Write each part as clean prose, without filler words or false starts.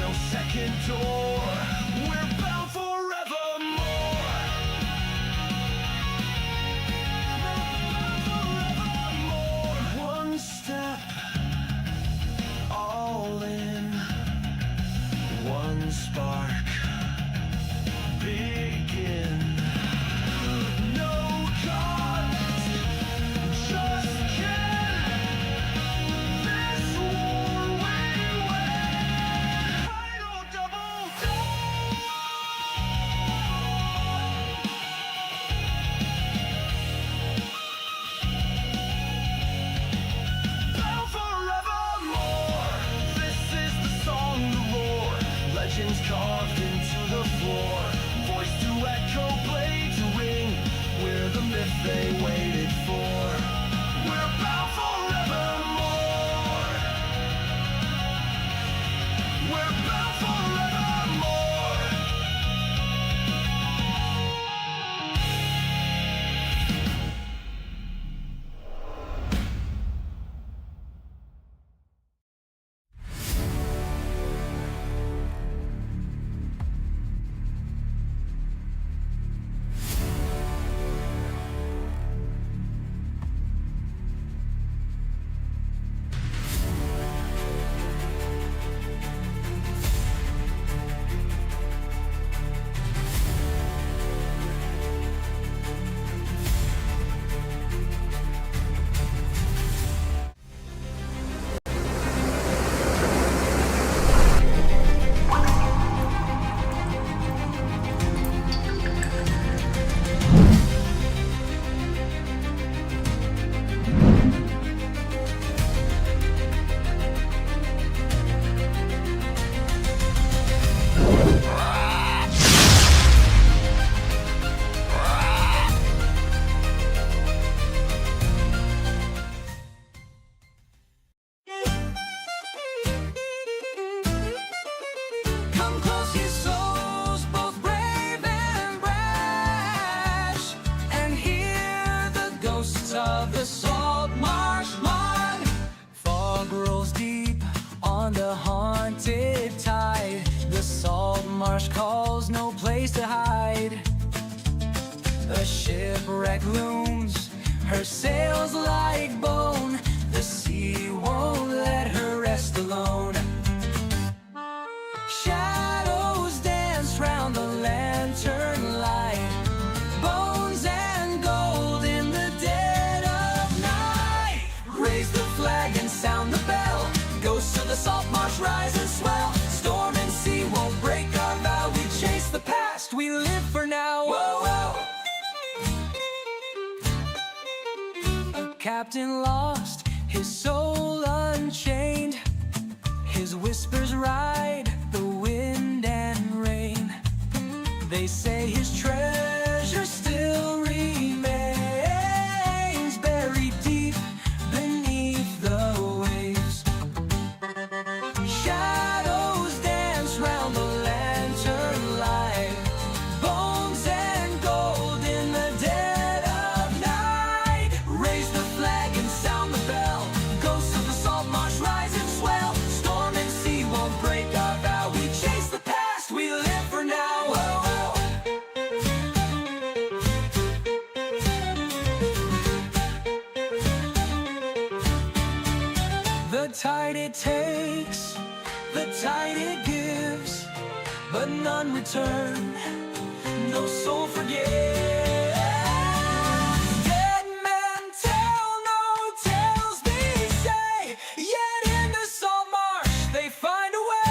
no second door. We're bound forevermore. One step, all in. One spark, begin. No gods, just kin. This war we win. Final double down. Bound forevermore. This is the song, the roar. Legends carved into the floor. Voice to echo, blade to ring. We're the myth they waited for. We're bound forevermore. We're bound forevermore. Come close, ye souls, both brave and brash, and hear the ghosts of the Saltmarsh mud. Fog rolls deep on the haunted tide. The Saltmarsh calls, no place to hide. The shipwreck looms, her sails like bone. The sea won't let her rest alone. Shadows dance round the lantern light. Bones and gold in the dead of night. Raise the flag and sound the bell. Ghosts of the Saltmarsh rise and swell. Storm and sea won't break our vow. We chase the past, we live for now. Whoa, whoa. A captain lost, his soul unchained. His whispers ride the wind and rain. They say his treasure still remains, buried deep beneath the waves. Shadows dance round the lantern light. Bones and gold in the dead of night. Raise the flag and sound the bell. Ghosts of the Saltmarsh rise and swell. Storm and sea won't break our vow. We chase the past, we live for now. Whoa, whoa. The tide it takes, the tide it gives, but none return, no soul forgives. Dead men tell no tales, they say, yet in the Saltmarsh they find a way.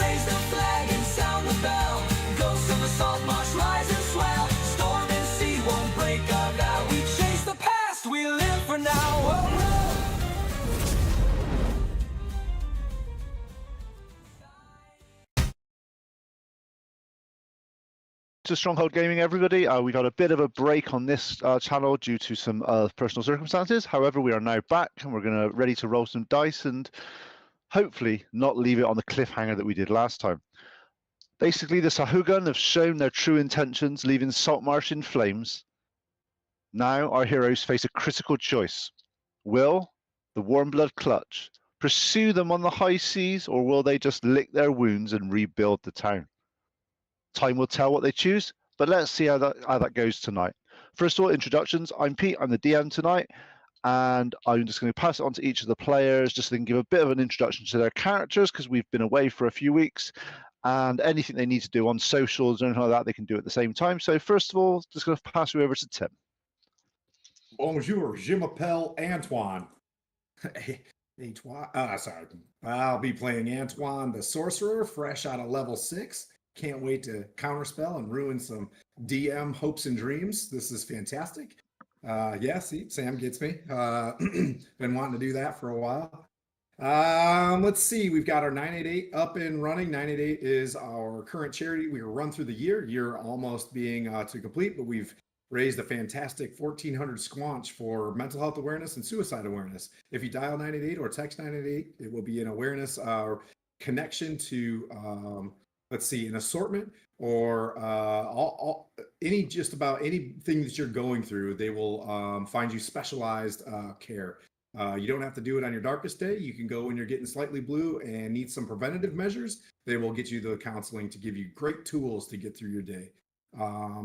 Raise the flag and sound the bell. Ghosts of the Saltmarsh rise and swell. Storm and sea won't break our vow. We chase the past, we live for now. Whoa, whoa. To Stronghold Gaming, everybody. We got a bit of a break on this channel due to some personal circumstances. However, we are now back and we're ready to roll some dice and hopefully not leave it on the cliffhanger that we did last time. Basically, the Sahaguin have shown their true intentions, leaving Saltmarsh in flames. Now our heroes face a critical choice. Will the Warmblood Clutch pursue them on the high seas, or will they just lick their wounds and rebuild the town? Time will tell what they choose, but let's see how that goes tonight. First of all, introductions. I'm Pete, I'm the DM tonight, and I'm just going to pass it on to each of the players just so they can give a bit of an introduction to their characters, because we've been away for a few weeks, and anything they need to do on socials or anything like that, they can do at the same time. So first of all, just going to pass you over to Tim. Bonjour, je m'appelle Antoine. Sorry. I'll be playing Antoine the Sorcerer, fresh out of level 6. Can't wait to counterspell and ruin some DM hopes and dreams. This is fantastic. Yeah, see, Sam gets me. Been wanting to do that for a while. Let's see. We've got our 988 up and running. 988 is our current charity. We run through the year almost being to complete, but we've raised a fantastic 1,400 squanch for mental health awareness and suicide awareness. If you dial 988 or text 988, it will be an awareness connection to let's see, an assortment or just about anything that you're going through. They will find you specialized care. You don't have to do it on your darkest day. You can go when you're getting slightly blue and need some preventative measures. They will get you the counseling to give you great tools to get through your day.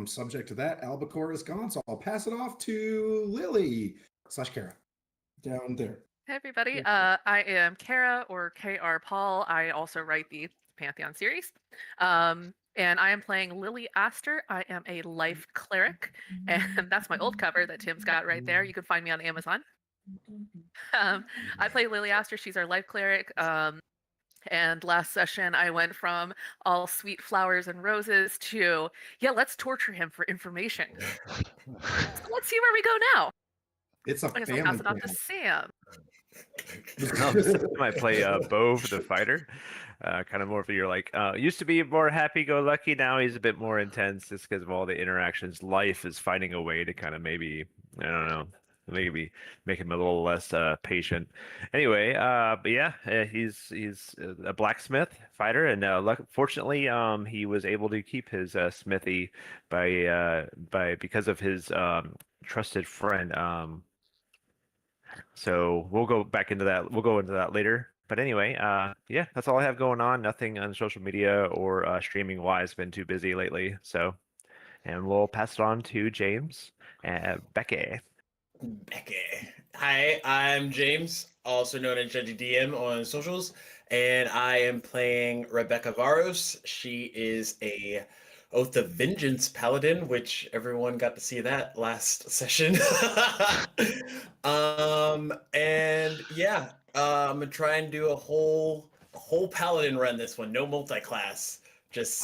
Subject to that, Albacore is gone, so I'll pass it off to Lily / Kara down there. Hey everybody, I am Kara, or KR Paul. I also write the Pantheon series. And I am playing Lily Aster. I am a life cleric, and that's my old cover that Tim's got right there. You can find me on Amazon. I play Lily Aster. She's our life cleric. And last session, I went from all sweet flowers and roses to, yeah, let's torture him for information. So let's see where we go now. It's a I guess family. I'll pass it off to Sam. I might play Bove the fighter. Kind of more for your used to be more happy-go-lucky. Now he's a bit more intense just because of all the interactions. Life is finding a way to kind of maybe, I don't know, maybe make him a little less patient. Anyway, but yeah, he's a blacksmith fighter, and fortunately, he was able to keep his smithy because of his trusted friend. So we'll go back into that. We'll go into that later. But anyway, yeah, that's all I have going on. Nothing on social media or streaming wise. Been too busy lately. So, and we'll pass it on to James and Becky. Hi, I'm James, also known as Judgy DM on socials, and I am playing Rebecca Varos. She is a Oath of Vengeance paladin, which everyone got to see that last session. And yeah, I'm gonna try and do a whole paladin run this one. No multi-class, just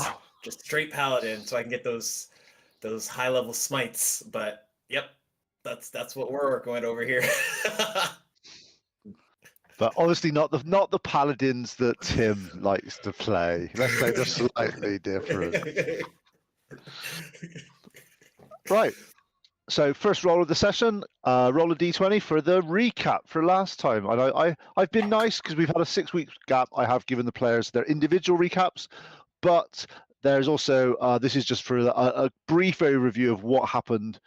straight paladin, so I can get those high level smites. But yep. That's what we're working with over here. But obviously not the paladins that Tim likes to play. Let's say they're slightly different. Right. So first roll of the session, roll a d20 for the recap for last time. And I've been nice because we've had a 6-week gap. I have given the players their individual recaps, but there's also this is just for a brief overview of what happened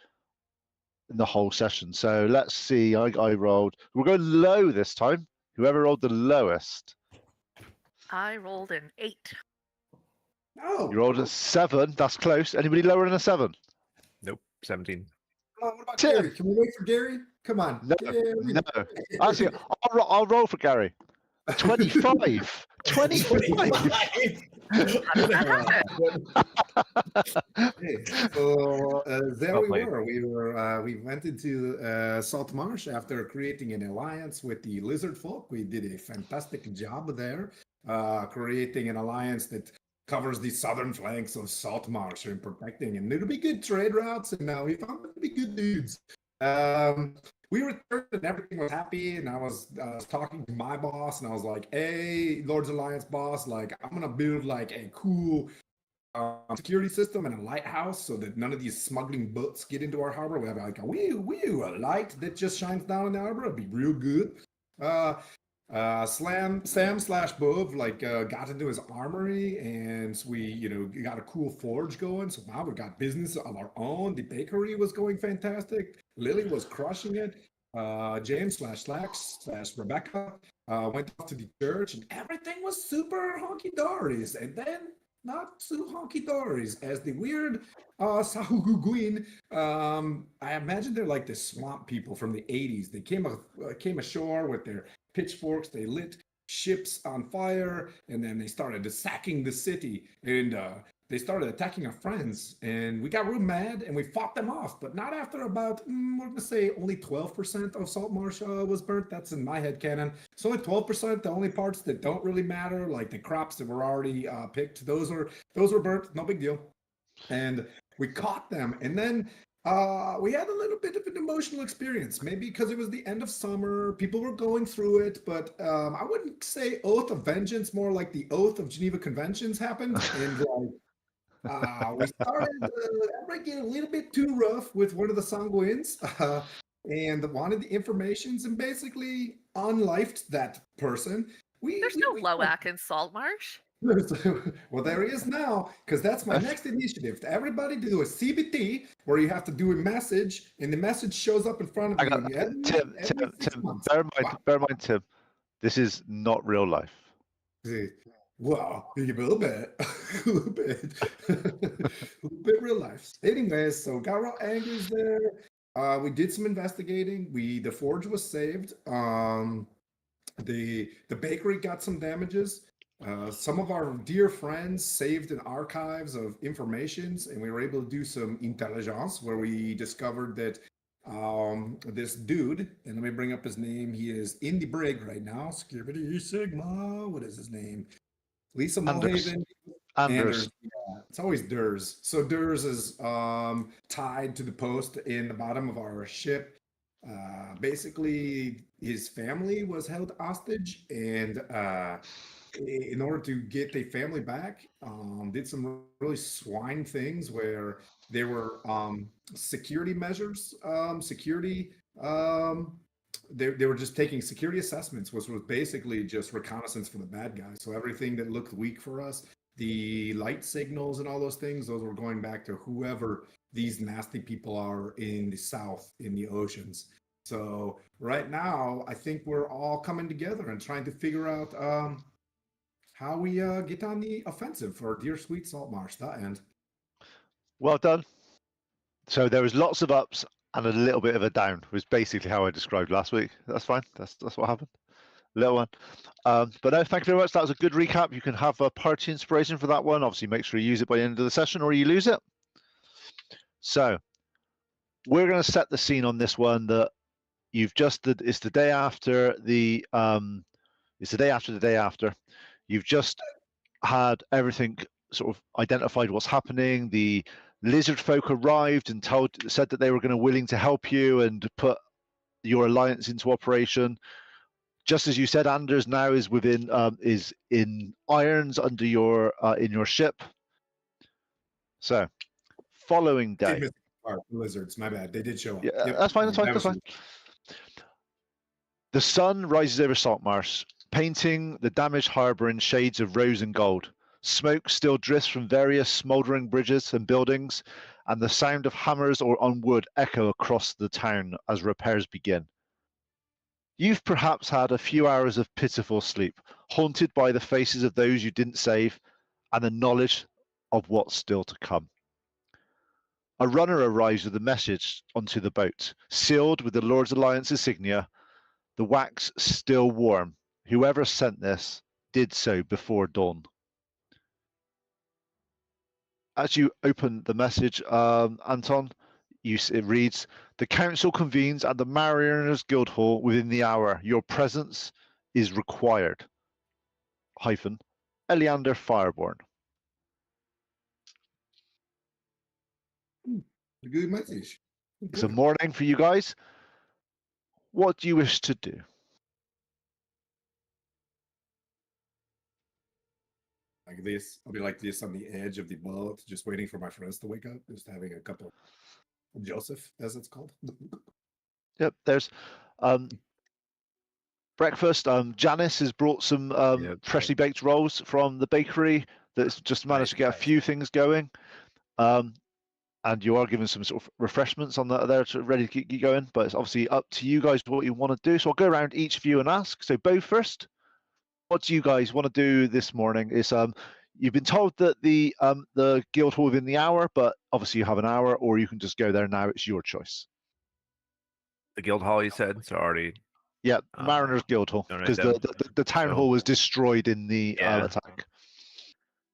in the whole session. So let's see. I rolled. We'll go low this time. Whoever rolled the lowest. I rolled an 8. Oh, You rolled a 7. That's close. Anybody lower than a 7? Nope, 17. come on, what about Tim. Gary? Can we wait for Gary? Come on. No, Gary. no. Actually, I'll roll for Gary. 25. 25. So there Well we played. were. We went into Saltmarsh after creating an alliance with the lizard folk. We did a fantastic job there, creating an alliance that covers the southern flanks of Saltmarsh and protecting, and it'll be good trade routes. And we found them to be good dudes. We returned and everything was happy, and I was talking to my boss, and I was like, "Hey, Lord's Alliance boss, like I'm gonna build like a cool security system and a lighthouse so that none of these smuggling boats get into our harbor. We have like a a light that just shines down in the harbor. It'd be real good." Sam / Bove got into his armory, and we got a cool forge going. So now we got business of our own. The bakery was going fantastic. Lily was crushing it. James / Slacks / Rebecca went off to the church, and everything was super honky dories. And then not so honky dories, as the weird Sahaguin. I imagine they're like the swamp people from the 80s. They came ashore with their pitchforks. They lit ships on fire, and then they started sacking the city. And they started attacking our friends, and we got real mad, and we fought them off. But not after about, we're gonna say only 12% of Saltmarsh was burnt. That's in my head canon. So only 12%. The only parts that don't really matter, like the crops that were already picked, those were burnt. No big deal. And we caught them, and then we had a little bit of an emotional experience. Maybe because it was the end of summer, people were going through it. But I wouldn't say oath of vengeance, more like the oath of Geneva Conventions happened, and like. We started getting a little bit too rough with one of the Sanguins and wanted the informations and basically unlifed that person. There's no Loak in Saltmarsh. Well, there he is now, because that's my next initiative. To everybody do a CBT where you have to do a message, and the message shows up in front of you. Tim, bear in mind, Tim, this is not real life. Well, a little bit, a little bit, a little bit real life. Anyways, so got real angry there. We did some investigating. The forge was saved. The bakery got some damages. Some of our dear friends saved an archives of informations, and we were able to do some intelligence where we discovered that this dude, and let me bring up his name. He is in the brig right now. Skibidi Sigma. What is his name? Lisa Mulhaven. Anders. Yeah, it's always Durs. So Durs is tied to the post in the bottom of our ship. Basically, his family was held hostage, and in order to get their family back, did some really swine things where there were security measures, they were just taking security assessments, which was basically just reconnaissance for the bad guys. So everything that looked weak for us, the light signals and all those things, those were going back to whoever these nasty people are in the south, in the oceans. So right now, I think we're all coming together and trying to figure out how we get on the offensive for dear sweet Saltmarsh. That end. Well done. So there was lots of ups and a little bit of a down, was basically how I described last week. That's fine. That's what happened. Little one. But no, thank you very much. That was a good recap. You can have a party inspiration for that one. Obviously, make sure you use it by the end of the session or you lose it. So we're going to set the scene on this one that you've just did. It's the day after the day after. You've just had everything sort of identified what's happening. The lizard folk arrived and said that they were going to willing to help you and put your alliance into operation. Just as you said, Anders now is is in irons under your in your ship. So, following day. Lizards, my bad. They did show up. Yeah, Yep. that's fine. That's fine. The sun rises over Saltmarsh, painting the damaged harbour in shades of rose and gold. Smoke still drifts from various smouldering bridges and buildings, and the sound of hammers or on wood echo across the town as repairs begin. You've perhaps had a few hours of pitiful sleep, haunted by the faces of those you didn't save and the knowledge of what's still to come. A runner arrives with a message onto the boat, sealed with the Lord's Alliance insignia, the wax still warm. Whoever sent this did so before dawn. As you open the message, Anton, it reads, "The council convenes at the Mariners Guildhall within the hour. Your presence is required. Eleander Fireborn." Good message. It's a morning for you guys. What do you wish to do? Like this, I'll be like this on the edge of the boat, just waiting for my friends to wake up, just having a cup of Joseph, as it's called. Yep, there's breakfast. Janice has brought some freshly baked rolls from the bakery that's just managed to get a few things going. and you are given some sort of refreshments on that there to ready to keep you going. But it's obviously up to you guys what you want to do. So I'll go around each of you and ask. So Bo first, what do you guys want to do this morning? Is you've been told that the guild hall within the hour, but obviously you have an hour, or you can just go there now. It's your choice. The guild hall, you said, so already. Yeah, Mariners Guild Hall, donate because them. the town So- hall was destroyed in the Yeah. attack.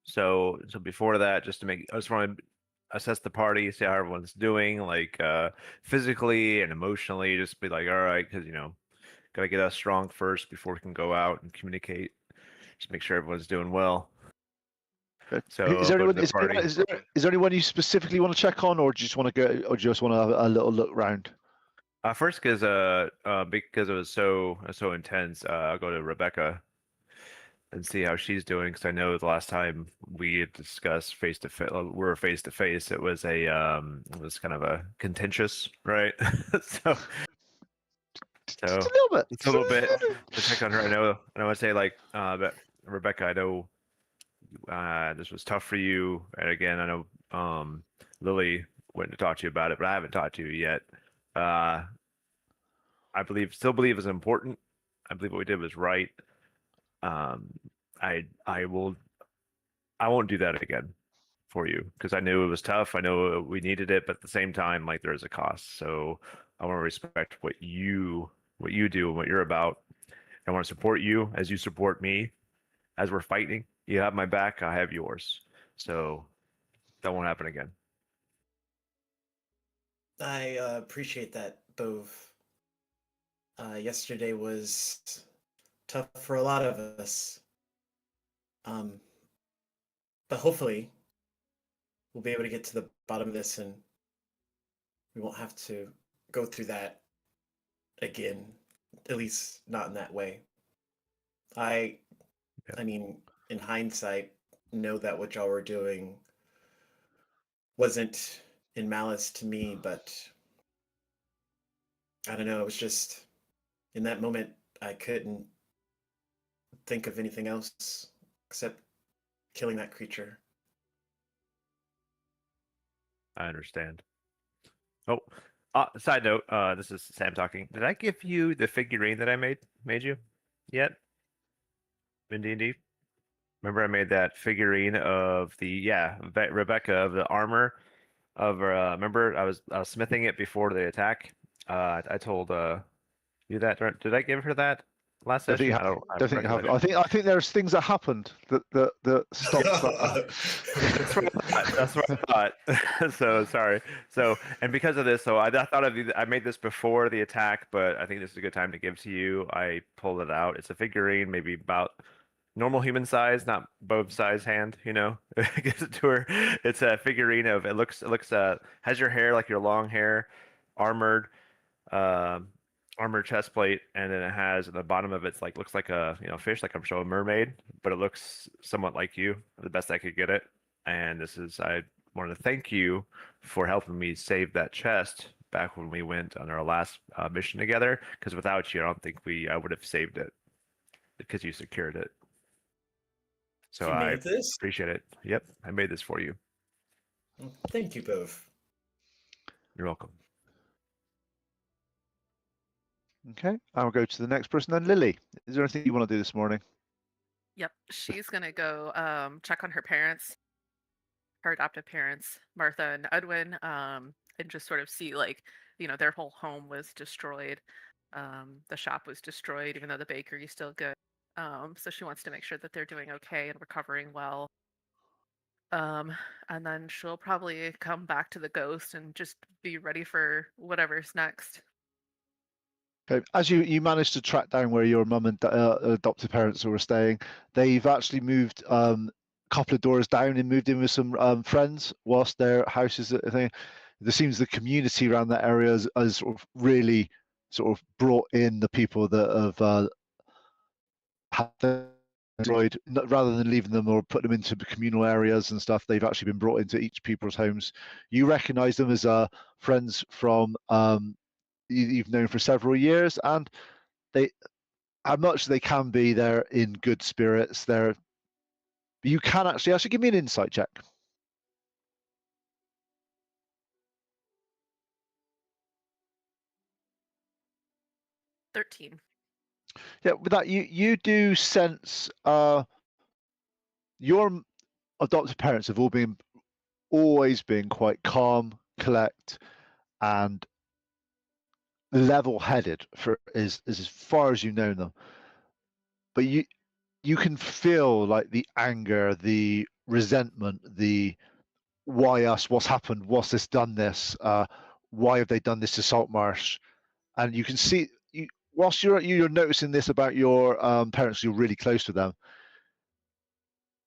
So before that, just to make, I just want to assess the party, see how everyone's doing, like physically and emotionally. Just be like, all right, because gotta get us strong first before we can go out and communicate. Just make sure everyone's doing well. Okay. So Is there go to anyone? the party. Is there anyone you specifically want to check on, or do you just want to go, or just want to have a little look round? First, because it was so intense, I'll go to Rebecca and see how she's doing. Because I know the last time we had discussed face to face, we're face to face. It was it was kind of a contentious, right? so Just a little bit. it's a little bit to check on her. I know, and I would say like, but Rebecca, I know this was tough for you, and again, I know Lily went to talk to you about it, but I haven't talked to you yet. I still believe it's important. I believe what we did was right. I won't do that again for you because I knew it was tough. I know we needed it, but at the same time, like there is a cost. So I want to respect what you do and what you're about. I want to support you as you support me as we're fighting. You have my back, I have yours. So that won't happen again. I appreciate that, Bove. Yesterday was tough for a lot of us. But hopefully we'll be able to get to the bottom of this and we won't have to go through that again, at least not in that way. I mean, in hindsight, know that what y'all were doing wasn't in malice to me, but I don't know, it was just in that moment I couldn't think of anything else except killing that creature. I understand. Oh, side note, this is Sam talking. Did I give you the figurine that I made you yet? In D&D? Remember I made that figurine of the Rebecca of the armor of remember I was smithing it before the attack. I told you that. Did I give her that last session? I don't think you have. reckon I think there's things that happened that stopped that. That's what I thought. So sorry. So and because of this, so I thought I made this before the attack, but I think this is a good time to give to you. I pulled it out. It's a figurine, maybe about normal human size, not Bob size hand. Gives it to her. It's a figurine of it looks has your hair like your long hair, armored chest plate, and then it has at the bottom of it's looks like a fish, like I'm showing a mermaid, but it looks somewhat like you, the best I could get it. And I wanted to thank you for helping me save that chest back when we went on our last mission together. Because without you, I don't think I would have saved it because you secured it. So You made this? appreciate it. Yep, I made this for you. Thank you, Bove. You're welcome. Okay, I'll go to the next person then. Lily, is there anything you want to do this morning? Yep, she's gonna go check on her parents, her adoptive parents, Martha and Edwin, and just sort of see their whole home was destroyed. The shop was destroyed, even though the bakery's still good. So she wants to make sure that they're doing okay and recovering well. And then she'll probably come back to the ghost and just be ready for whatever's next. Okay, as you managed to track down where your mum and adoptive parents were staying, they've actually moved a couple of doors down and moved in with some friends whilst their house is a thing. There seems the community around that area has sort of really sort of brought in the people that have had destroyed, rather than leaving them or put them into communal areas and stuff. They've actually been brought into each people's homes. You recognise them as friends from you've known for several years, and they, how much they can be, they're in good spirits. You can actually give me an insight check. 13. Yeah, with that, you do sense your adopted parents have always been quite calm, collect, and level-headed for as far as you know them. But you can feel like the anger, the resentment, the why us, what's happened, what's this done this, why have they done this to Saltmarsh, and you can see whilst you're noticing this about your parents, you're really close to them.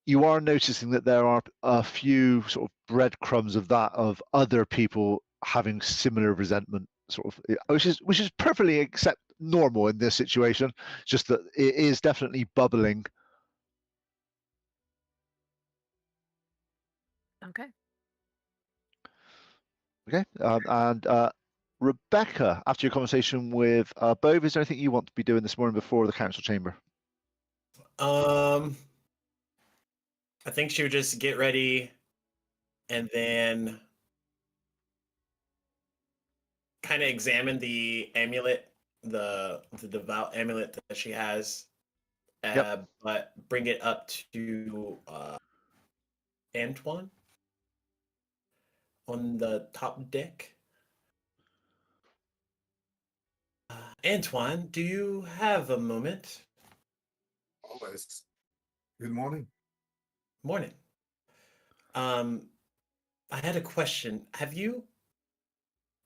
You are noticing that there are a few sort of breadcrumbs of other people having similar resentment, sort of, which is perfectly normal in this situation. Just that it is definitely bubbling. Okay. Okay, and Rebecca, after your conversation with Bove, is there anything you want to be doing this morning before the council chamber? I think she would just get ready and then kind of examine the amulet, the devout amulet that she has, but bring it up to Antoine on the top deck. Antoine, do you have a moment? Always. Good morning. Morning. I had a question. Have you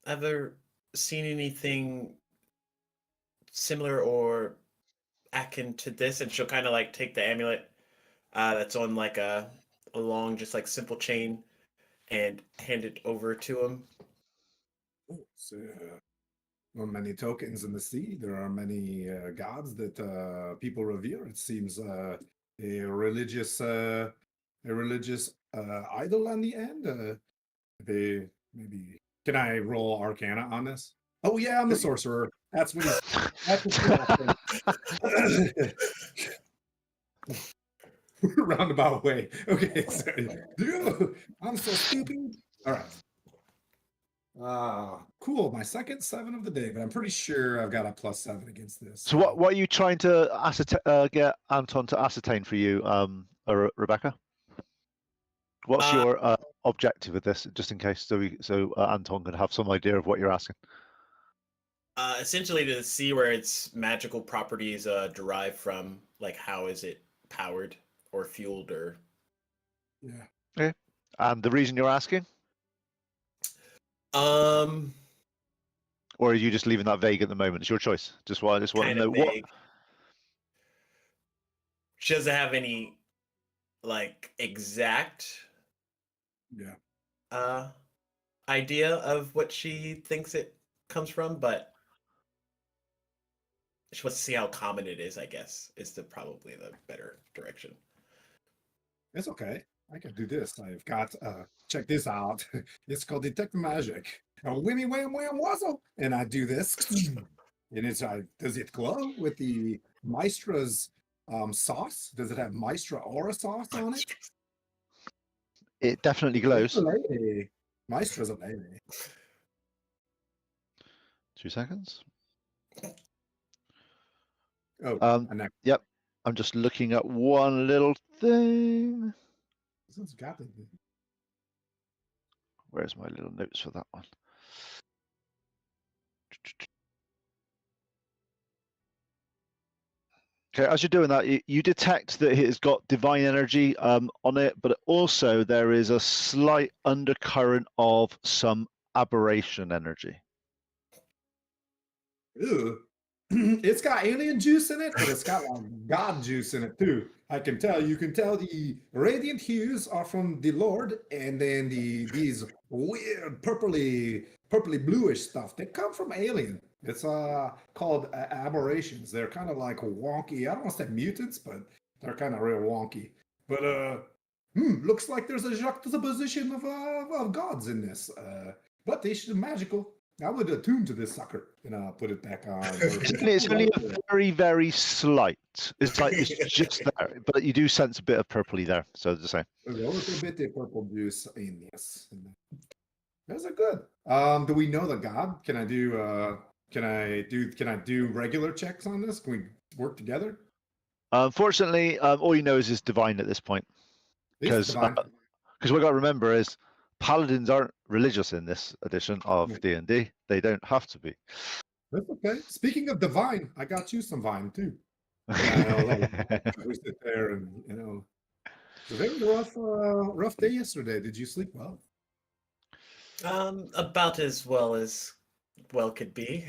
ever seen anything similar or akin to this? And she'll kind of like take the amulet that's on like a long, just like simple chain and hand it over to him. Oh, so, there are many tokens in the sea. There are many gods that people revere. It seems a religious idol on the end. They maybe can I roll Arcana on this? Oh yeah, I'm the sorcerer. That's what he's. That's what he's roundabout way. Okay, sorry. I'm so stupid. All right. Cool. My second 7 of the day, but I'm pretty sure I've got a +7 against this. So what are you trying to get Anton to ascertain for you, Rebecca? What's your objective with this, just in case, so Anton can have some idea of what you're asking? Essentially to see where its magical properties derive from, like how is it powered or fueled or... Yeah. Okay. And the reason you're asking? Or are you just leaving that vague at the moment? It's your choice. I just want to know vague. What. She doesn't have any like exact idea of what she thinks it comes from, but she wants to see how common it is, I guess, is probably the better direction. It's okay. I can do this. I've got check this out. It's called Detect Magic. Whammy wham wham wazzle. And I do this. And it's does it glow with the Maestra's sauce? Does it have Maestra aura sauce on it? It definitely glows. It's a lady. Maestra's a lady. 2 seconds. Oh, yep. I'm just looking at one little thing. This one's got it. Where's my little notes for that one? Okay, as you're doing that, you detect that it has got divine energy on it, but also there is a slight undercurrent of some aberration energy. Ew. It's got alien juice in it, but it's got like god juice in it too. I can tell. You can tell the radiant hues are from the Lord, and then these weird purpley bluish stuff, they come from alien. It's called aberrations. They're kind of like wonky. I don't want to say mutants, but they're kind of real wonky. But looks like there's a juxtaposition of gods in this. But they should be magical. I would attune to this sucker and put it back on. It's only a very, very slight. It's like it's just there, but you do sense a bit of purpley there. So the same. There's a little bit of purple juice in this. Those are good. Do we know the god? Can I do Can I do regular checks on this? Can we work together? Unfortunately, all you know is divine at this point. It's Because divine. what I got to remember is paladins aren't religious in this edition of Yeah. D&D. They don't have to be. That's okay. Speaking of divine, I got you some vine too. Yeah, we sit there and it's a very rough day yesterday. Did you sleep well? About as well could be.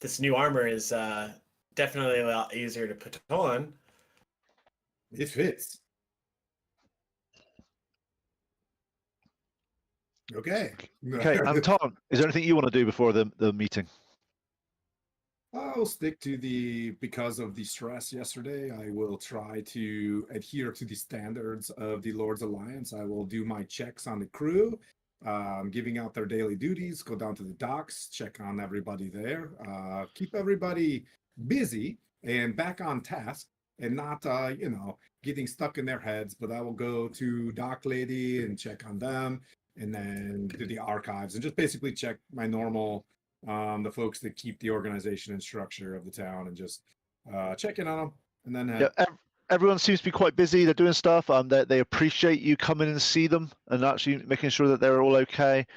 This new armor is definitely a lot easier to put on. It fits. Okay. Okay, Anton, is there anything you want to do before the meeting? I'll stick to because of the stress yesterday, I will try to adhere to the standards of the Lord's Alliance. I will do my checks on the crew, giving out their daily duties, go down to the docks, check on everybody there, keep everybody busy and back on task and not, getting stuck in their heads. But I will go to Dock Lady and check on them and then do the archives and just basically check my normal the folks that keep the organization and structure of the town and just check in on them and then Yeah, everyone seems to be quite busy. They're doing stuff. They appreciate you coming and see them and actually making sure that they're all okay.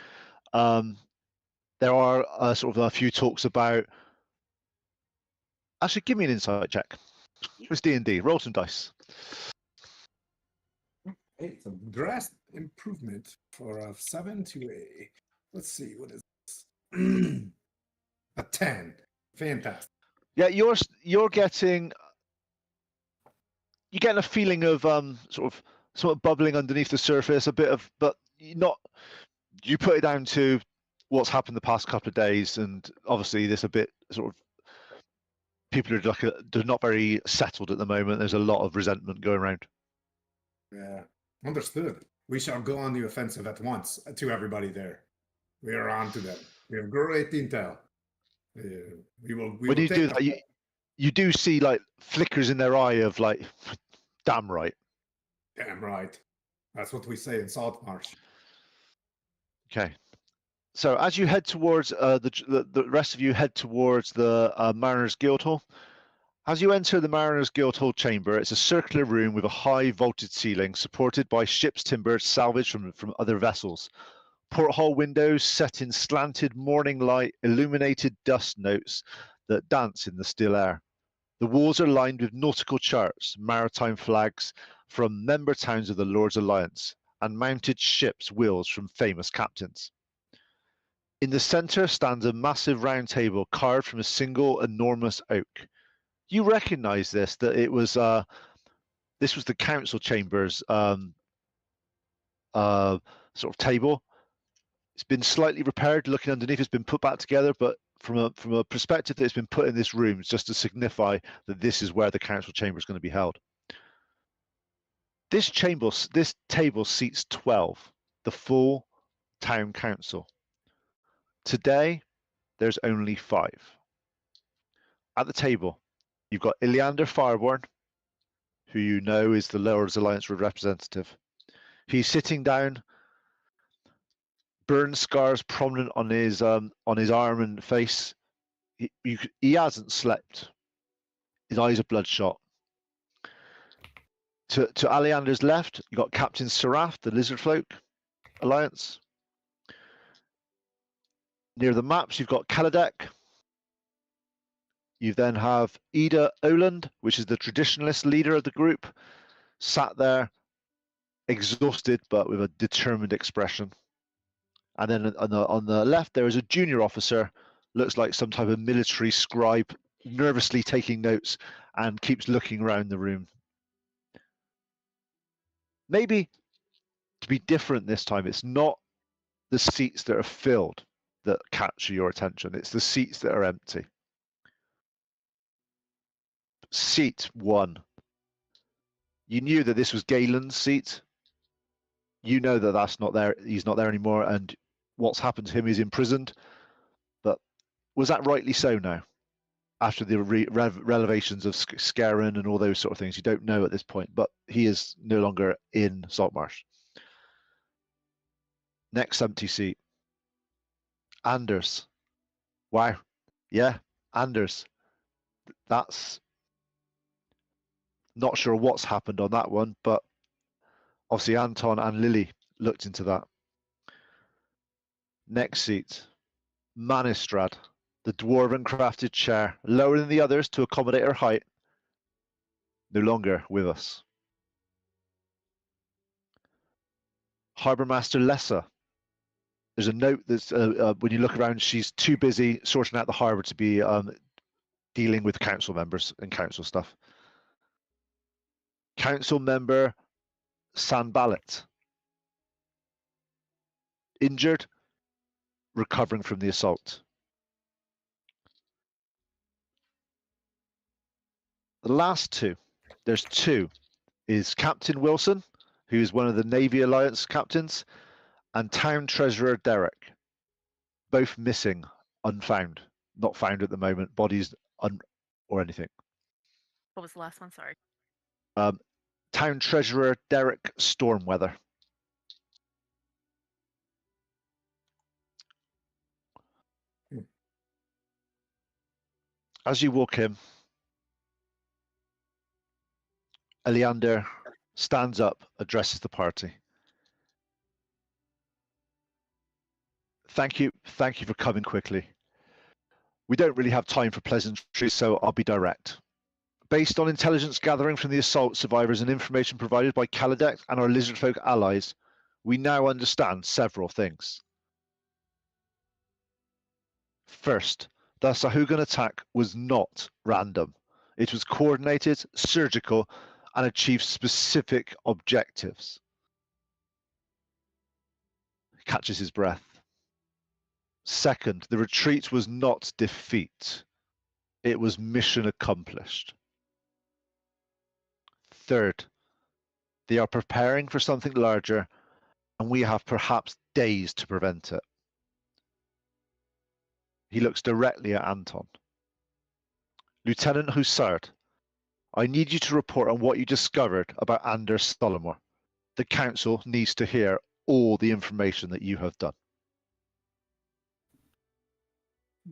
There are sort of a few talks about. Actually, give me an insight check. It's D&D. Roll some dice. it's a drastic improvement for a 7 to a, let's see, what is this? A 10. Fantastic. Yeah, you're getting a feeling of sort of bubbling underneath the surface, a bit of, but not. You put it down to what's happened the past couple of days, and obviously there's a bit sort of people are like they're not very settled at the moment. There's a lot of resentment going around. Yeah, understood. We shall go on the offensive at once to everybody there. We are on to them. We have great intel. We will When you do that, you do see like flickers in their eye of like, damn right. Damn right. That's what we say in Saltmarsh. Okay. So as you head towards the rest of you head towards the Mariners Guildhall. As you enter the Mariners Guildhall chamber, it's a circular room with a high vaulted ceiling supported by ship's timber salvaged from other vessels. Porthole windows set in slanted morning light, illuminated dust notes that dance in the still air. The walls are lined with nautical charts, maritime flags from member towns of the Lord's Alliance, and mounted ships' wheels from famous captains. In the center stands a massive round table carved from a single enormous oak. You recognize this, that it was this was the council chambers sort of table. It's been slightly repaired, looking underneath, it's been put back together, but from a perspective that it's been put in this room, just to signify that this is where the council chamber is going to be held. This table seats 12, the full town council. Today, there's only 5. At the table, you've got Iliander Fireborn, who you know is the Lord's Alliance representative. He's sitting down, burn scars prominent on his arm and face. He hasn't slept. His eyes are bloodshot. To Aleander's left, you've got Captain Seraph, the Lizardfolk Alliance. Near the maps, you've got Kaladek. You then have Ida Oland, which is the traditionalist leader of the group, sat there, exhausted but with a determined expression. And then on the left, there is a junior officer, looks like some type of military scribe, nervously taking notes and keeps looking around the room. Maybe to be different this time, it's not the seats that are filled that capture your attention. It's the seats that are empty. Seat 1. You knew that this was Galen's seat. You know that that's not there. He's not there anymore, and what's happened to him is imprisoned. But was that rightly so now? After the revelations of Scarron and all those sort of things, you don't know at this point, but he is no longer in Saltmarsh. Next empty seat. Anders. Wow. Yeah, Anders. That's not sure what's happened on that one, but obviously Anton and Lily looked into that. Next seat, Manistrad, the dwarven crafted chair, lower than the others to accommodate her height, no longer with us. Harbour Master Lessa. There's a note that's when you look around, she's too busy sorting out the harbour to be dealing with council members and council stuff. Council member Sanballat. Injured, recovering from the assault. The last two, there's two, is Captain Wilson, who's one of the Navy Alliance captains, and Town Treasurer Derek, both missing, unfound, not found at the moment, bodies or anything. What was the last one? Sorry. Town Treasurer Derek Stormweather. As you walk in, Eleander stands up, addresses the party. Thank you for coming quickly. We don't really have time for pleasantries, so I'll be direct. Based on intelligence gathering from the assault survivors and information provided by Kaladek and our lizardfolk allies, we now understand several things. First, the Sahaguin attack was not random. It was coordinated, surgical, and achieved specific objectives. He catches his breath. Second, the retreat was not defeat. It was mission accomplished. Third, they are preparing for something larger, and we have perhaps days to prevent it. He looks directly at Anton. Lieutenant Hussard, I need you to report on what you discovered about Anders Solomor. The council needs to hear all the information that you have done.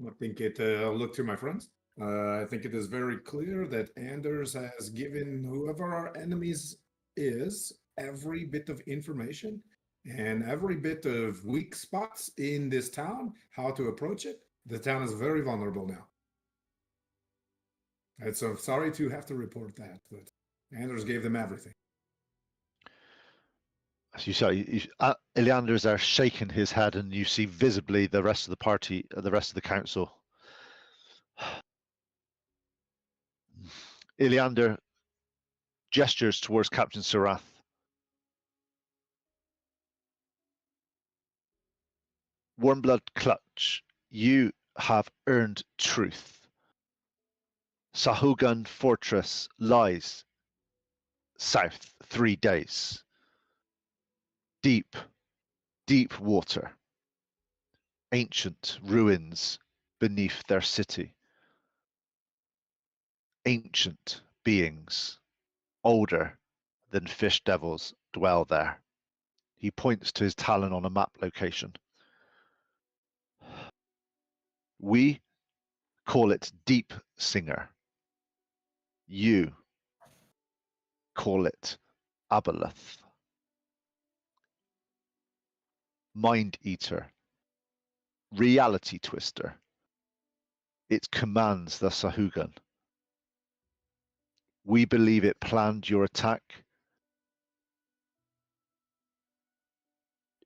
I think I'll look to my friends. I think it is very clear that Anders has given whoever our enemies is every bit of information and every bit of weak spots in this town, how to approach it. The town is very vulnerable now. And so sorry to have to report that, but Anders gave them everything. As you say, Eleander is there shaking his head, and you see visibly the rest of the party, the rest of the council. Eleander gestures towards Captain Sarath. Warmblood Clutch, you have earned truth. Sahaguin Fortress lies south 3 days. Deep, deep water. Ancient ruins beneath their city. Ancient beings, older than fish devils, dwell there. He points to his talon on a map location. We call it Deep Singer. You call it Aboleth. Mind Eater. Reality Twister. It commands the Sahaguin. We believe it planned your attack.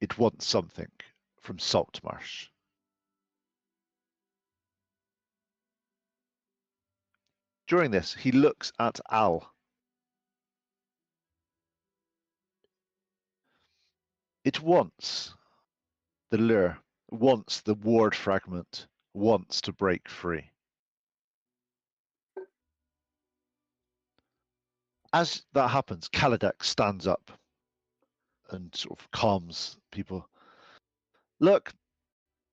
It wants something from Saltmarsh. During this, he looks at Al. It wants the lure, wants the ward fragment, wants to break free. As that happens, Kaladek stands up and sort of calms people. Look,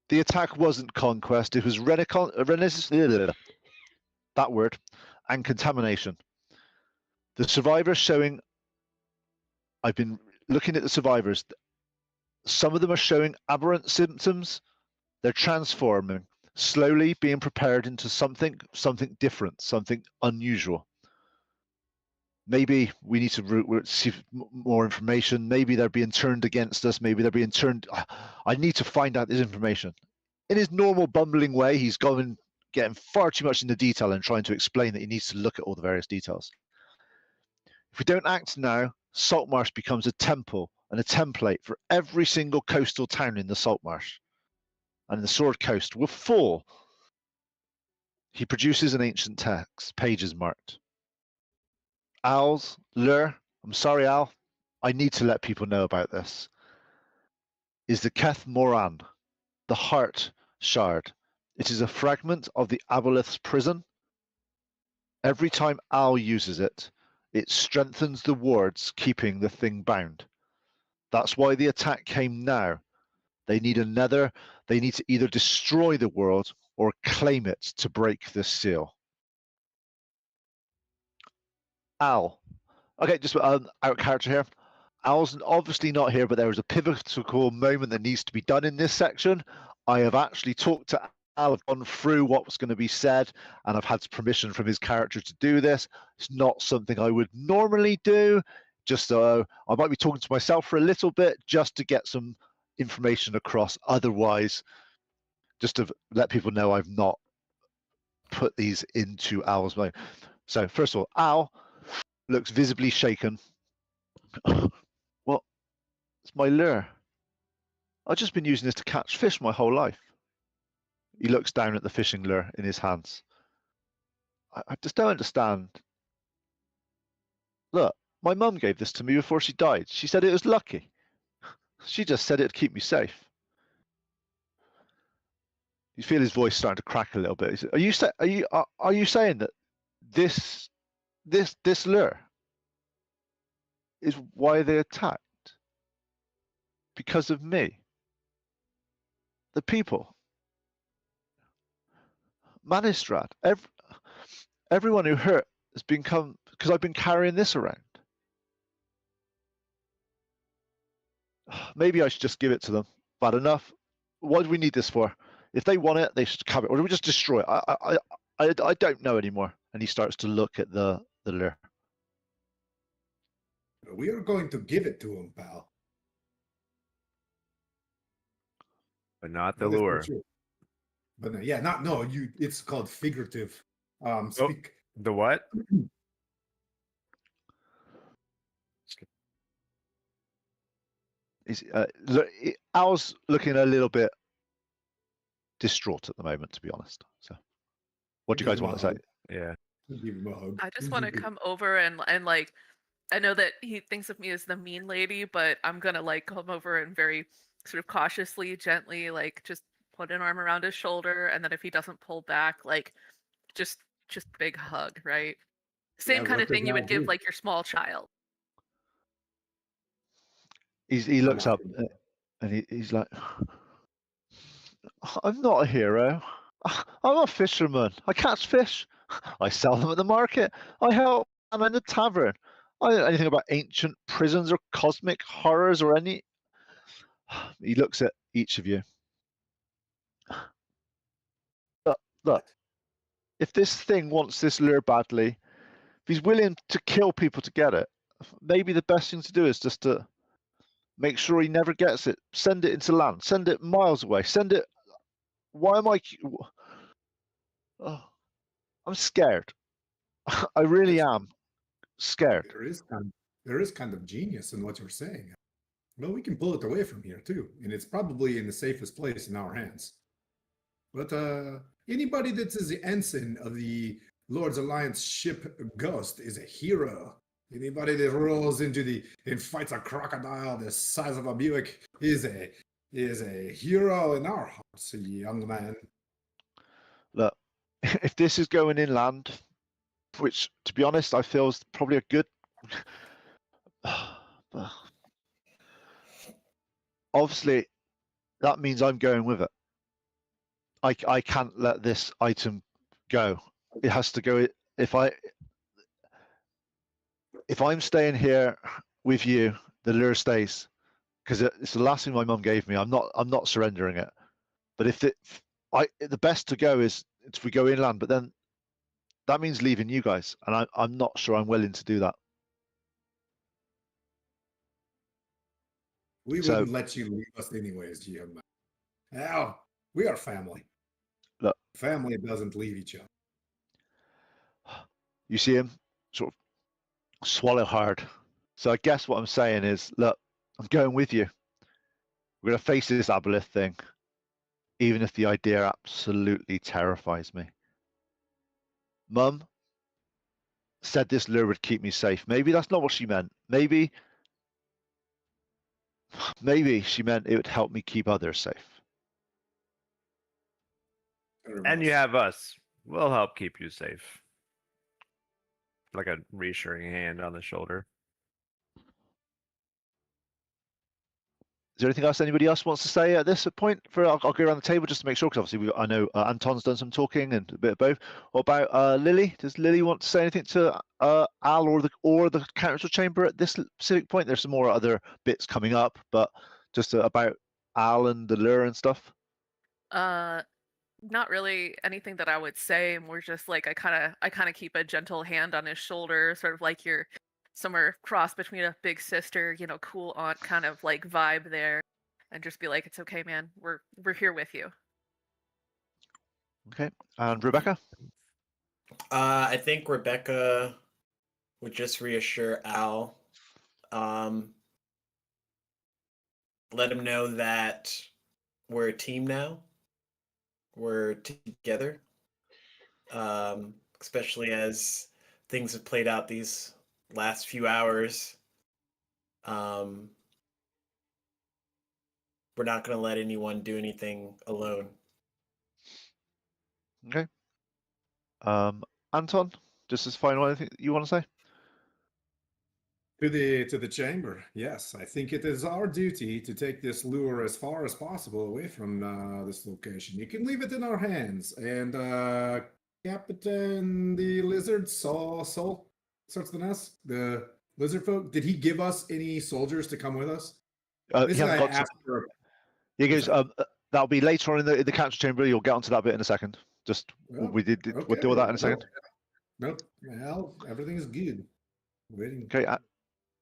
the attack wasn't conquest, it was that word, and contamination. The survivors showing, I've been looking at the survivors, some of them are showing aberrant symptoms, They're transforming, slowly being prepared into something different, something unusual. Maybe we need to see more information. Maybe they're being turned against us. Maybe they're being turned. I need to find out this information. In his normal bumbling way, he's getting far too much into detail and trying to explain that he needs to look at all the various details. If we don't act now, Saltmarsh becomes a temple and a template for every single coastal town in the Saltmarsh. And the Sword Coast will fall. He produces an ancient text, pages marked. Owl's lure, I'm sorry, Al, I need to let people know about this, is the Keth Moran, the Heart Shard. It is a fragment of the Aboleth's prison. Every time Al uses it, it strengthens the wards keeping the thing bound. That's why the attack came now. They need to either destroy the world or claim it to break this seal. Al. Okay, just out of character here. Al's obviously not here, but there is a pivotal moment that needs to be done in this section. I have actually talked to Al, I've gone through what was going to be said, and I've had permission from his character to do this. It's not something I would normally do. Just I might be talking to myself for a little bit just to get some information across. Otherwise, just to let people know I've not put these into Al's mind. So first of all, Al looks visibly shaken. Well, it's my lure. I've just been using this to catch fish my whole life. He looks down at the fishing lure in his hands. I just don't understand. Look, my mum gave this to me before she died. She said it was lucky. She just said it'd keep me safe. You feel his voice starting to crack a little bit. He said, are you saying that this lure is why they attacked? Because of me? The people? Manistrad? Everyone who hurt has become because I've been carrying this around. Maybe I should just give it to them. Bad enough. What do we need this for? If they want it, they should have it. Or do we just destroy it? I don't know anymore. And he starts to look at the lure. We are going to give it to him, pal. But not the That is for lure. sure. But no, it's called figurative speak. The what? Al's looking a little bit distraught at the moment, to be honest. So, what do you guys want to say? Yeah. Give him a hug. I just want to come over and like, I know that he thinks of me as the mean lady, but I'm gonna like come over and very sort of cautiously, gently, like just put an arm around his shoulder, and then if he doesn't pull back, like just big hug, right? Same kind of thing you would give like your small child. He looks up and he's like, I'm not a hero. I'm a fisherman. I catch fish. I sell them at the market. I help them in the tavern. I don't know anything about ancient prisons or cosmic horrors or any. He looks at each of you. Look, if this thing wants this lure badly, if he's willing to kill people to get it, maybe the best thing to do is just to make sure he never gets it. Send it into land. Send it miles away. Send it. Why am I? Oh, I'm scared. I really am scared. There is kind of genius in what you're saying. Well, we can pull it away from here too, and it's probably in the safest place in our hands. But anybody that is the ensign of the Lord's Alliance ship Ghost is a hero. Anybody that rolls into and fights a crocodile the size of a Buick is a hero in our hearts, young man. Look, if this is going inland, which to be honest, I feel is probably a good. Obviously, that means I'm going with it. I can't let this item go. It has to go. If I'm staying here with you, the lure stays, because it's the last thing my mum gave me. I'm not surrendering it. But if the best to go is if we go inland, but then that means leaving you guys, and I'm not sure I'm willing to do that. We So- wouldn't let you leave us anyways, GM. Now, we are family. Look. Family doesn't leave each other. You see him sort of swallow hard. So I guess what I'm saying is, look, I'm going with you. We're going to face this aboleth thing, even if the idea absolutely terrifies me. Mum said this lure would keep me safe. Maybe that's not what she meant. Maybe she meant it would help me keep others safe. And you have us. We'll help keep you safe. Like a reassuring hand on the shoulder. Is there anything else anybody else wants to say at this point? I'll go around the table just to make sure, because obviously I know Anton's done some talking and a bit of both. What about Lily? Does Lily want to say anything to Al or the council chamber at this specific point? There's some more other bits coming up, but just about Al and the lure and stuff. Not really anything that I would say. More just like I kind of keep a gentle hand on his shoulder, sort of like you're somewhere cross between a big sister, cool aunt kind of like vibe there, and just be like, it's okay, man. We're here with you. Okay, and Rebecca. I think Rebecca would just reassure Al. Let him know that we're a team now. We're together. Especially as things have played out these last few hours. We're not going to let anyone do anything alone. Okay. Anton, just as final, anything you want to say? To the chamber, yes. I think it is our duty to take this lure as far as possible away from this location. You can leave it in our hands. And Captain the Lizard, Soul, starts with an S, the lizard folk, did he give us any soldiers to come with us? He hasn't got to. He goes, that'll be later on in the council chamber. You'll get onto that bit in a second. Just we'll deal with that in a second. Nope. Well, everything is good. Waiting. Okay.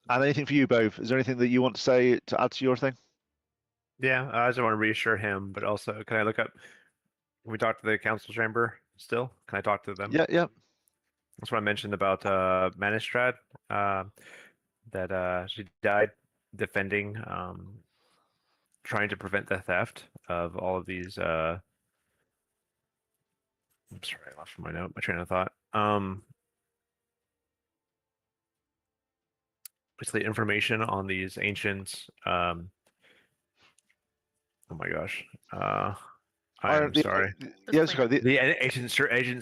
And anything for you, Bove? Is there anything that you want to say to add to your thing? Yeah, I just want to reassure him, but also, can I look up? Can we talk to the council chamber still? Can I talk to them? Yeah. That's what I mentioned about Manistrad, that she died defending, trying to prevent the theft of all of these. I'm sorry, I lost my train of thought. Basically, information on these ancient. Oh my gosh. I'm sorry. Yes, The ancient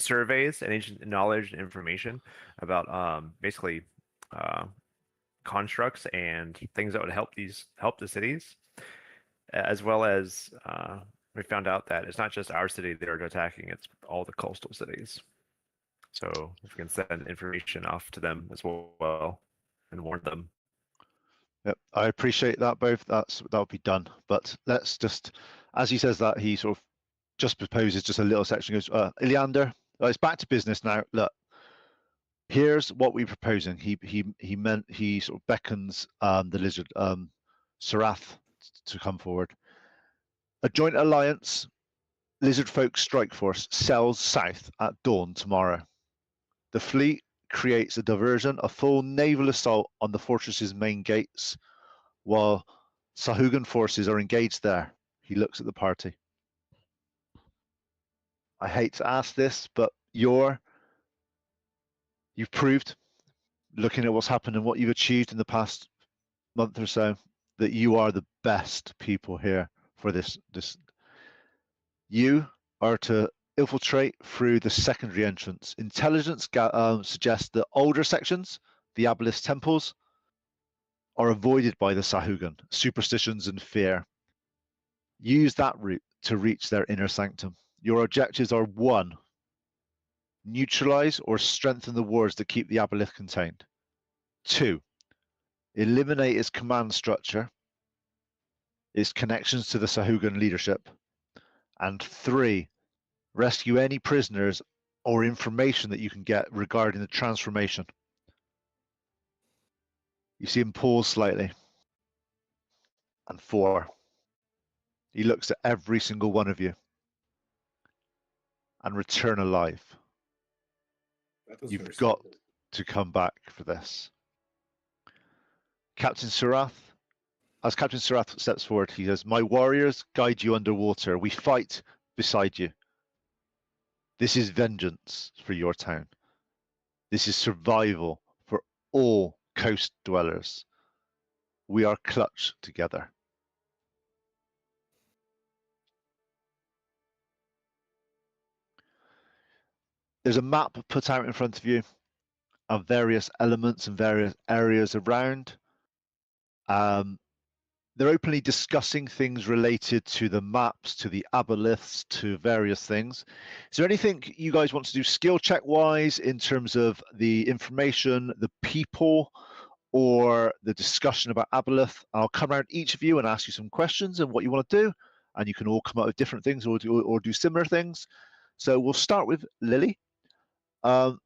surveys and ancient knowledge and information about basically constructs and things that would help the cities, as well as we found out that it's not just our city they're attacking; it's all the coastal cities. So if we can send information off to them as well and warn them. Yep, I appreciate that, both. That'll be done. But let's just, as he says that, he sort of just proposes just a little section. Goes, Iliander, it's back to business now. Look, here's what we're proposing. He sort of beckons the lizard, Sarath, to come forward. A joint alliance, lizard folk strike force sails south at dawn tomorrow. The fleet creates a diversion, a full naval assault on the fortress's main gates, while Sahaguin forces are engaged there. He looks at the party. I hate to ask this, but you've proved, looking at what's happened and what you've achieved in the past month or so, that you are the best people here for this. You are to infiltrate through the secondary entrance. Intelligence suggests that older sections, the Aboleth temples, are avoided by the Sahaguin, superstitions and fear. Use that route to reach their inner sanctum. Your objectives are: 1, neutralize or strengthen the wards that keep the Aboleth contained. 2, eliminate its command structure, its connections to the Sahaguin leadership. And 3, rescue any prisoners or information that you can get regarding the transformation. You see him pause slightly. And 4, he looks at every single one of you and return alive. That was very You've got simple. to come back for this. Captain Surath, as Captain Surath steps forward, he says, "My warriors guide you underwater. We fight beside you. This is vengeance for your town. This is survival for all coast dwellers. We are Clutch together." There's a map put out in front of you of various elements and various areas around. They're openly discussing things related to the maps, to the aboliths, to various things. Is there anything you guys want to do skill check wise in terms of the information, the people, or the discussion about aboleth? I'll come around each of you and ask you some questions and what you want to do, and you can all come up with different things or do similar things. So we'll start with Lily. The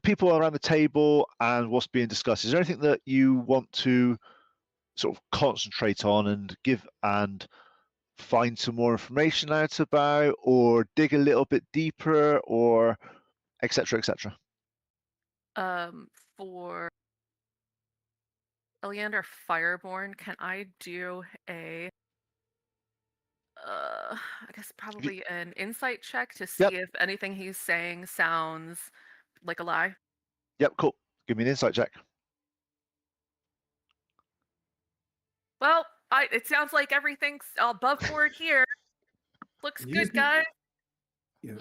people around the table and what's being discussed. Is there anything that you want to sort of concentrate on and give and find some more information out about, or dig a little bit deeper, or etc., etc.? For Eleander Fireborn, can I do a I guess probably an insight check to see Yep. if anything he's saying sounds like a lie? Yep, cool. Give me an insight check. Well, it sounds like everything's above board here. Looks Use good, guys. Yeah.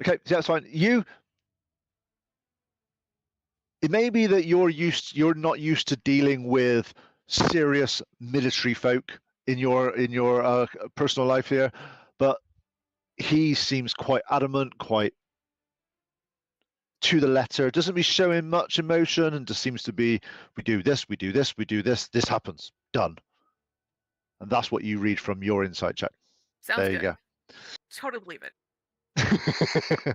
Okay, so that's fine. It may be that you're not used to dealing with serious military folk in your personal life here, but he seems quite adamant, quite to the letter. Doesn't be showing much emotion, and just seems to be, we do this, we do this, we do this, this happens, done. And that's what you read from your insight check. Sounds There good. you Totally believe it. go.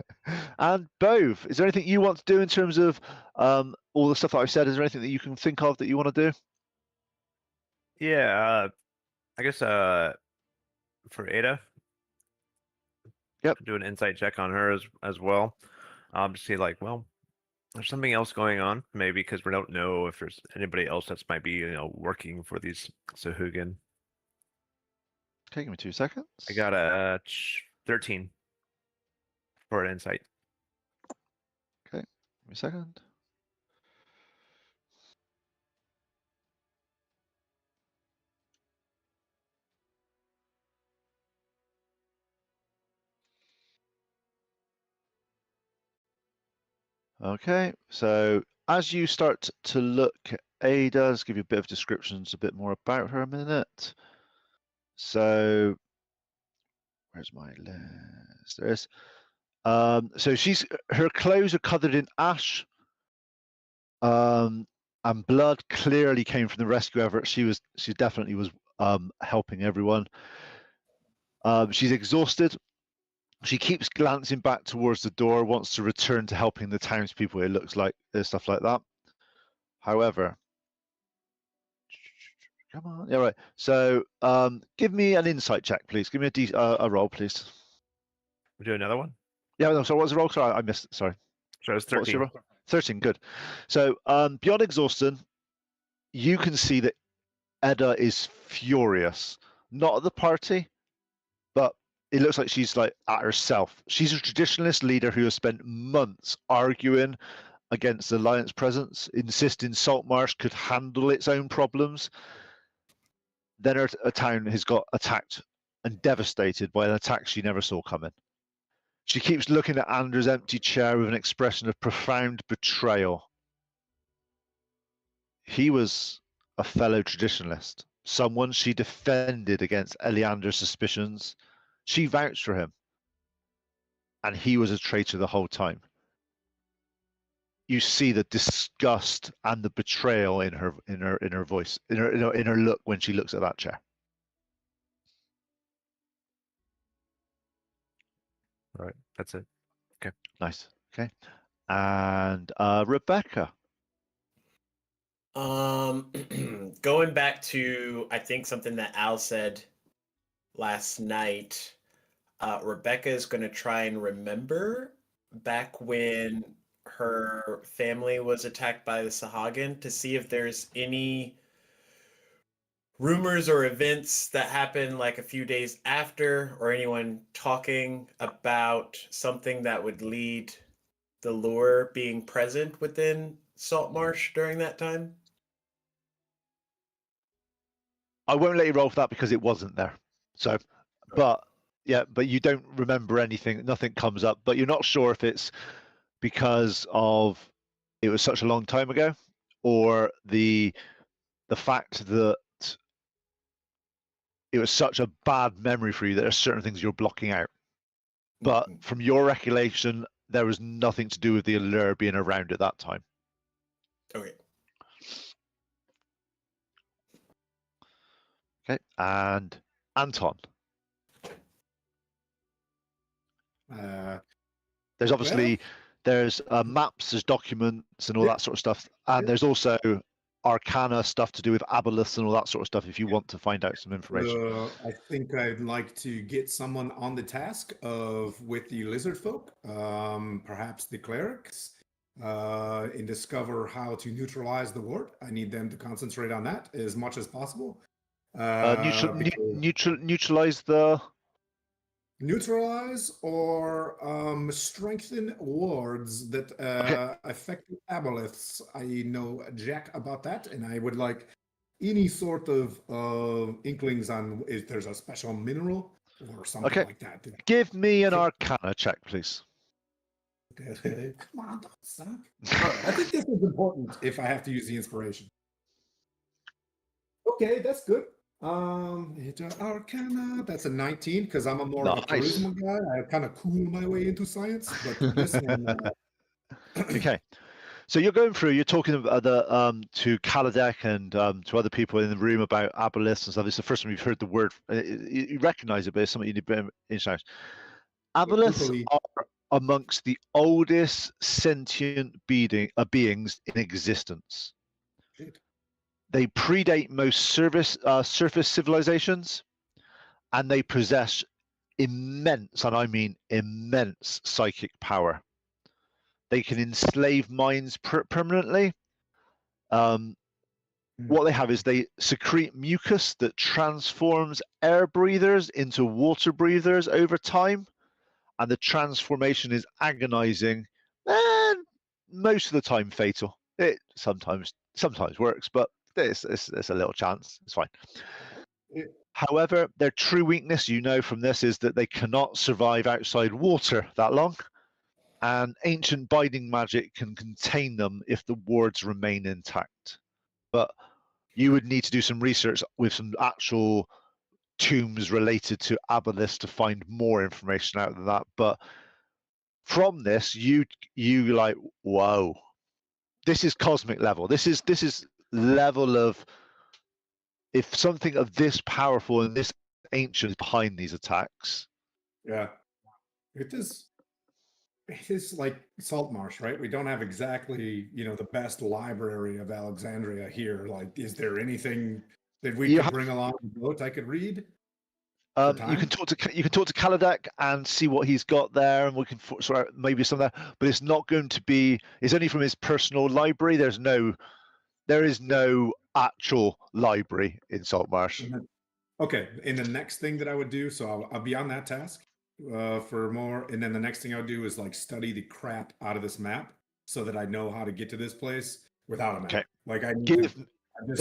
And Bove, is there anything you want to do in terms of all the stuff that I've said? Is there anything that you can think of that you want to do? Yeah, I guess for Ada, Yep. do an insight check on her as well. To see like, well, there's something else going on, maybe because we don't know if there's anybody else that's might be working for these Sahaguin. Okay, give me 2 seconds. I got a 13 for an insight. Okay, give me a second. Okay, so as you start to look, Ada's give you a bit of descriptions, a bit more about her a minute. So, where's my list? There is. So her clothes are covered in ash, and blood clearly came from the rescue effort. She definitely was helping everyone. She's exhausted. She keeps glancing back towards the door, wants to return to helping the townspeople, it looks like, stuff like that. However, come on, yeah, right. So give me an insight check, please. Give me a roll, please. We do another one. Yeah, no, so what's the roll? Sorry, I missed it, sorry. So it's What's your 13. roll? 13, good. So beyond exhaustion, you can see that Edda is furious. Not at the party, but it looks like she's like at herself. She's a traditionalist leader who has spent months arguing against the Alliance presence, insisting Saltmarsh could handle its own problems. Then her town has got attacked and devastated by an attack she never saw coming. She keeps looking at Anders' empty chair with an expression of profound betrayal. He was a fellow traditionalist, someone she defended against Eleander's suspicions. She vouched for him, and he was a traitor the whole time. You see the disgust and the betrayal in her voice, in her look when she looks at that chair. All right, that's it. Nice. Okay. And Rebecca. Going back to, I think, something that Al said last night, Rebecca is going to try and remember back when her family was attacked by the Sahaguin to see if there's any rumors or events that happened like a few days after, or anyone talking about something that would lead the lure being present within Saltmarsh during that time. I won't let you roll for that because it wasn't there. So, but yeah, but you don't remember anything. Nothing comes up, but you're not sure if it's because of it was such a long time ago, or the fact that it was such a bad memory for you that there's certain things you're blocking out. But from your recollection, there was nothing to do with the allure being around at that time. Okay. Okay, and Anton. There's obviously there's maps, there's documents, and all that sort of stuff, and there's also arcana stuff to do with aboleths and all that sort of stuff. If you want to find out some information, I think I'd like to get someone on the task of with the lizard folk, perhaps the clerics, and discover how to neutralize the ward. I need them to concentrate on that as much as possible. Neutralize the neutralize or strengthen wards that affect aboleths. I know jack about that, and I would like any sort of inklings on if there's a special mineral or something like that. Give me an arcana check, please. Come on, don't suck. All right, I think this is important if I have to use the inspiration. Okay, that's good. Arcana, that's a 19 because I'm a more of a charisma guy. I kind of cool my way into science, but this one. Okay, so you're going through. You're talking about to Kaladek and to other people in the room about aboleths and stuff. It's the first time you've heard the word. You recognize it, but it's something you need to insight. Aboleths are amongst the oldest sentient beings in existence. They predate most surface civilizations, and they possess immense, and I mean immense, psychic power. They can enslave minds permanently. What they have is they secrete mucus that transforms air breathers into water breathers over time, and the transformation is agonizing and most of the time fatal. It sometimes works, but there's a little chance. It's fine. However, their true weakness, you know from this, is that they cannot survive outside water that long, and ancient binding magic can contain them if the wards remain intact. But you would need to do some research with some actual tombs related to aboleths to find more information out of that. But from this, you like, whoa, this is cosmic level. This is level of, if something of this powerful and this ancient is behind these attacks. Yeah, it is like Saltmarsh, right? We don't have exactly, the best library of Alexandria here. Like, is there anything that we could bring along the boat I could read? You can talk to Kaladek and see what he's got there, and we can sort out maybe some there. But it's not going to be. It's only from his personal library. There is no actual library in Saltmarsh. Okay, and the next thing that I would do, so I'll be on that task for more, and then the next thing I'll do is like study the crap out of this map so that I know how to get to this place without a map. Okay. Like I need in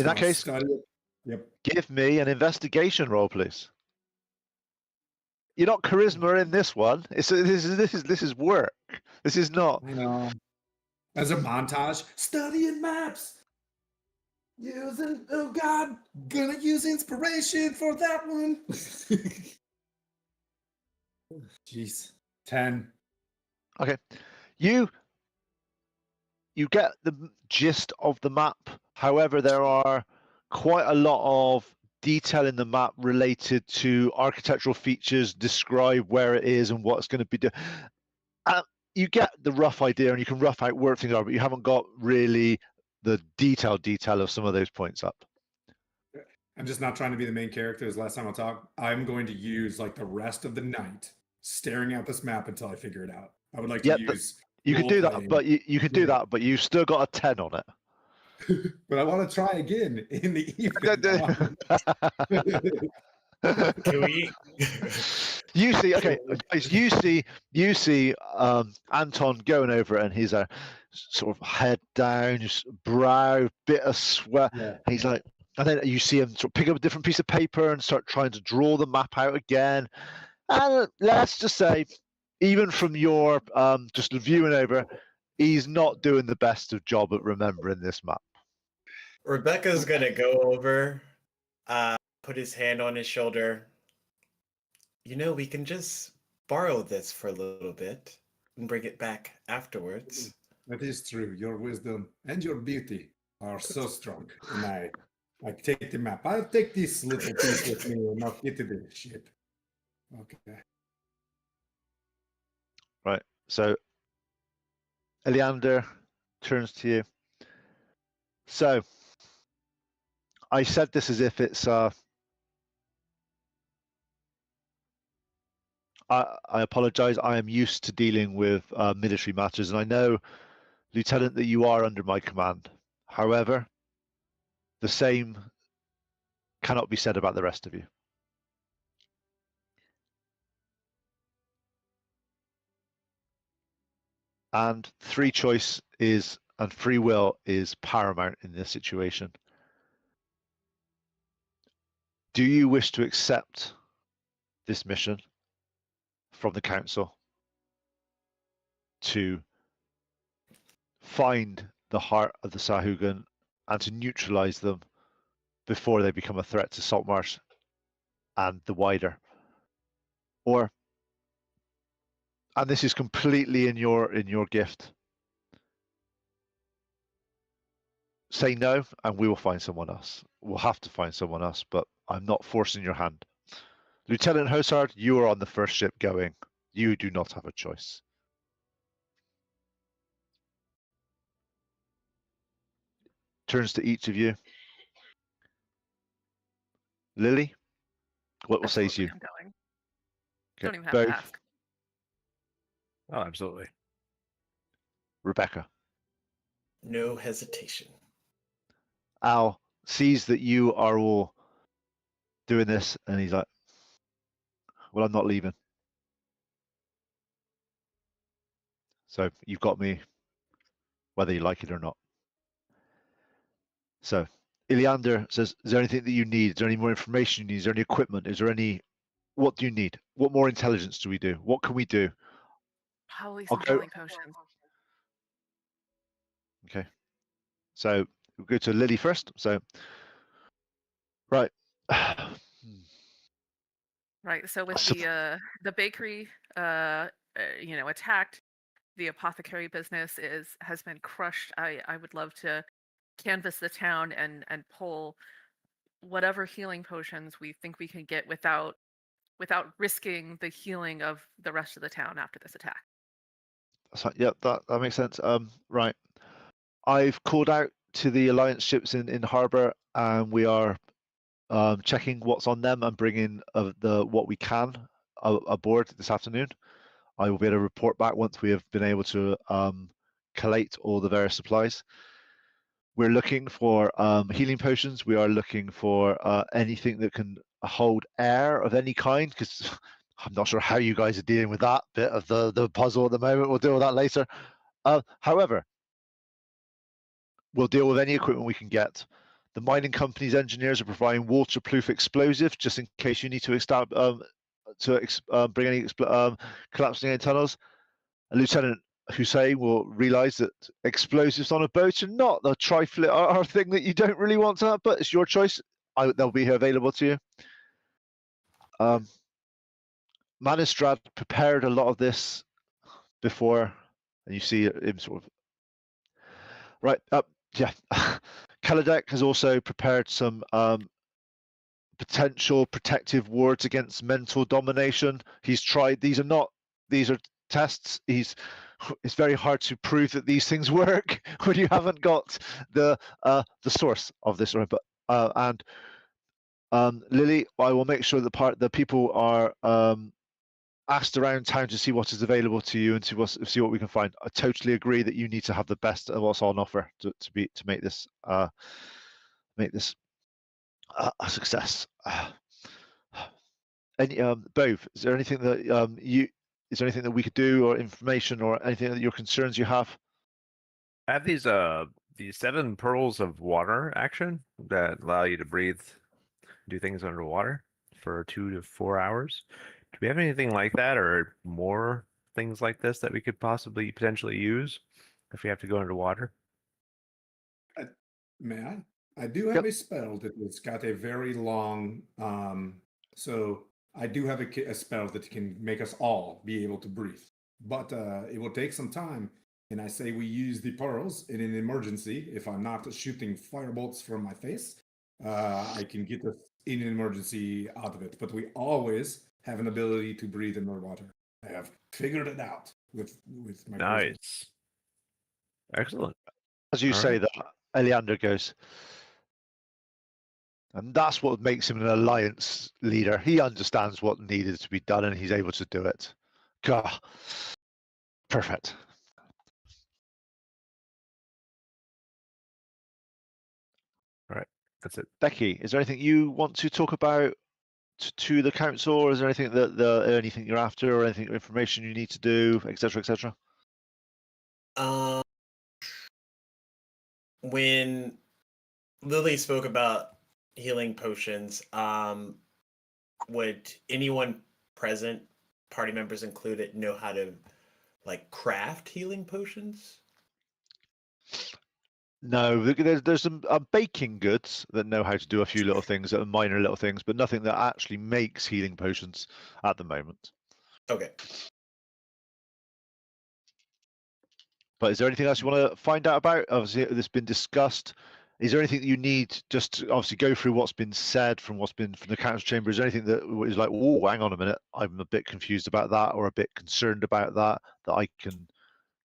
that case, study it. Yep. Give me an investigation roll, please. You're not charisma in this one. This is work. This is not. I know. As a montage, studying maps. Gonna use inspiration for that one. Jeez. 10. Okay. You get the gist of the map. However, there are quite a lot of detail in the map related to architectural features, describe where it is and what it's going to be doing. You get the rough idea and you can rough out where things are, but you haven't got really the detail of some of those points up. I'm just not trying to be the main character. As last time I talked, I'm going to use like the rest of the night staring at this map until I figure it out. I would like to use. You can do that, role-playing. but you can do that, but you've still got a 10 on it. But I want to try again in the evening. Can we? You see, okay, guys, you see Anton going over it, and he's sort of head down, just brow, bit of sweat. Yeah. He's like, and then you see him sort of pick up a different piece of paper and start trying to draw the map out again. And let's just say, even from your just viewing over, he's not doing the best of job at remembering this map. Rebecca's gonna go over, put his hand on his shoulder. You know, we can just borrow this for a little bit and bring it back afterwards. That is true. Your wisdom and your beauty are so strong. And I take the map. I'll take this little piece with me and not get to the ship. Okay. Right. So Eleander turns to you. So I said this as if it's I apologize. I am used to dealing with military matters, and I know, Lieutenant, that you are under my command. However, the same cannot be said about the rest of you. And free choice is, and free will is paramount in this situation. Do you wish to accept this mission from the council to find the heart of the Sahaguin and to neutralize them before they become a threat to Saltmarsh and the wider? Or, and this is completely in your gift, say no and we will find someone else. We'll have to find someone else, but I'm not forcing your hand. Lieutenant Hosard, you are on the first ship going. You do not have a choice. Turns to each of you. Lily, what will say to you? I'm going. Okay, Don't even have both. to ask. Oh, absolutely. Rebecca. No hesitation. Al sees that you are all doing this and he's like, well, I'm not leaving. So you've got me whether you like it or not. So Eleander says, is there anything that you need? Is there any more information you need? Is there any equipment? Is there any, what do you need? What more intelligence do we do? What can we do? Probably I'll some go- healing potions. Okay. So we'll go to Lily first. So, right. Right. So with So- the bakery, attacked, the apothecary business has been crushed. I would love to canvass the town and pull whatever healing potions we think we can get without risking the healing of the rest of the town after this attack. So, yeah, that makes sense. Right. I've called out to the Alliance ships in harbour, and we are checking what's on them and bringing what we can aboard this afternoon. I will be able to report back once we have been able to collate all the various supplies. We're looking for healing potions. We are looking for anything that can hold air of any kind, because I'm not sure how you guys are dealing with that bit of the puzzle at the moment. We'll deal with that later. However, we'll deal with any equipment we can get. The mining company's engineers are providing waterproof explosive just in case you need to bring any collapsing any tunnels. And Lieutenant Hussein will realize that explosives on a boat are not the trifling thing that you don't really want to have, but it's your choice. They'll be available to you. Manistrad prepared a lot of this before, and you see him sort of right up. Yeah, Kaladek has also prepared some potential protective wards against mental domination. He's tried. These are tests. It's very hard to prove that these things work when you haven't got the source of this. And Lily, I will make sure the people are asked around town to see what is available to you and to see what we can find. I totally agree that you need to have the best of what's on offer to make this a success. Any Bove, is there anything that is there anything that we could do, or information, or anything that your concerns you have? I have these 7 pearls of water action that allow you to breathe, do things underwater for 2 to 4 hours. Do we have anything like that, or more things like this that we could possibly potentially use if we have to go underwater? May I? I do have a spell that has got a very long. So I do have a spell that can make us all be able to breathe, but it will take some time. And I say we use the pearls in an emergency. If I'm not shooting firebolts from my face, I can get us in an emergency out of it. But we always have an ability to breathe in the water. I have figured it out with my. Nice. Excellent. As you All say right. that, Eleander goes, and that's what makes him an alliance leader. He understands what needed to be done, and he's able to do it. God, perfect. All right. That's it. Becky, is there anything you want to talk about to the council, or is there anything anything you're after, or anything information you need to do, etc., etc.? When Lily spoke about healing potions, would anyone present, party members included, know how to like craft healing potions? No, there's some baking goods that know how to do a few little things, that are minor little things, but nothing that actually makes healing potions at the moment. Okay. But is there anything else you want to find out about? Obviously, this has been discussed. Is there anything that you need just to obviously go through what's been said from the council chamber? Is there anything that is like, oh, hang on a minute, I'm a bit confused about that, or a bit concerned about that I can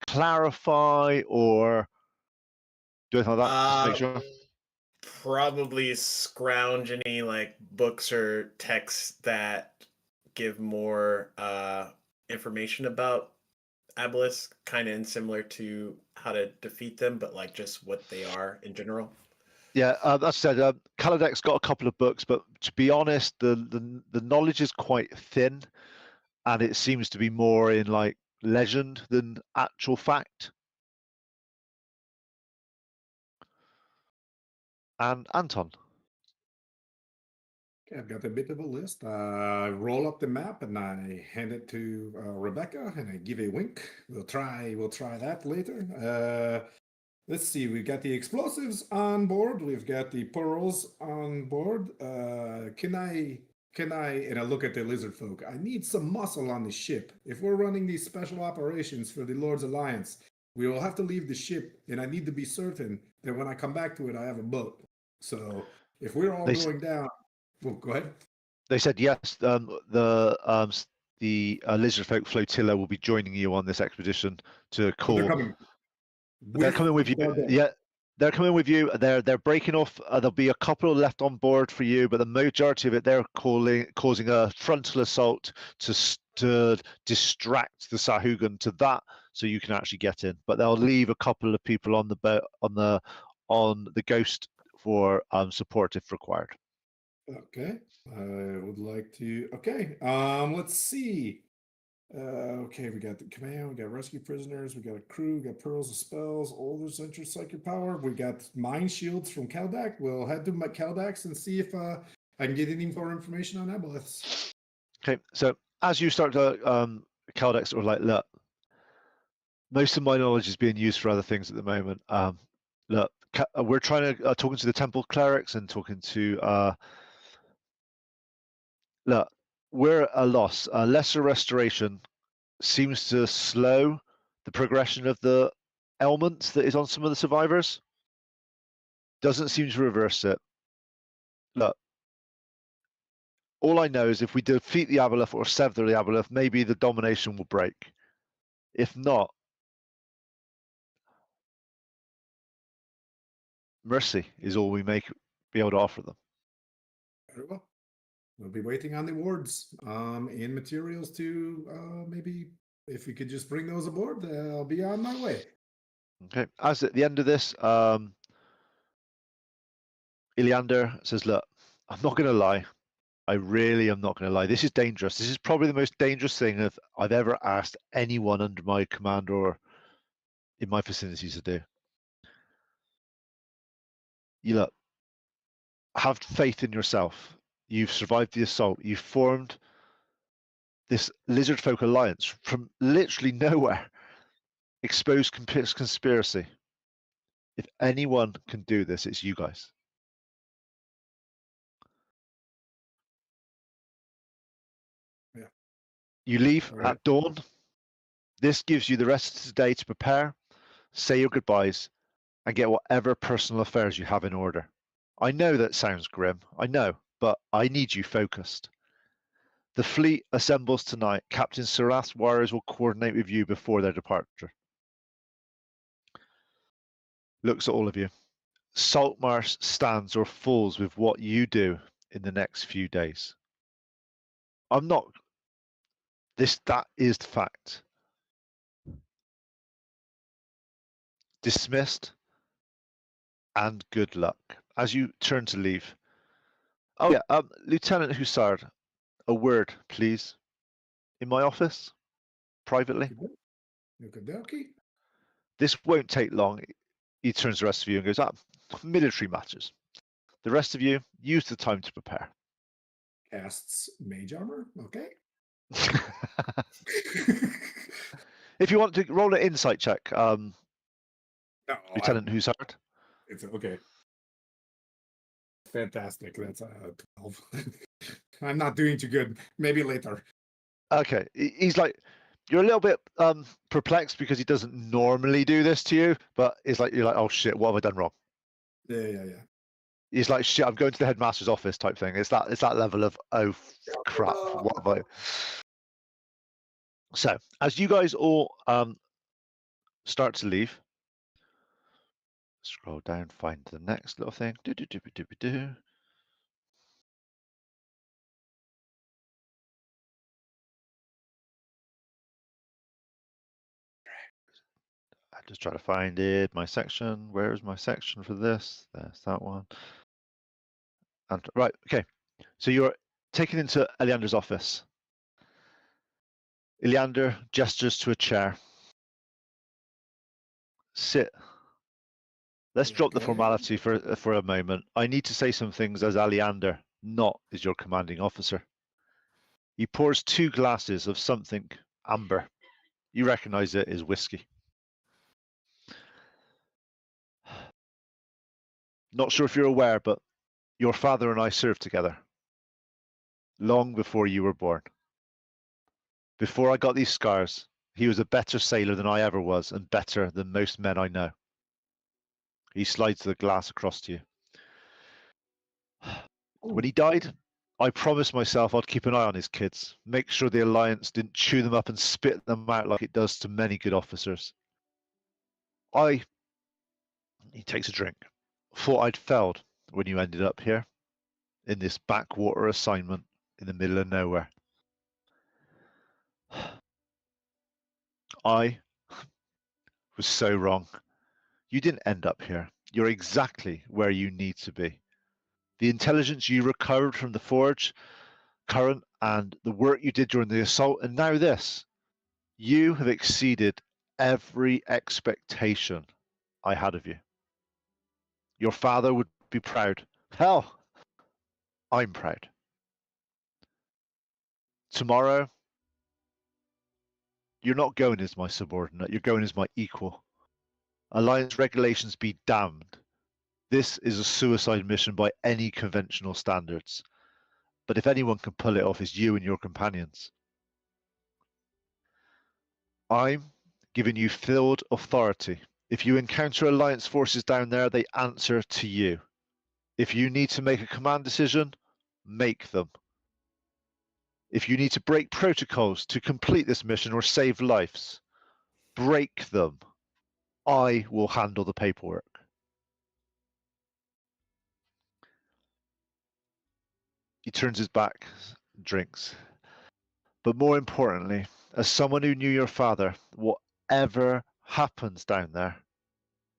clarify, or do anything like that? Just to make sure. Probably scrounge any like books or texts that give more information about Abelisks, kind of similar to how to defeat them, but like just what they are in general. Yeah, as I said, Kaladek's got a couple of books, but to be honest, the knowledge is quite thin, and it seems to be more in like legend than actual fact. And Anton. Okay, I've got a bit of a list. I roll up the map and I hand it to Rebecca, and I give a wink. We'll try that later. Let's see. We've got the explosives on board. We've got the pearls on board. Can I? And I look at the lizard folk. I need some muscle on the ship. If we're running these special operations for the Lord's Alliance, we will have to leave the ship, and I need to be certain that when I come back to it, I have a boat. So if we're all going down, well, go ahead. They said yes. The lizard folk flotilla will be joining you on this expedition to call. They're coming. They're coming with you. Yeah, they're coming with you. They're breaking off. There'll be a couple left on board for you, but the majority of it, they're causing a frontal assault to distract the Sahaguin to that, so you can actually get in. But they'll leave a couple of people on the boat on the Ghost for support if required. Okay, I would like to. Okay, let's see. Okay, we got the command, we got rescue prisoners, we got a crew, we got pearls of spells, older central psychic power. We got mind shields from Kaldak. We'll head to my Kaldax and see if I can get any more information on Abelisks. Okay, so as you start to Kaldak sort of like, look, most of my knowledge is being used for other things at the moment. Look, we're trying to talking to the temple clerics and talking to look, we're at a loss. A lesser restoration seems to slow the progression of the ailments that is on some of the survivors. Doesn't seem to reverse it. Look, All I know is if we defeat the Aboleth or sever the Aboleth, maybe the domination will break. If not, mercy is all we may be able to offer them. Very well. We'll be waiting on the awards and materials to maybe if you could just bring those aboard, I'll be on my way. Okay. As at the end of this, Iliander says, look, I'm not going to lie. I really am not going to lie. This is dangerous. This is probably the most dangerous thing I've ever asked anyone under my command or in my vicinities to do. You look, have faith in yourself. You've survived the assault. You've formed this lizard folk alliance from literally nowhere. Exposed conspiracy. If anyone can do this, it's you guys. Yeah. You leave All right. at dawn. This gives you the rest of the day to prepare, say your goodbyes, and get whatever personal affairs you have in order. I know that sounds grim, I know, but I need you focused. The fleet assembles tonight. Captain Sarath's warriors will coordinate with you before their departure. Looks at all of you. Saltmarsh stands or falls with what you do in the next few days. That is the fact. Dismissed and good luck. As you turn to leave. Oh yeah, Lieutenant Hussard, a word, please. In my office, privately. Okie This won't take long. He turns to the rest of you and goes, military matters. The rest of you, use the time to prepare. casts mage armor. Okay. If you want to roll an insight check, No, Lieutenant Hussard. It's okay. Fantastic. That's 12. I'm not doing too good. Maybe later. Okay, he's like, you're a little bit perplexed because he doesn't normally do this to you, but it's like you're like, oh shit, what have I done wrong? Yeah. He's like, shit, I'm going to the headmaster's office type thing. It's that level of, oh crap, what have I? So as you guys all start to leave, scroll down, find the next little thing. Do. I just try to find it. My section. Where is my section for this? There's that one. And right, okay. So you're taken into Iliander's office. Iliander gestures to a chair. Sit. Let's drop the Okay. formality for a moment. I need to say some things as Iliander, not as your commanding officer. He pours 2 glasses of something amber. You recognize it as whiskey. Not sure if you're aware, but your father and I served together long before you were born. Before I got these scars, he was a better sailor than I ever was and better than most men I know. He slides the glass across to you. When he died, I promised myself I'd keep an eye on his kids, make sure the Alliance didn't chew them up and spit them out like it does to many good officers. He takes a drink, thought I'd failed when you ended up here, in this backwater assignment in the middle of nowhere. I was so wrong. You didn't end up here. You're exactly where you need to be. The intelligence you recovered from the Forge, current, and the work you did during the assault, and now this. You have exceeded every expectation I had of you. Your father would be proud. Hell, I'm proud. Tomorrow, you're not going as my subordinate, you're going as my equal. Alliance regulations be damned. This is a suicide mission by any conventional standards. But if anyone can pull it off, it's you and your companions. I'm giving you filled authority. If you encounter Alliance forces down there, they answer to you. If you need to make a command decision, make them. If you need to break protocols to complete this mission or save lives, break them. I will handle the paperwork. He turns his back, drinks. But more importantly, as someone who knew your father, whatever happens down there,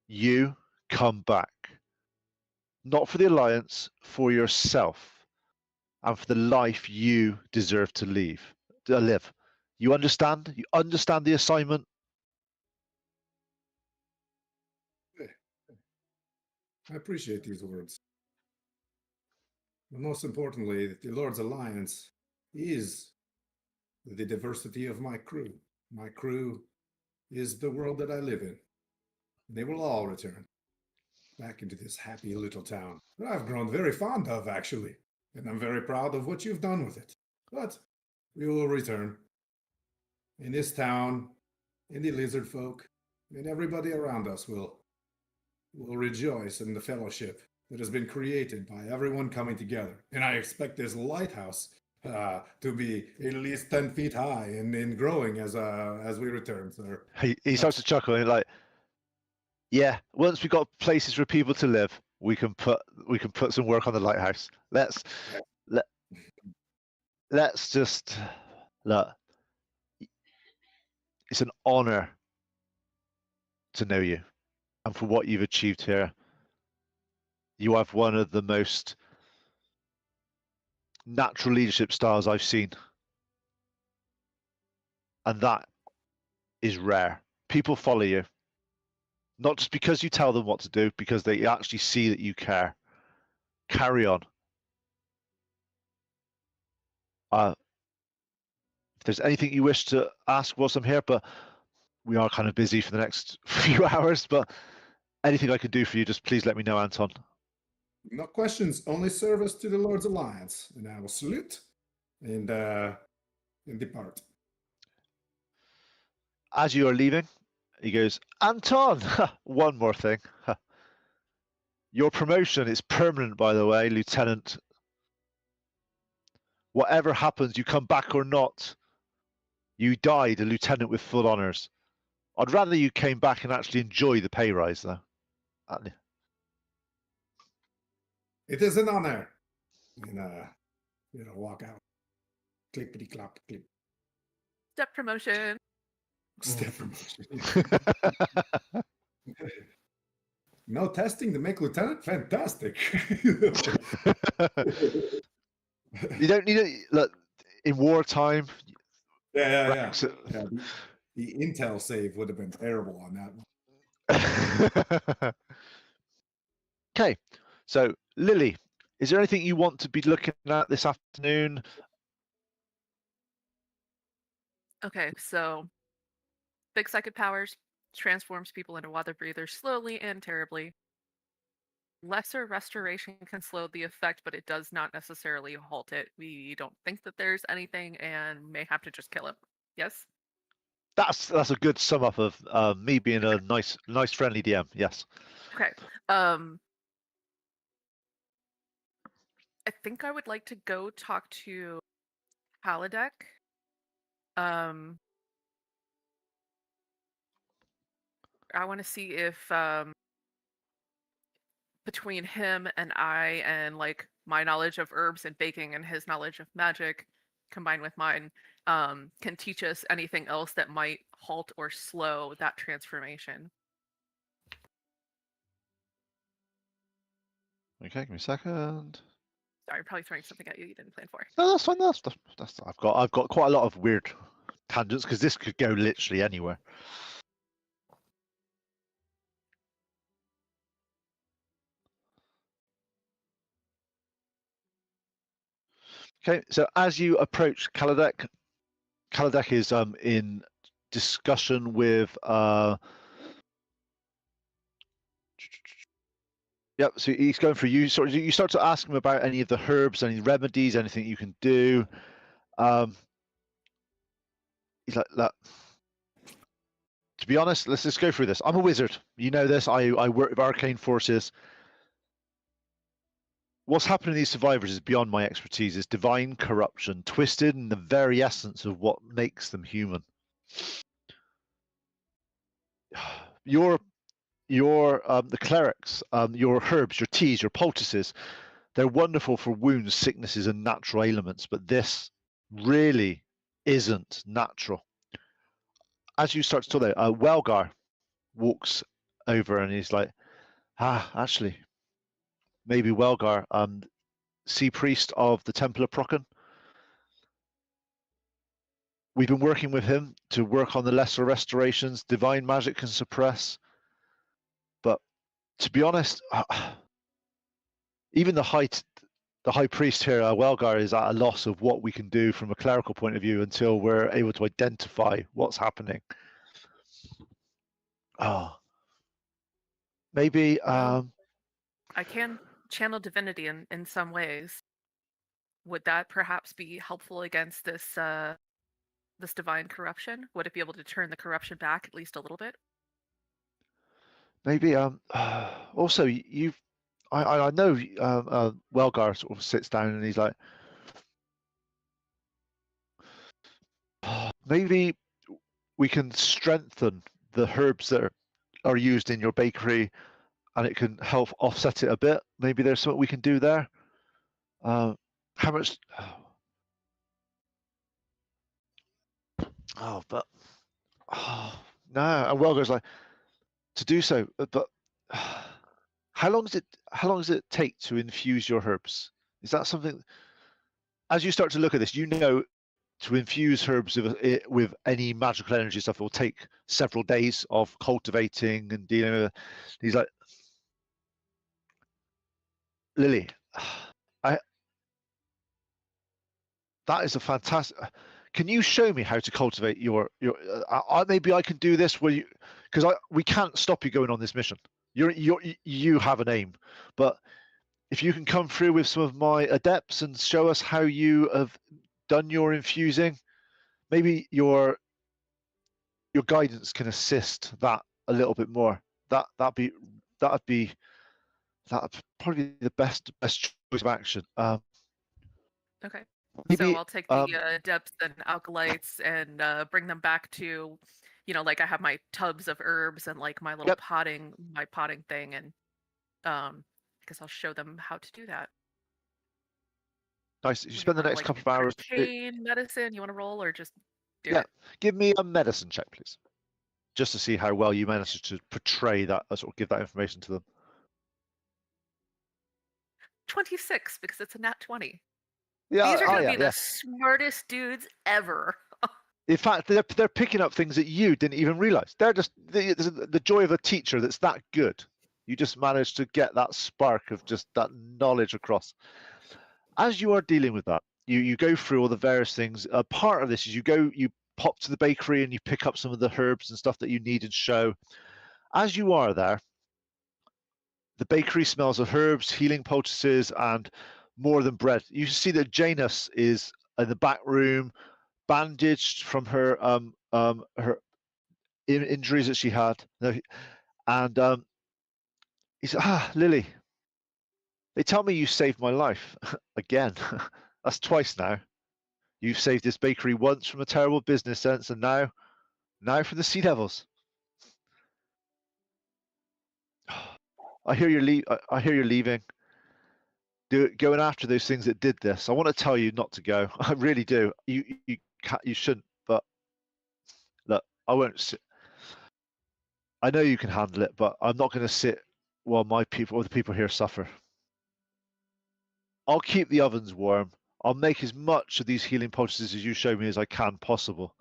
you come back. Not for the Alliance, for yourself, and for the life you deserve to live. You understand? You understand the assignment? I appreciate these words. But most importantly, the Lord's Alliance is the diversity of my crew. My crew is the world that I live in. They will all return back into this happy little town that I've grown very fond of, actually. And I'm very proud of what you've done with it. But we will return. In this town, and the lizard folk, and everybody around us will rejoice in the fellowship that has been created by everyone coming together. And I expect this lighthouse to be at least 10 feet high and growing as we return. So He starts to chuckle and like, yeah, once we've got places for people to live, we can put some work on the lighthouse. Let's just look. It's an honor to know you and for what you've achieved here. You have one of the most natural leadership styles I've seen. And that is rare. People follow you. Not just because you tell them what to do, because they actually see that you care. Carry on. If there's anything you wish to ask whilst I'm here, but we are kind of busy for the next few hours, but anything I can do for you, just please let me know, Anton. no questions, only service to the Lord's Alliance. And I will salute and depart. As you are leaving, he goes, Anton, one more thing. Your promotion is permanent, by the way, Lieutenant. Whatever happens, you come back or not, you died a lieutenant with full honours. I'd rather you came back and actually enjoy the pay rise, though. It is an honor. And walk out. Clippity clop clip. Step promotion. Step promotion. No testing to make lieutenant? Fantastic. You don't need it. Look, in wartime. Yeah. The intel save would have been terrible on that one. Okay, so Lily, is there anything you want to be looking at this afternoon? Okay, so big psychic powers transforms people into water breathers slowly and terribly. Lesser restoration can slow the effect, but it does not necessarily halt it. We don't think that there's anything and may have to just kill him. Yes? That's a good sum up of me being a nice friendly DM. Yes. Okay. I think I would like to go talk to Halidek. I want to see if between him and I and like my knowledge of herbs and baking and his knowledge of magic combined with mine can teach us anything else that might halt or slow that transformation. Okay, give me a second. Sorry, I'm probably throwing something at you didn't plan for. No, that's fine. That's I've got quite a lot of weird tangents because this could go literally anywhere. Okay, so as you approach Kalidek is in discussion with yep, so he's going for you. You start to ask him about any of the herbs, any remedies, anything you can do. He's like, look, to be honest, let's just go through this. I'm a wizard. You know this. I work with arcane forces. what's happening to these survivors is beyond my expertise. It's divine corruption, twisted in the very essence of what makes them human. Your the clerics, your herbs, your teas, your poultices, they're wonderful for wounds, sicknesses, and natural ailments, but this really isn't natural. As you start to talk there, Welgar walks over and he's like, actually, maybe Welgar, sea priest of the Temple of Procan. We've been working with him to work on the lesser restorations. Divine magic can suppress. But to be honest, even the high priest here, Welgar, is at a loss of what we can do from a clerical point of view until we're able to identify what's happening. Maybe I can channel divinity in some ways. Would that perhaps be helpful against this this divine corruption? Would it be able to turn the corruption back at least a little bit? maybe also I know Welgar sort of sits down and he's like, maybe we can strengthen the herbs that are used in your bakery and it can help offset it a bit. Maybe there's something we can do there. How much? But no. And Welgar's like, to do so, but how long does it take to infuse your herbs? Is that something? As you start to look at this, you know, to infuse herbs with any magical energy stuff, it will take several days of cultivating and dealing with it. He's like, Lily, that is a fantastic. Can you show me how to cultivate your? Maybe I can do this because we can't stop you going on this mission. You have an aim, but if you can come through with some of my adepts and show us how you have done your infusing, maybe your guidance can assist that a little bit more. That'd be probably be the best choice of action. Okay. Maybe, So I'll take the depths and alkalites and bring them back to, like I have my tubs of herbs and like my little potting thing, and I guess I'll show them how to do that. Nice. You spend the next couple of hours. Arcane medicine. You want to roll or just do it? Give me a medicine check, please, just to see how well you managed to portray that, sort of give that information to them. 26, because it's a nat 20. Yeah, these are going to be the smartest dudes ever. In fact, they're picking up things that you didn't even realize. They're just the joy of a teacher that's that good. You just managed to get that spark of just that knowledge across. As you are dealing with that, you go through all the various things. Part of this is you pop to the bakery and you pick up some of the herbs and stuff that you need and show. As you are there, the bakery smells of herbs, healing poultices, and more than bread. You see that Janus is in the back room, bandaged from her injuries that she had, and he said, Lily, they tell me you saved my life again. That's twice now. You've saved this bakery once from a terrible business sense, and now from the Sea Devils. I hear you're leaving. Going after those things that did this. I want to tell you not to go. I really do. You shouldn't. But look, I won't sit. I know you can handle it, but I'm not going to sit while the people here suffer. I'll keep the ovens warm. I'll make as much of these healing poultices as you show me as I can possible.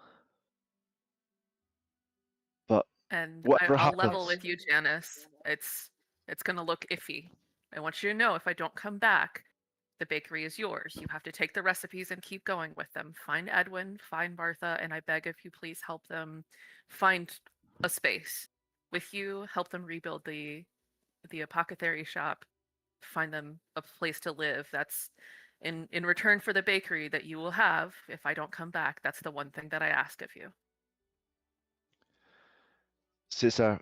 But I'll level with you, Janice. It's going to look iffy. I want you to know if I don't come back, the bakery is yours. You have to take the recipes and keep going with them. Find Edwin, find Martha, and I beg if you please help them find a space with you. Help them rebuild the apothecary shop. Find them a place to live. That's in return for the bakery that you will have if I don't come back. That's the one thing that I ask of you. Cesar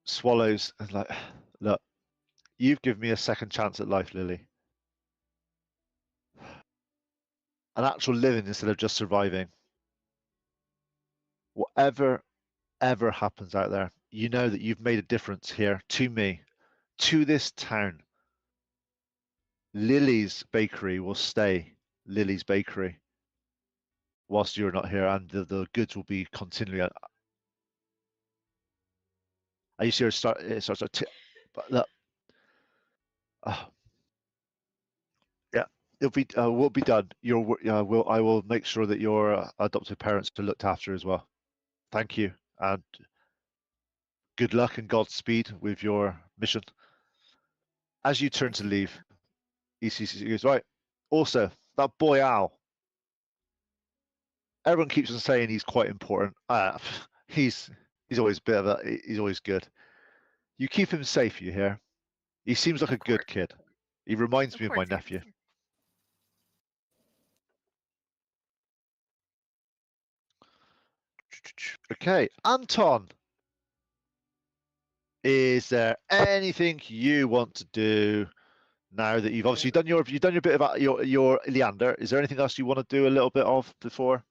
swallows and like, look, you've given me a second chance at life, Lily. an actual living instead of just surviving. Whatever ever happens out there, you know that you've made a difference here to me, to this town. Lily's Bakery will stay Lily's Bakery whilst you're not here, and the goods will be continually. I used to hear it starts to but look, yeah, it'll be will be done. I will make sure that your adoptive parents are looked after as well. Thank you, and good luck and Godspeed with your mission. As you turn to leave, ECC goes, right. Also, that boy Al. Everyone keeps on saying he's quite important. He's always a bit of he's always good. You keep him safe, you hear? He seems like Of a good course. kid. He reminds me of my course, yes. nephew. Okay, Anton. Is there anything you want to do now that you've obviously done your bit of your Leander? Is there anything else you want to do a little bit of before?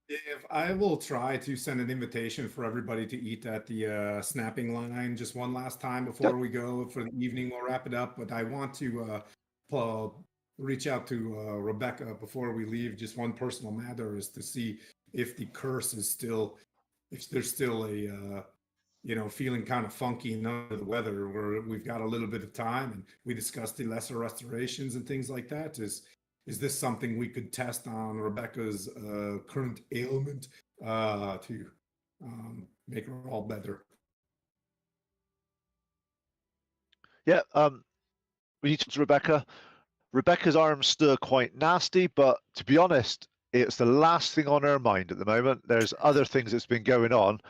If I will try to send an invitation for everybody to eat at the snapping line just one last time before we go for the evening. We'll wrap it up, but I want to reach out to Rebecca before we leave. Just one personal matter is to see if the curse is still, if there's still a feeling kind of funky and under the weather, where we've got a little bit of time, and we discussed the lesser restorations and things like that. Is this something we could test on Rebecca's current ailment to make her all better? Yeah, we need to talk to Rebecca. Rebecca's arm's still quite nasty, but to be honest, it's the last thing on her mind at the moment. There's other things that's been going on,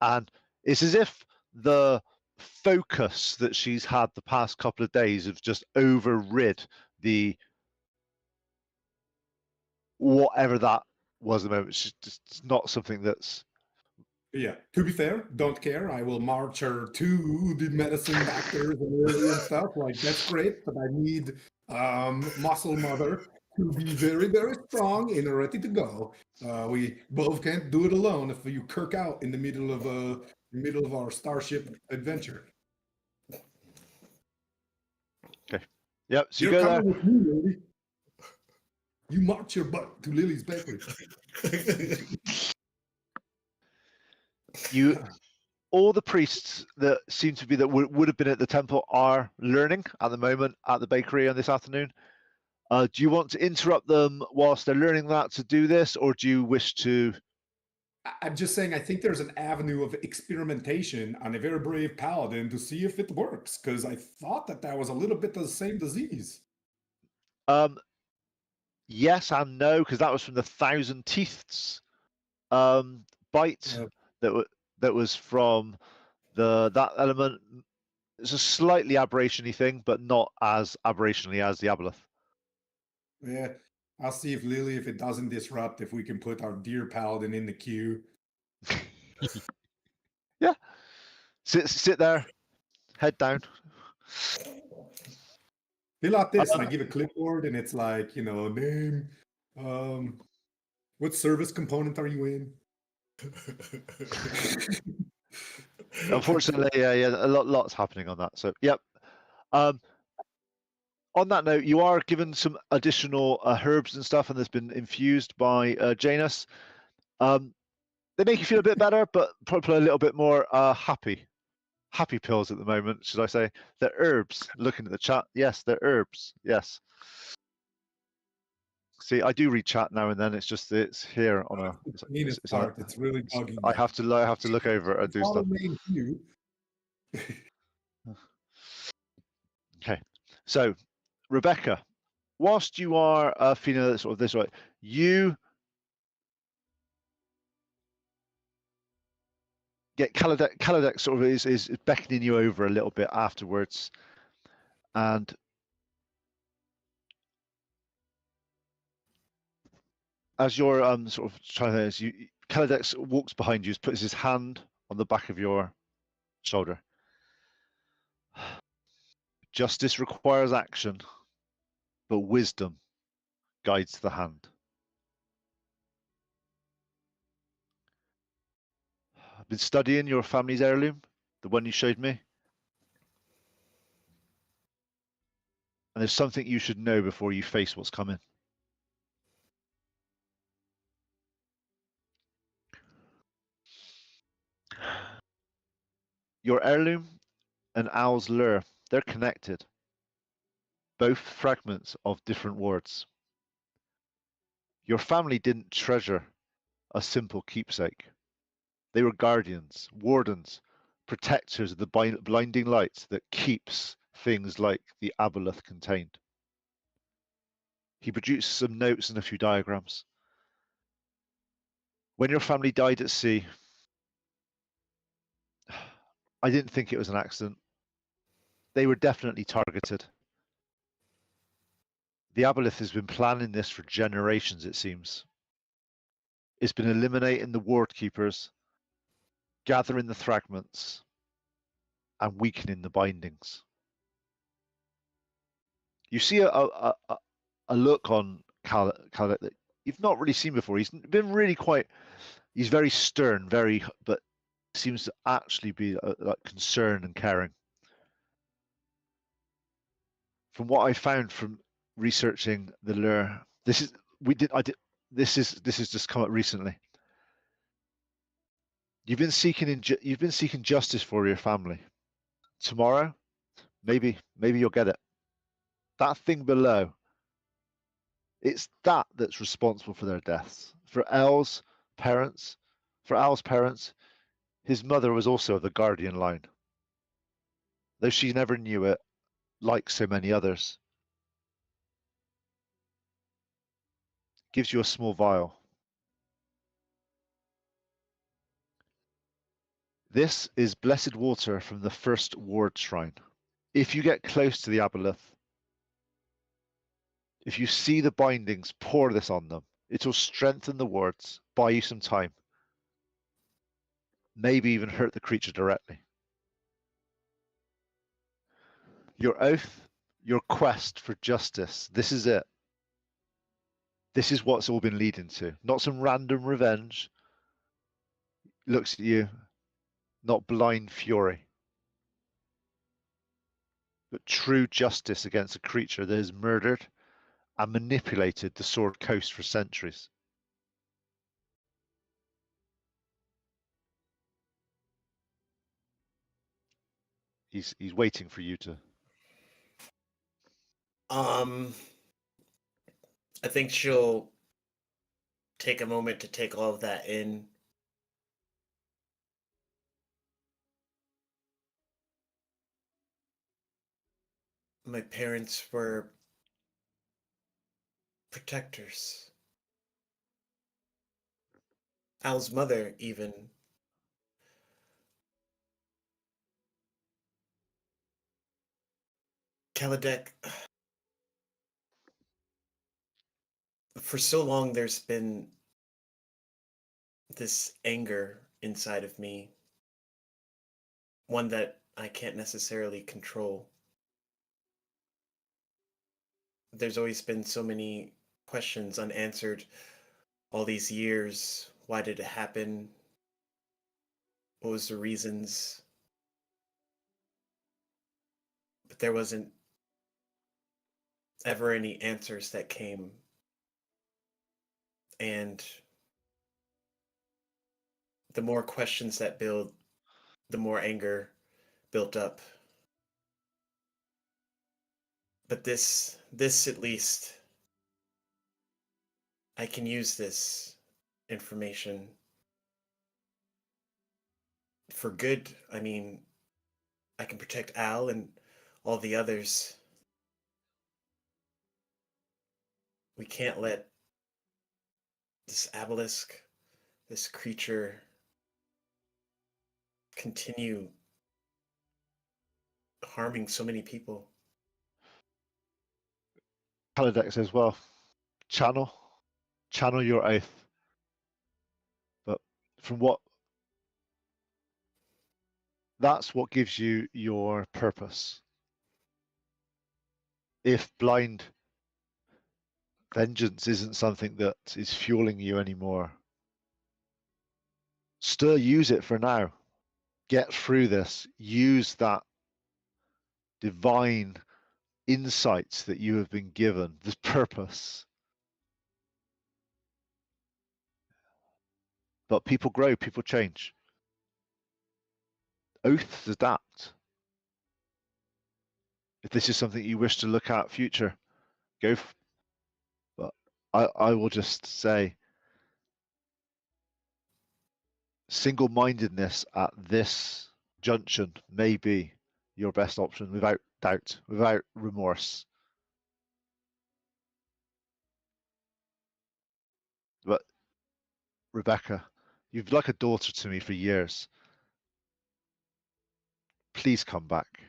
and it's as if the focus that she's had the past couple of days have just overrid the whatever that was at the moment. It's not something that's. Yeah, to be fair, don't care. I will march her to the medicine doctors and stuff. Like, that's great, but I need muscle mother to be very, very strong and ready to go. We both can't do it alone if you kirk out in the middle of our starship adventure. Okay. Yep. So you You're go there. coming with me, lady. You march your butt to Lily's Bakery. All the priests that seem to be that would have been at the temple are learning at the moment at the bakery on this afternoon. Do you want to interrupt them whilst they're learning that to do this, or do you wish to? I'm just saying, I think there's an avenue of experimentation on a very brave paladin to see if it works, because I thought that was a little bit of the same disease. Yes and no, because that was from the Thousand Teeths bite that was from that element. It's a slightly aberration-y thing, but not as aberrationally as the aboleth. Yeah, I'll see if Lily, if it doesn't disrupt, if we can put our dear paladin in the queue. Yeah, sit there, head down. Fill out this, and I give a clipboard, and it's like, name, what service component are you in? Unfortunately, yeah, lots happening on that. So, yep. On that note, you are given some additional herbs and stuff, and there's been infused by Janus. They make you feel a bit better, but probably a little bit more happy pills at the moment, should I say? They're herbs. Looking at the chat, yes, they're herbs. Yes. See, I do read chat now and then. It's just it's here on a. It's really bugging. I have to look over it and do stuff. Okay, so Rebecca, whilst you are feeling sort of this way, you get Kaladek sort of is beckoning you over a little bit afterwards, and as you're sort of trying to, as Kaladek walks behind you, puts his hand on the back of your shoulder. Justice requires action, but wisdom guides the hand. been studying your family's heirloom, the one you showed me. And there's something you should know before you face what's coming. Your heirloom and Owl's lure, they're connected. Both fragments of different words. Your family didn't treasure a simple keepsake. They were guardians, wardens, protectors of the blinding light that keeps things like the aboleth contained. He produced some notes and a few diagrams. When your family died at sea, I didn't think it was an accident. They were definitely targeted. The aboleth has been planning this for generations, it seems. It's been eliminating the ward keepers, gathering the fragments, and weakening the bindings. You see a look on Khaled that you've not really seen before. He's been really quite. He's very stern, but seems to actually be like concerned and caring. From what I found from researching the lure, this is just come up recently. You've been seeking justice for your family. Tomorrow, maybe you'll get it. That thing below, it's that's responsible for their deaths. For Al's parents, his mother was also the guardian line. Though she never knew it, like so many others. Gives you a small vial. This is blessed water from the first ward shrine. If you get close to the aboleth, if you see the bindings, pour this on them. It will strengthen the wards, buy you some time. Maybe even hurt the creature directly. Your oath, your quest for justice, this is it. This is what's all been leading to. Not some random revenge. Looks at you, not blind fury. But true justice against a creature that has murdered and manipulated the Sword Coast for centuries. He's waiting for you to. I think she'll take a moment to take all of that in. My parents were protectors. Al's mother, even. Kaladek, for so long there's been this anger inside of me, one that I can't necessarily control. There's always been so many questions unanswered all these years. Why did it happen? What was the reasons? But there wasn't ever any answers that came. And the more questions that build, the more anger built up. But this at least, I can use this information for good. I mean, I can protect Al and all the others. We can't let this obelisk, this creature, continue harming so many people. Kaladex says, well, channel your oath. But from that's what gives you your purpose. If blind vengeance isn't something that is fueling you anymore, still use it for now. Get through this. Use that divine insights that you have been given, this purpose. But people grow, people change. Oaths adapt. If this is something you wish to look at future, go. But I will just say, single-mindedness at this junction may be your best option, without doubt, without remorse. But Rebecca, you've been like a daughter to me for years. Please come back.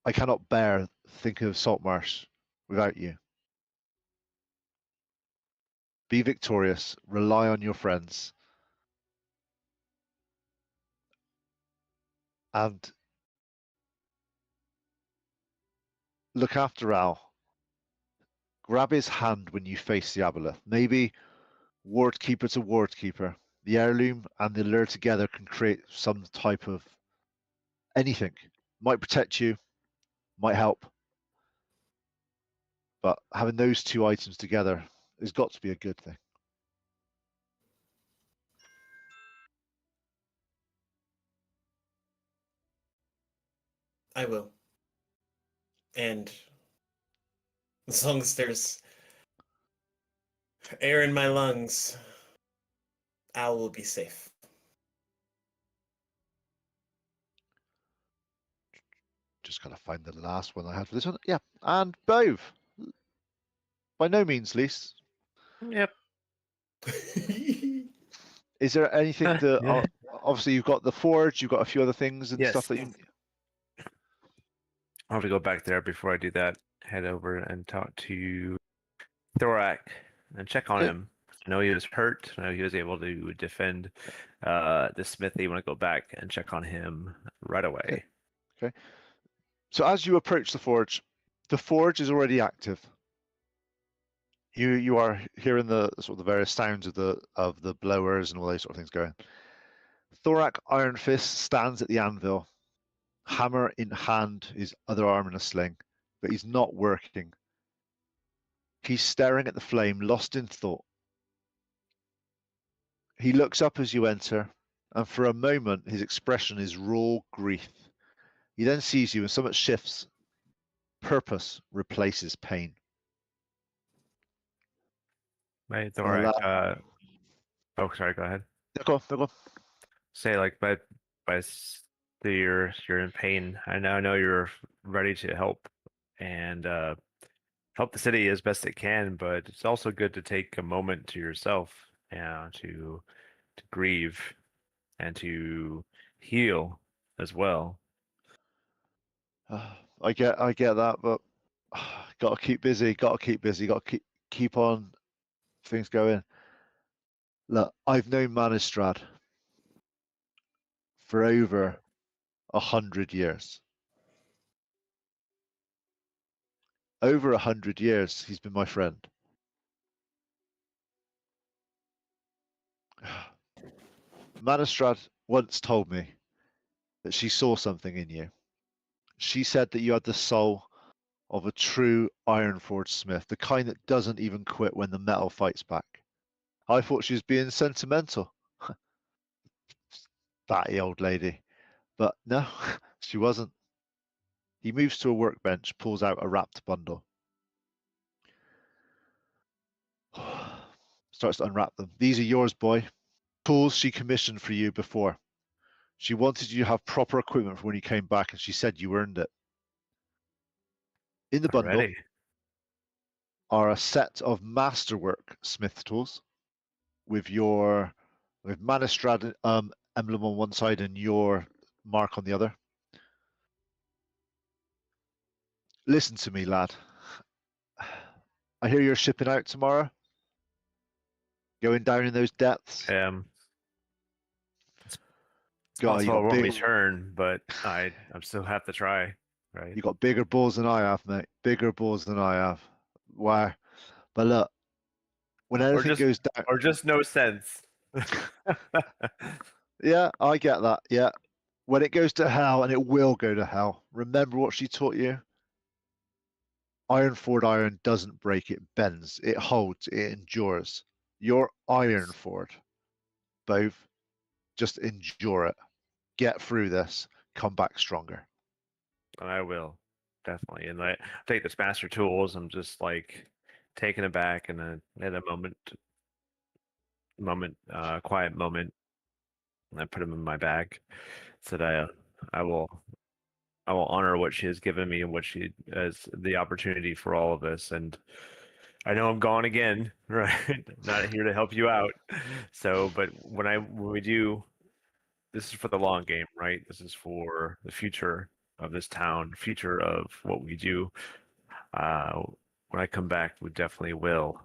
I cannot bear thinking of Saltmarsh without you. Be victorious. Rely on your friends. And look after Al. Grab his hand when you face the Aboleth. Maybe ward keeper to ward keeper. The heirloom and the lure together can create some type of anything. Might protect you, might help. But having those two items together has got to be a good thing. I will. And as long as there's air in my lungs, Al will be safe. Just gotta find the last one I had for this one. Yeah, and Bove. By no means least. Yep. Is there anything that Yeah. obviously you've got the forge, you've got a few other things and stuff that you I'll have to go back there before I do that. Head over and talk to Thorak and check on Okay. him. I know he was hurt. I know he was able to defend the smithy. You want to go back and check on him right away. So as you approach the forge is already active. You are hearing the sort of the various sounds of the blowers and all those sort of things going. Thorak Iron Fist stands at the anvil, hammer in hand, his other arm in a sling, but he's not working. He's staring at the flame, lost in thought. He looks up as you enter, and for a moment his expression is raw grief. He then sees you and somewhat shifts. Purpose replaces pain. Right, Well, Thorak. Oh, sorry. Go ahead. Go on, go on. Say like, but you're in pain. I know you're ready to help and help the city as best it can, but it's also good to take a moment to yourself to grieve and to heal as well. I get that, but gotta keep busy, gotta keep on things going. Look, I've known Manistrad for over 100 years. Over 100 years, he's been my friend. Manistrad once told me that she saw something in you. She said that you had the soul of a true Ironforge smith, the kind that doesn't even quit when the metal fights back. I thought she was being sentimental. Batty old lady. But no, she wasn't. He moves to a workbench, pulls out a wrapped bundle. Starts to unwrap them. These are yours, boy. Tools she commissioned for you before. She wanted you to have proper equipment for when you came back, and she said you earned it. In the bundle Already. are a set of masterwork smith tools with Manistrad emblem on one side and your mark on the other. Listen to me, lad. I hear you're shipping out tomorrow. Going down in those depths. It's God, you possible I got won't big, return, but I'm still have to try. Right. you got bigger balls than I have, mate. Bigger balls than I have. Why? But look, when anything goes down, Or just no sense. Yeah, I get that. Yeah. When it goes to hell, and it will go to hell, remember what she taught you? Ironforged iron doesn't break, it bends, it holds, it endures. You're Ironforged. Both, just endure it. Get through this. Come back stronger. I will, definitely. And I take this master tools. I'm just like taken aback and at a quiet moment, and I put them in my bag, so that I will honor what she has given me and what she as the opportunity for all of this. And I know I'm gone again, right? Not here to help you out. So, but when we do, this is for the long game, right? This is for the future of this town, future of what we do. When I come back, we definitely will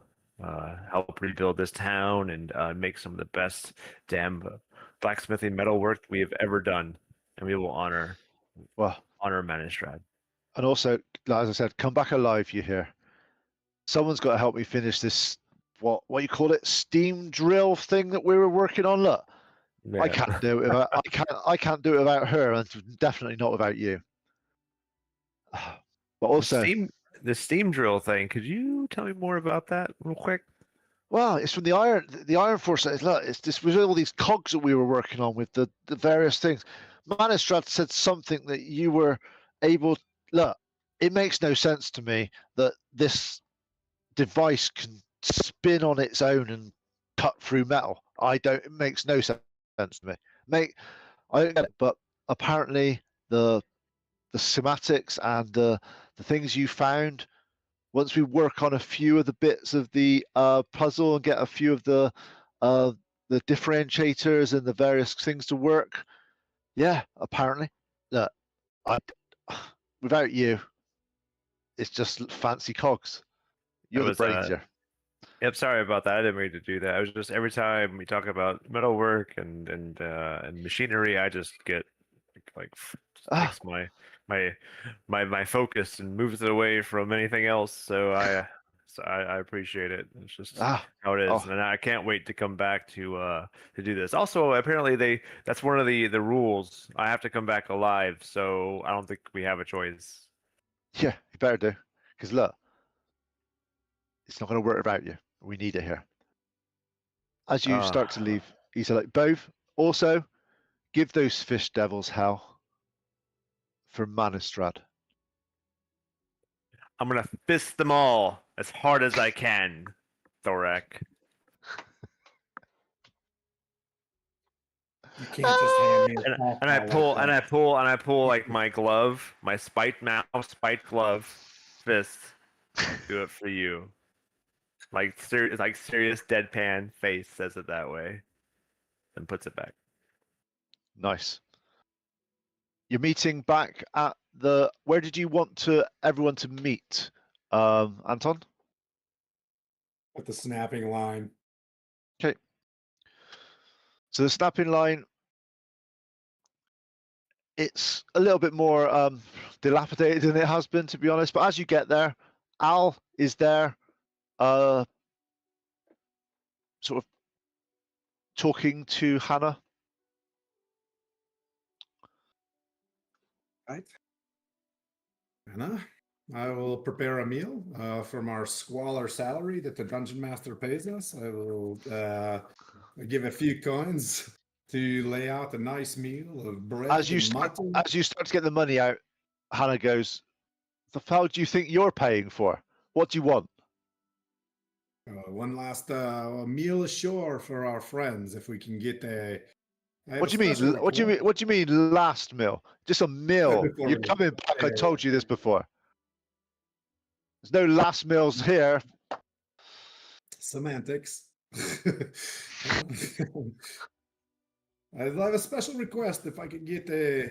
help rebuild this town and make some of the best damn blacksmithing metalwork we have ever done, and we will honor Well, Manistrad. and also, as I said, come back alive, you hear. Someone's got to help me finish this, what you call it, steam drill thing that we were working on. Look, I can't do it without, I can't do it without her, and definitely not without you. But also, the steam drill thing. Could you tell me more about that real quick? well, it's from the Iron Force. Look, it's this was all these cogs that we were working on with the various things. Manistrad said something that you were able. Look, it makes no sense to me that this device can spin on its own and cut through metal. I don't. It makes no sense to me. I don't get it. But apparently, the schematics and the things you found, once we work on a few of the bits of the puzzle and get a few of the differentiators and the various things to work, yeah, apparently, look, without you, it's just fancy cogs. You're the brains here. Yep, sorry about that. I didn't mean to do that. I was just every time we talk about metalwork and machinery, I just get like takes my focus and moves it away from anything else. So I appreciate it. It's just how it is, and I can't wait to come back to do this. Also, apparently that's one of the rules. I have to come back alive, so I don't think we have a choice. Yeah, you better do, because look, it's not going to work without you. We need it here. As you start to leave, he said, like, both. Also, give those fish devils hell for Manistrad. I'm gonna fist them all as hard as I can, Thorak. You can't just hand me a And I pull like my glove, my spiked glove, fist. Do it for you. Like serious deadpan face says it that way, and puts it back. Nice. You're meeting back at where did you want everyone to meet, Anton? At the snapping line. Okay. So the snapping line, it's a little bit more dilapidated than it has been, to be honest. But as you get there, Al is there, sort of talking to Hannah. Right. Anna, I will prepare a meal from our squalor salary that the dungeon master pays us. I will give a few coins to lay out a nice meal of bread As you and start mutton. to get the money out, Hannah goes, "The hell do you think you're paying for? What do you want?" One last meal ashore for our friends, if we can get a. What do you mean? What do you mean? What do you mean? Last meal? Just a meal? Before You're we- coming back. I told you this before. There's no last meals here. Semantics. I have a special request. If I could get a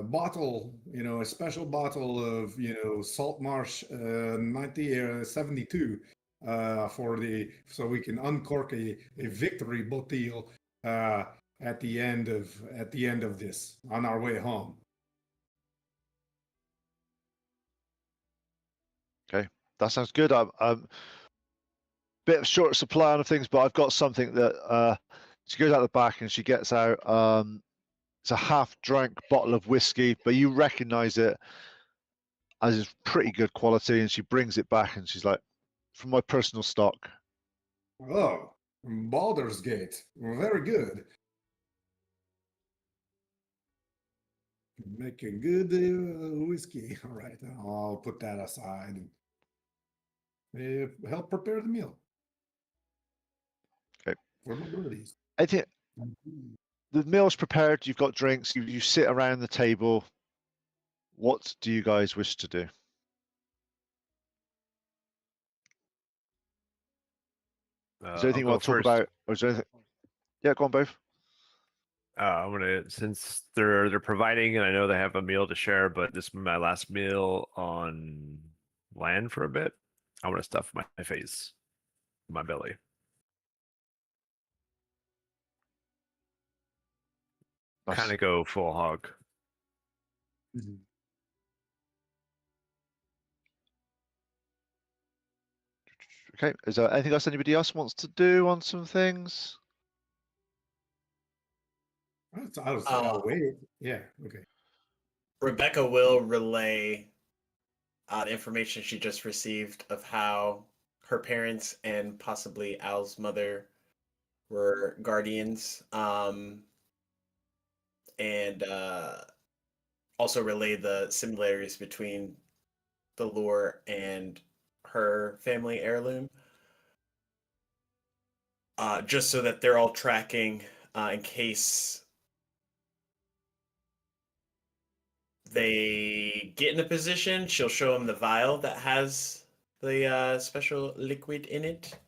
bottle, a special bottle of, Saltmarsh 72 so we can uncork a victory bottle at the end of this on our way home. Okay, that sounds good. bit of short supply on things, but I've got something that she goes out the back and she gets out. It's a half-drank bottle of whiskey, but you recognise it as it's pretty good quality. And she brings it back and she's like, "From my personal stock." Oh, Baldur's Gate. Very good. Make a good whiskey. All right, I'll put that aside and help prepare the meal. Okay. For my buddies. I think the meal's prepared. You've got drinks. You sit around the table. What do you guys wish to do? Is there anything you I'll want to talk go first. about? Or is there anything? Yeah, go on, both. I'm gonna, since they're providing, and I know they have a meal to share, but this is my last meal on land for a bit. I want to stuff my face, my belly. Nice. Kind of go full hog. Okay. Is there anything else anybody else wants to do on some things? I'll wait. Yeah. Okay. Rebecca will relay the information she just received of how her parents and possibly Al's mother were guardians, and also relay the similarities between the lore and her family heirloom, just so that they're all tracking in case they get in a position. She'll show them the vial that has the special liquid in it,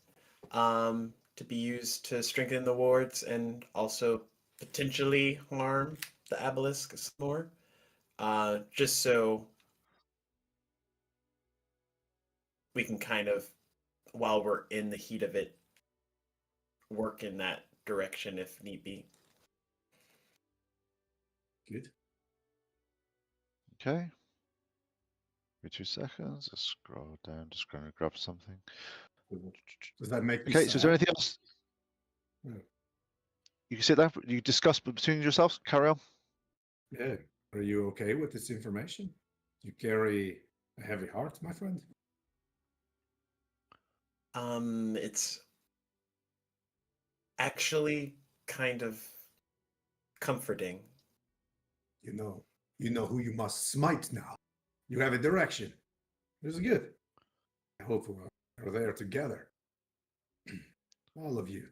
to be used to strengthen the wards and also potentially harm the obelisk some more. Just so we can kind of, while we're in the heat of it, work in that direction if need be. Good. Okay. Give me 2 seconds. Let's scroll down. Just going to grab something. Does that make me Okay. So is there sad? anything else? Yeah. You can sit there. You discuss between yourselves. Carry on. Yeah. Are you okay with this information? You carry a heavy heart, my friend. It's actually kind of comforting. You know who you must smite now. You have a direction. This is good. I hope we're there together. All of you.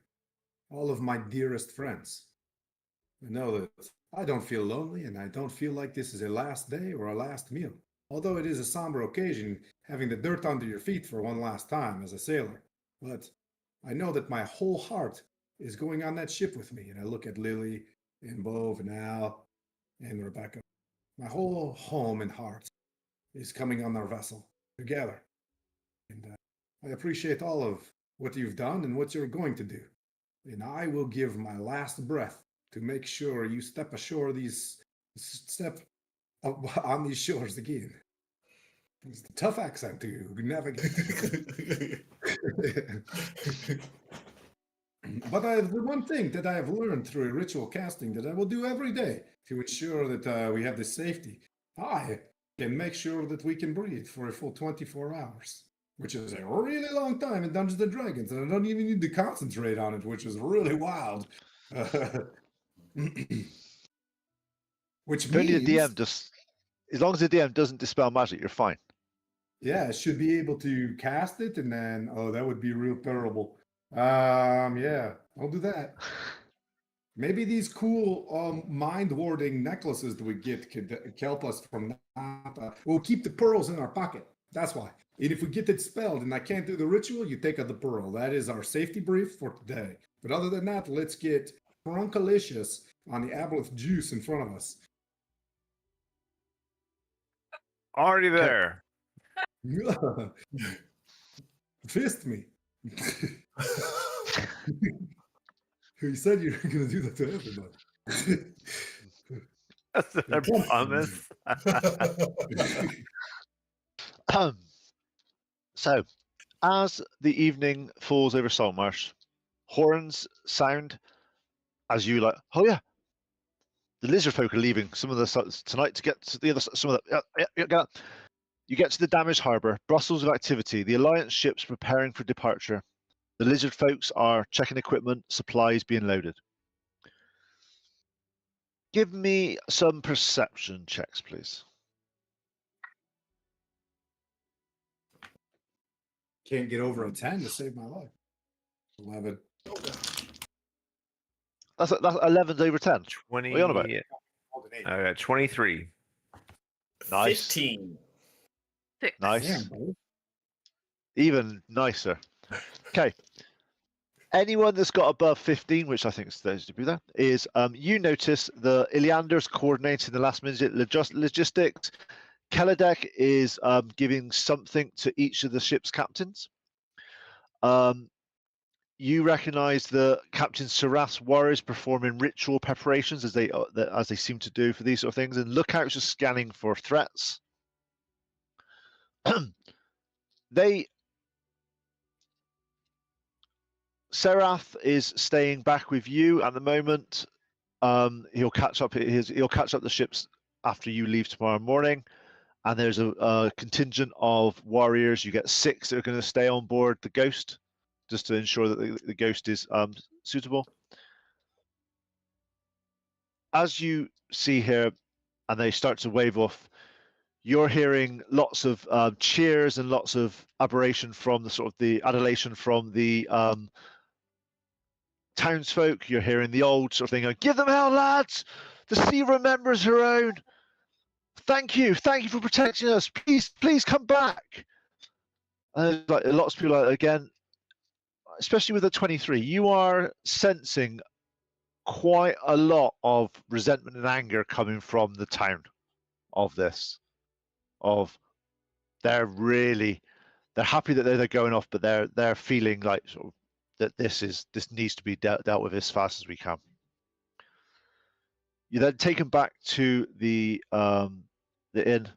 All of my dearest friends. I know that I don't feel lonely and I don't feel like this is a last day or a last meal. Although it is a somber occasion having the dirt under your feet for one last time as a sailor. But I know that my whole heart is going on that ship with me. And I look at Lily and Bove and Al and Rebecca. My whole home and heart is coming on our vessel together. And I appreciate all of what you've done and what you're going to do. And I will give my last breath to make sure you step on these shores again. It's a tough accent to navigate. But the one thing that I have learned through ritual casting that I will do every day to ensure that we have this safety, I can make sure that we can breathe for a full 24 hours, which is a really long time in Dungeons and Dragons, and I don't even need to concentrate on it, which is really wild. Which If only the DM means, just, as long as the DM doesn't dispel magic, you're fine. yeah, I should be able to cast it, and then that would be real terrible. Yeah, I'll do that. Maybe these cool mind warding necklaces that we get could help us from that. We'll keep the pearls in our pocket. That's why. And if we get it spelled and I can't do the ritual, you take out the pearl. That is our safety brief for today. But other than that, let's get Trunkalicious on the aboleth juice in front of us. Already there. Fist me. You said you were going to do that to everybody. That's their promise. So, As the evening falls over Saltmarsh, horns sound as you like. Oh yeah, the lizard folk are leaving. Some of the tonight to get to the other. Some of the You get to the damaged harbour. Brussels of activity. The Alliance ships preparing for departure. The lizard folks are checking equipment. Supplies being loaded. Give me some perception checks, please. Can't get over a 10 to save my life. 11. That's 11's over 10. 20. What are you on about? Called an 8. I got 23. Nice. 15. 6. Nice. Damn, bro. Even nicer. Okay. Anyone that's got above 15, which I think is supposed to be there, is you notice the Iliander's coordinating the last minute logistics. Keladek is giving something to each of the ship's captains. You recognize the Captain Saras warriors performing ritual preparations as they seem to do for these sort of things, and lookouts are scanning for threats. Serath is staying back with you at the moment. He'll catch up the ships after you leave tomorrow morning, and there's a contingent of warriors. You get 6 that are going to stay on board the Ghost, just to ensure that the Ghost is suitable. As you see here, and they start to wave off, you're hearing lots of cheers and lots of adulation from the townsfolk. You're hearing the old sort of thing, give them hell, lads! The sea remembers her own. Thank you for protecting us. Please come back. Like lots of people, again, especially with the 23, you are sensing quite a lot of resentment and anger coming from the town of this. They're happy that they're going off, but they're feeling like sort of that this needs to be dealt with as fast as we can. You're then taken back to the inn.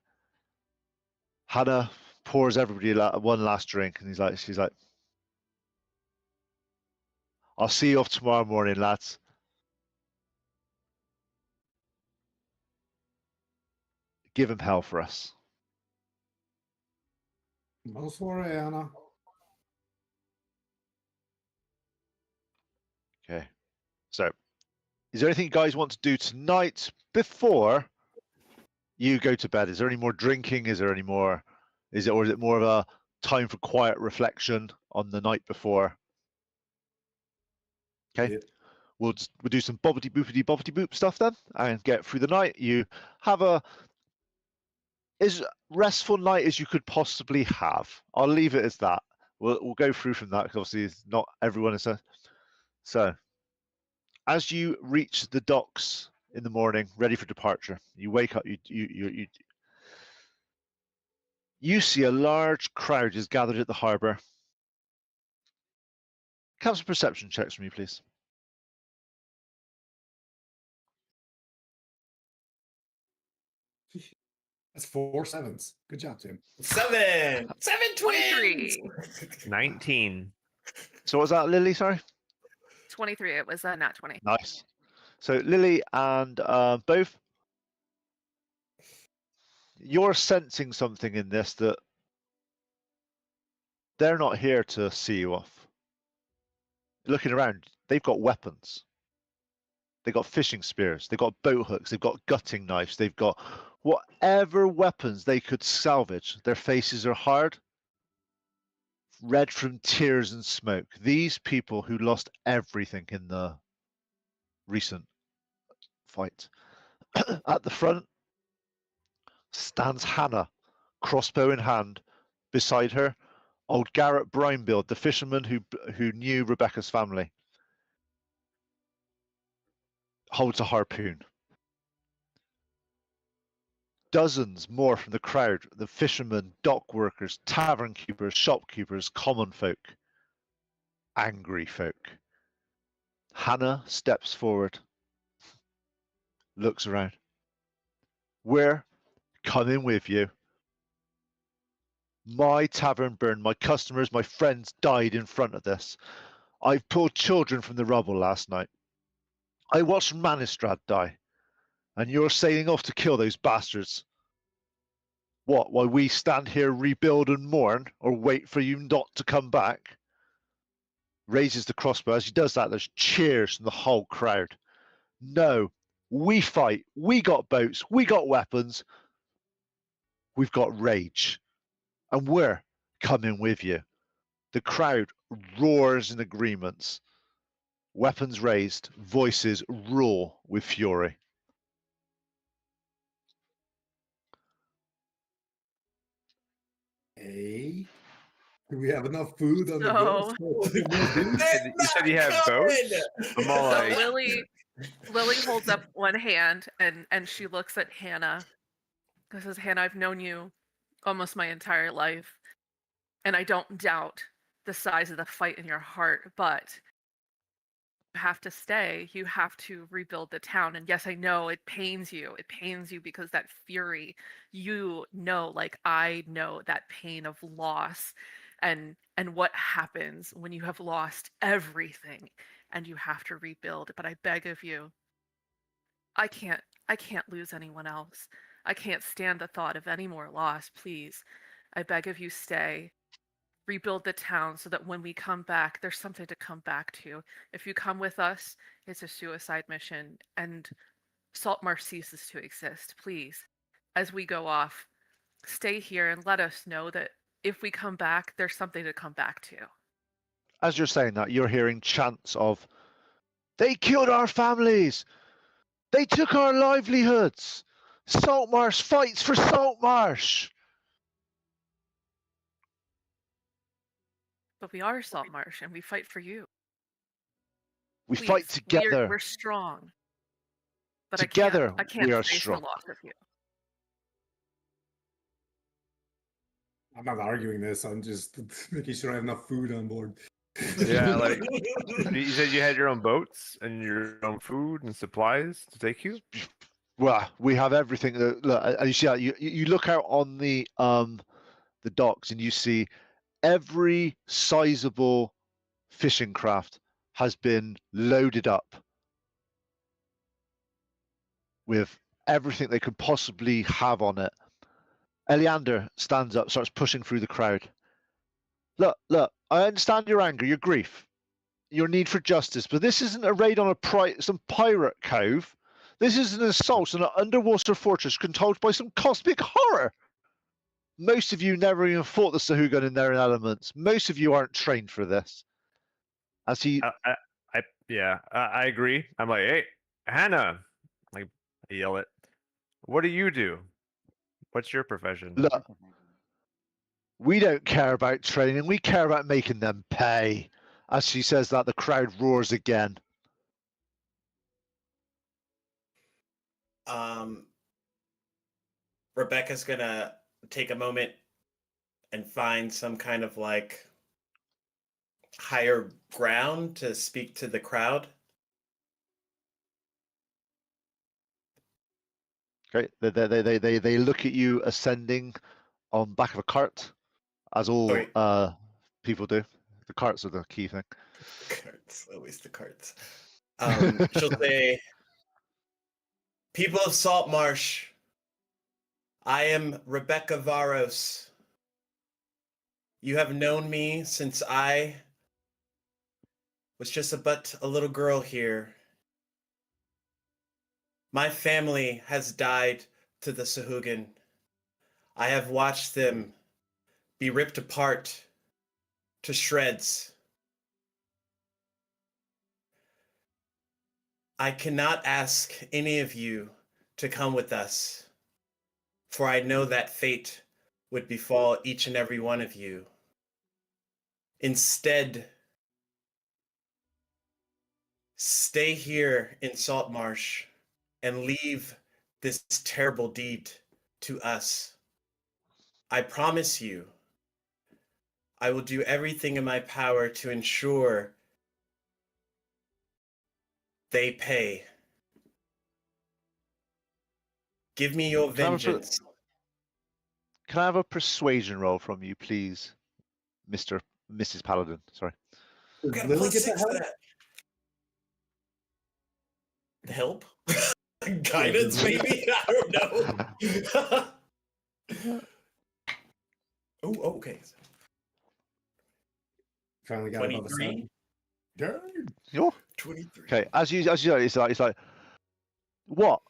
Hannah pours everybody one last drink, and she's like, "I'll see you off tomorrow morning, lads." Give him hell for us. Go for it, Anna. Okay. So, is there anything you guys want to do tonight before you go to bed? Is there any more drinking? Is it more of a time for quiet reflection on the night before? Okay. Yeah. We'll do some bobbity boop stuff then and get through the night. You have as restful night as you could possibly have. I'll leave it as that. We'll go through from that because obviously it's not everyone is so. As you reach the docks in the morning, ready for departure, you wake up. You see a large crowd is gathered at the harbour. Have some perception checks from you, please. That's 4 7s. Good job, Tim. 7 twins. 19. So what was that, Lily? Sorry. 23. It was not 20. Nice. So Lily and both, you're sensing something in this that they're not here to see you off. Looking around, they've got weapons. They've got fishing spears. They've got boat hooks. They've got gutting knives. They've got whatever weapons they could salvage. Their faces are hard, red from tears and smoke. These people who lost everything in the recent fight. At the front stands Hannah, crossbow in hand. Beside her, old Garrett Brinebuild, the fisherman who knew Rebecca's family, holds a harpoon. Dozens more from the crowd, the fishermen, dock workers, tavern keepers, shopkeepers, common folk, angry folk. Hannah steps forward, looks around. We're coming with you. My tavern burned. My customers, my friends died in front of this. I pulled children from the rubble last night. I watched Manistrad die. And you're sailing off to kill those bastards. What, while we stand here, rebuild and mourn, or wait for you not to come back? Raises the crossbow. As he does that, there's cheers from the whole crowd. No, we fight. We got boats. We got weapons. We've got rage. And we're coming with you. The crowd roars in agreements. Weapons raised, voices roar with fury. Hey, do we have enough food on the So- go? You said you have boats? I'm all So like, Lily holds up one hand and she looks at Hannah. This is Hannah, I've known you almost my entire life, and I don't doubt the size of the fight in your heart, but you have to stay. You have to rebuild the town. And yes, I know it pains you. It pains you because that fury, you know, like I know that pain of loss and what happens when you have lost everything and you have to rebuild. But I beg of you, I can't lose anyone else. I can't stand the thought of any more loss. Please, I beg of you, stay. Rebuild the town so that when we come back, there's something to come back to. If you come with us, it's a suicide mission and Saltmarsh ceases to exist. Please, as we go off, stay here and let us know that if we come back, there's something to come back to. As you're saying that, you're hearing chants of, they killed our families! They took our livelihoods! Saltmarsh fights for Saltmarsh! But we are Saltmarsh and we fight for you. We Please, fight together. We're strong. But Together, I can't we are face strong. the loss of you. I'm not arguing this. I'm just making sure I have enough food on board. yeah, like you said you had your own boats and your own food and supplies to take you. Well, we have everything. Look, and you see that you look out on the docks and you see every sizable fishing craft has been loaded up with everything they could possibly have on it. Eliander stands up, starts pushing through the crowd. Look, I understand your anger, your grief, your need for justice, but this isn't a raid on some pirate cove. This is an assault on an underwater fortress controlled by some cosmic horror. Most of you never even fought the Sahaguin in their elements. Most of you aren't trained for this. As he, I agree. I'm like, hey, Hannah, like I yell it. What do you do? What's your profession? look, we don't care about training. We care about making them pay. As she says that, the crowd roars again. Rebecca's gonna take a moment and find some kind of like higher ground to speak to the crowd. Great. They look at you ascending on back of a cart, as all Wait. people do. The carts are the key thing. Carts, always the carts. She'll say, "People of Saltmarsh, I am Rebecca Varos. You have known me since I was just a little girl here. My family has died to the Sahaguin. I have watched them be ripped apart to shreds. I cannot ask any of you to come with us, for I know that fate would befall each and every one of you. Instead, stay here in Saltmarsh and leave this terrible deed to us. I promise you, I will do everything in my power to ensure they pay. Give me your Can I have a vengeance." can I have a persuasion roll from you, please, Mrs. Paladin? Sorry. Does Got a Lily plus get the 6 for help? that. Help? Guidance, maybe? I don't know. Oh, okay. Finally got above a 23? 7. Dang. Yo. 23. Okay, as you know, it's like what?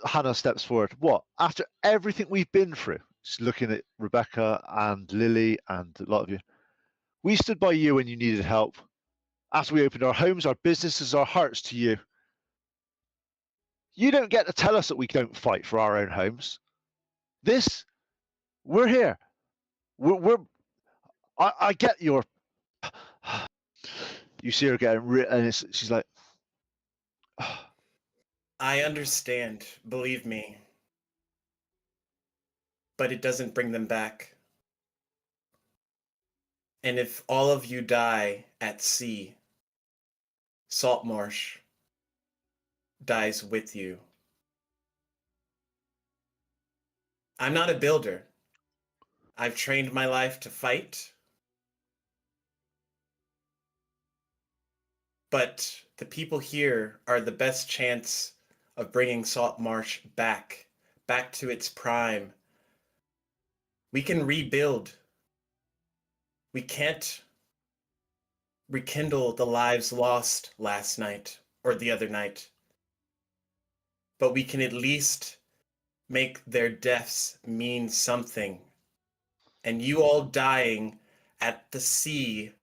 Hannah steps forward. What? After everything we've been through, she's looking at Rebecca and Lily and a lot of you. We stood by you when you needed help. After we opened our homes, our businesses, our hearts to you. You don't get to tell us that we don't fight for our own homes. We're here. I get your. You see her getting, and she's like, I understand, believe me. But it doesn't bring them back. And if all of you die at sea, Saltmarsh dies with you. I'm not a builder. I've trained my life to fight. But the people here are the best chance of bringing Saltmarsh back to its prime. We can rebuild. We can't rekindle the lives lost last night or the other night. But we can at least make their deaths mean something. And you all dying at the sea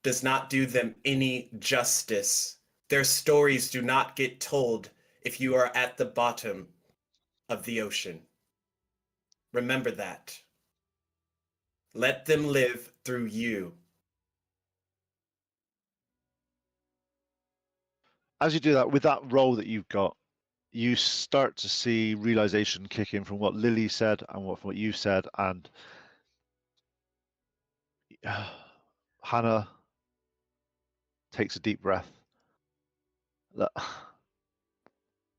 does not do them any justice. Their stories do not get told if you are at the bottom of the ocean. Remember that. Let them live through you. as you do that, with that role that you've got, you start to see realization kick in from what Lily said and from what you said, and Hannah takes a deep breath. Look,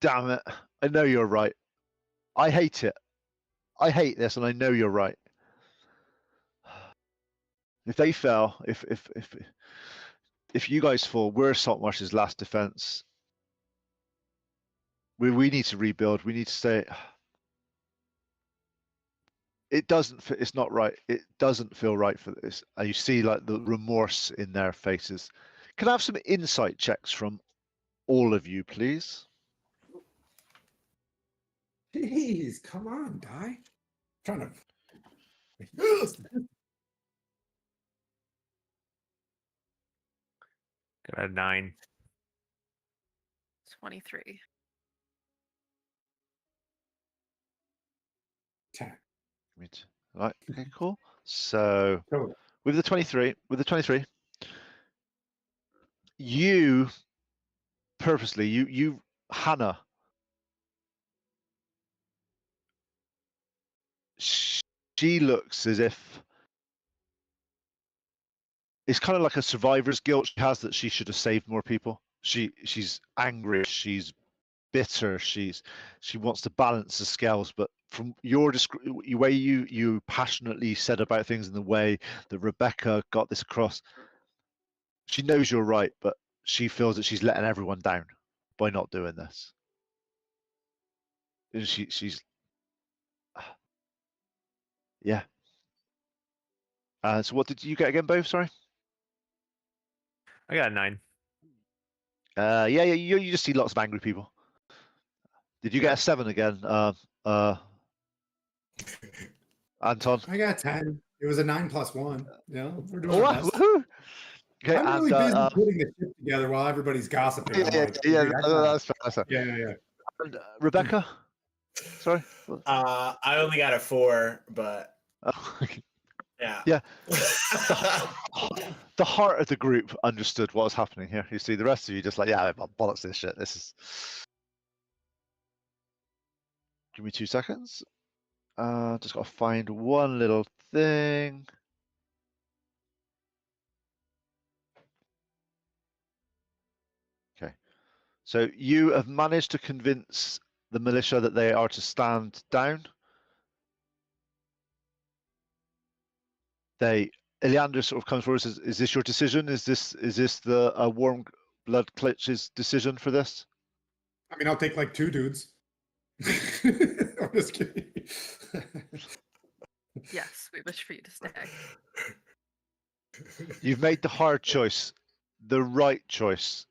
damn it, I know you're right. I hate it. I hate this, and I know you're right. If they fail, if you guys fall, we're Saltmarsh's last defense. We need to rebuild. We need to stay. It doesn't. It's not right. It doesn't feel right for this. And you see like the remorse in their faces. Can I have some insight checks from all of you, please? Jeez, come on, die. Trying to. Got a 9. 23. 10. Right. Okay. Cool. So Total. with the 23, you purposely, you Hannah. She looks as if it's kind of like a survivor's guilt she has, that she should have saved more people. She's angry, she's bitter, she wants to balance the scales, but from your way you passionately said about things and the way that Rebecca got this across, she knows you're right, but she feels that she's letting everyone down by not doing this. And she's yeah. So what did you get again, both? Sorry. I got a 9. Yeah, you just see lots of angry people. Did you get a 7 again, Anton? I got 10. It was a 9 plus 1. Yeah, we're doing Oh, our best. woohoo! Okay, I'm really busy putting the ship together while everybody's gossiping. I'm like, dude, I that's fair. That's fair. yeah. And, Rebecca, sorry. I only got a 4, but Oh, okay. yeah. Yeah. The heart of the group understood what was happening here. You see, the rest of you just like, yeah, bollocks this shit. This is. Give me 2 seconds. Just got to find one little thing. Okay. So you have managed to convince the militia that they are to stand down. Iliander sort of comes forward and says, "Is this your decision? Is this the Warmblood Clutch's decision for this?" I mean, I'll take like 2 dudes. I'm just kidding. Yes, we wish for you to stay. You've made the hard choice, the right choice,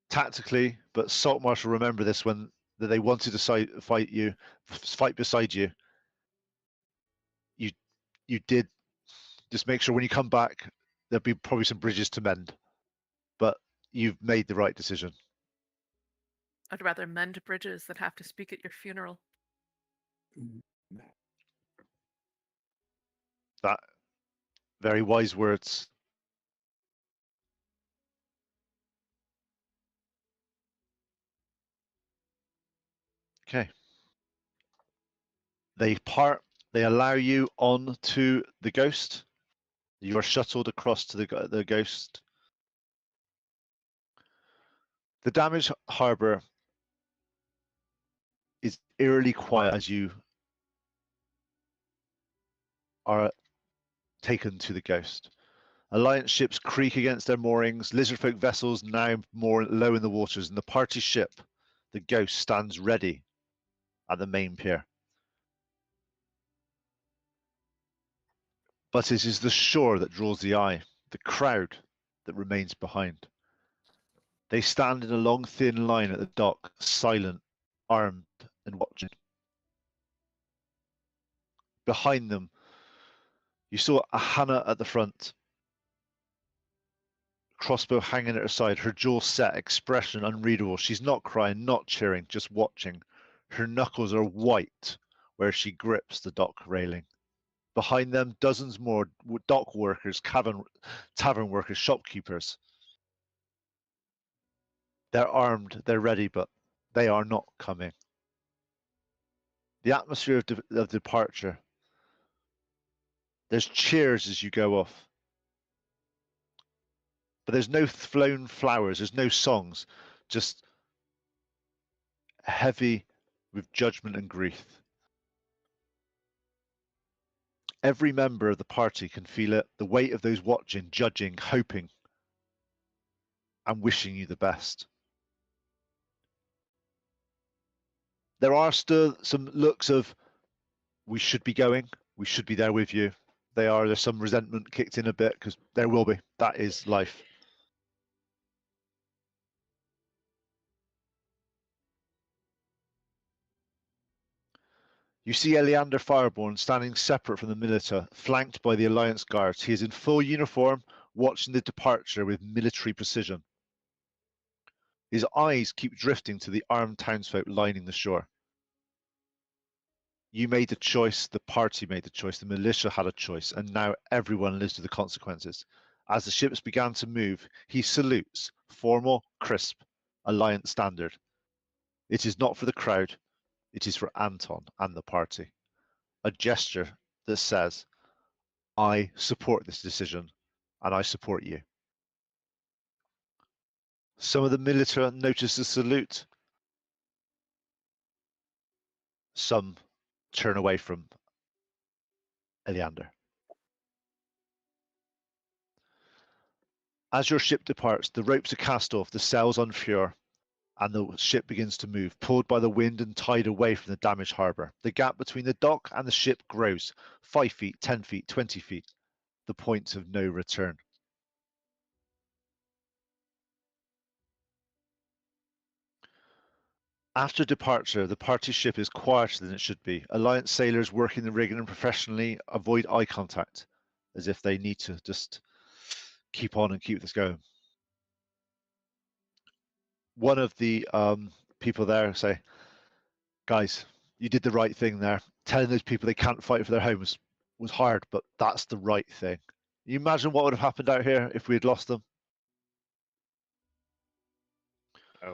tactically. But Saltmarsh will remember this when they wanted to fight beside you. You did. Just make sure when you come back, there'll be probably some bridges to mend. But you've made the right decision. I'd rather mend bridges than have to speak at your funeral. That very wise words. Okay. They allow you on to the Ghost. You are shuttled across to the Ghost. The damaged harbour is eerily quiet as you are taken to the Ghost. Alliance ships creak against their moorings, lizardfolk vessels now more low in the waters, and the party ship, the Ghost, stands ready at the main pier. But it is the shore that draws the eye, the crowd that remains behind. They stand in a long, thin line at the dock, silent, armed, and watching. Behind them, you saw a Hannah at the front, crossbow hanging at her side, her jaw set, expression unreadable. She's not crying, not cheering, just watching. Her knuckles are white where she grips the dock railing. Behind them, dozens more dock workers, tavern workers, shopkeepers. They're armed, they're ready, but they are not coming. The atmosphere of departure. There's cheers as you go off. But there's no flown flowers, there's no songs, just heavy with judgment and grief. Every member of the party can feel it, the weight of those watching, judging, hoping, and wishing you the best. There are still some looks of, we should be going, we should be there with you. There's some resentment kicked in a bit, because there will be. That is life. You see Eleander Fireborn standing separate from the Militia, flanked by the Alliance guards. He is in full uniform, watching the departure with military precision. His eyes keep drifting to the armed townsfolk lining the shore. You made a choice, the party made a choice, the militia had a choice, and now everyone lives with the consequences. As the ships began to move, he salutes, formal, crisp, Alliance standard. It is not for the crowd, it is for Anton and the party. A gesture that says, I support this decision, and I support you. Some of the militia notice the salute. Some turn away from Eleander. As your ship departs, the ropes are cast off, the sails unfurl, and the ship begins to move, pulled by the wind and tide away from the damaged harbour. The gap between the dock and the ship grows, 5 feet, 10 feet, 20 feet, the point of no return. After departure, the party ship is quieter than it should be. Alliance sailors working the rigging and professionally avoid eye contact, as if they need to just keep on and keep this going. One of the people there say, guys, you did the right thing there. Telling those people they can't fight for their homes was hard, but that's the right thing. You imagine what would have happened out here if we had lost them?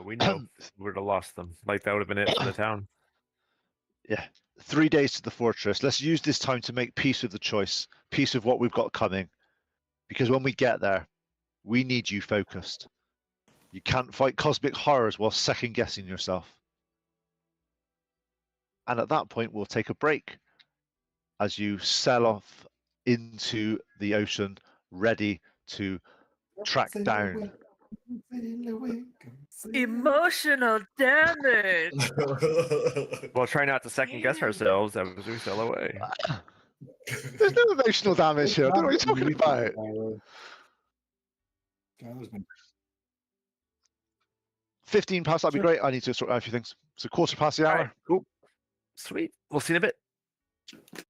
We know we would have lost them. Like, that would have been it for the town. Yeah. 3 days to the fortress. Let's use this time to make peace with the choice, peace with what we've got coming. Because when we get there, we need you focused. You can't fight cosmic horrors while second guessing yourself. And at that point, we'll take a break as you sail off into the ocean, ready to track Sail down. away, sail away, sail Emotional damage. We'll try not to second guess ourselves as we sail away. There's no emotional damage here. I don't know what you're talking about. Tyler's been 15 past, that'd be Sure. great. I need to sort out a few things. It's a quarter past the All hour. right, cool. Sweet. We'll see you in a bit.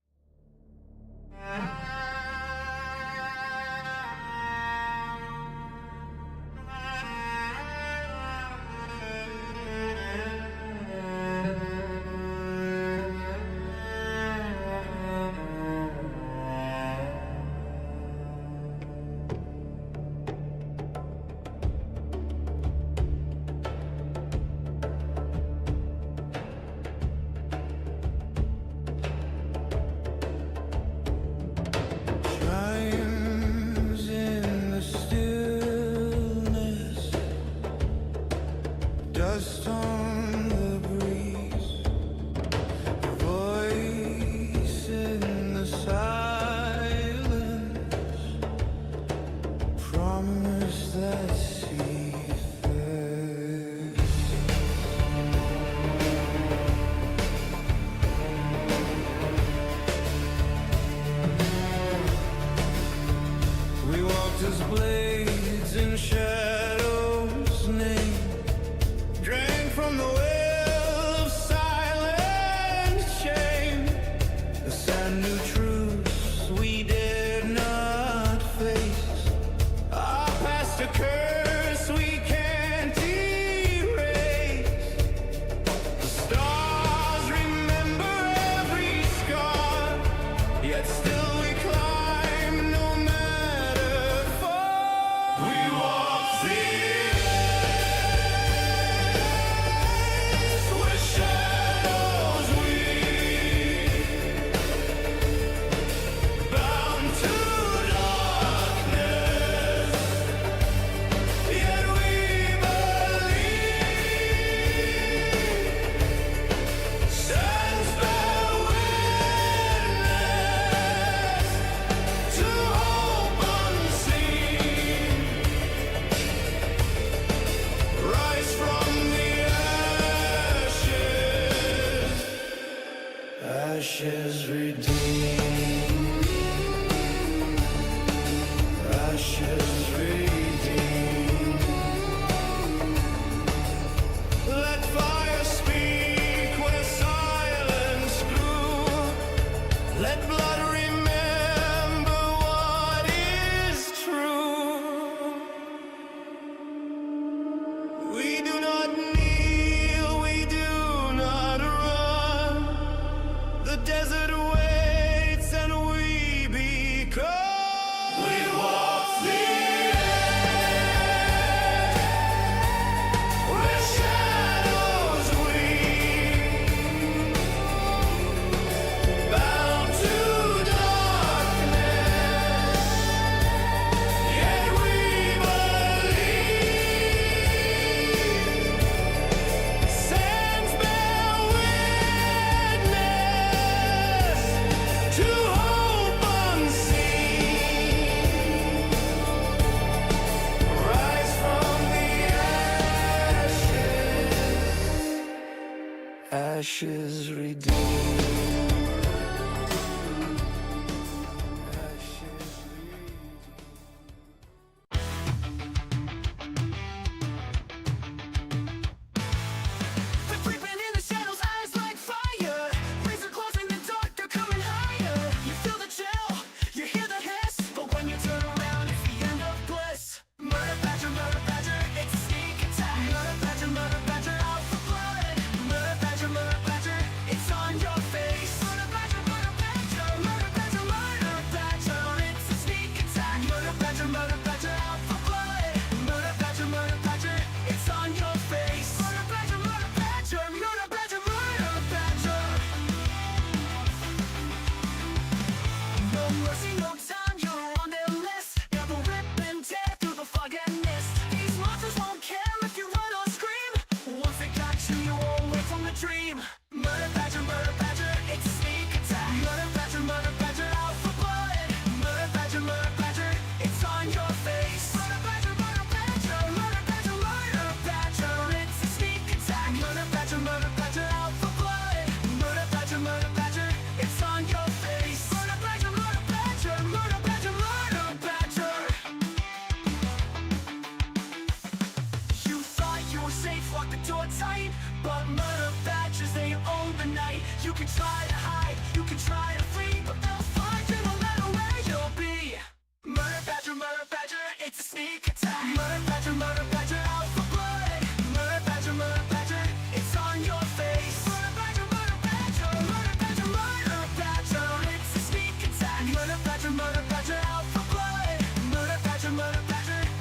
murder badger out for blood. Murder badger,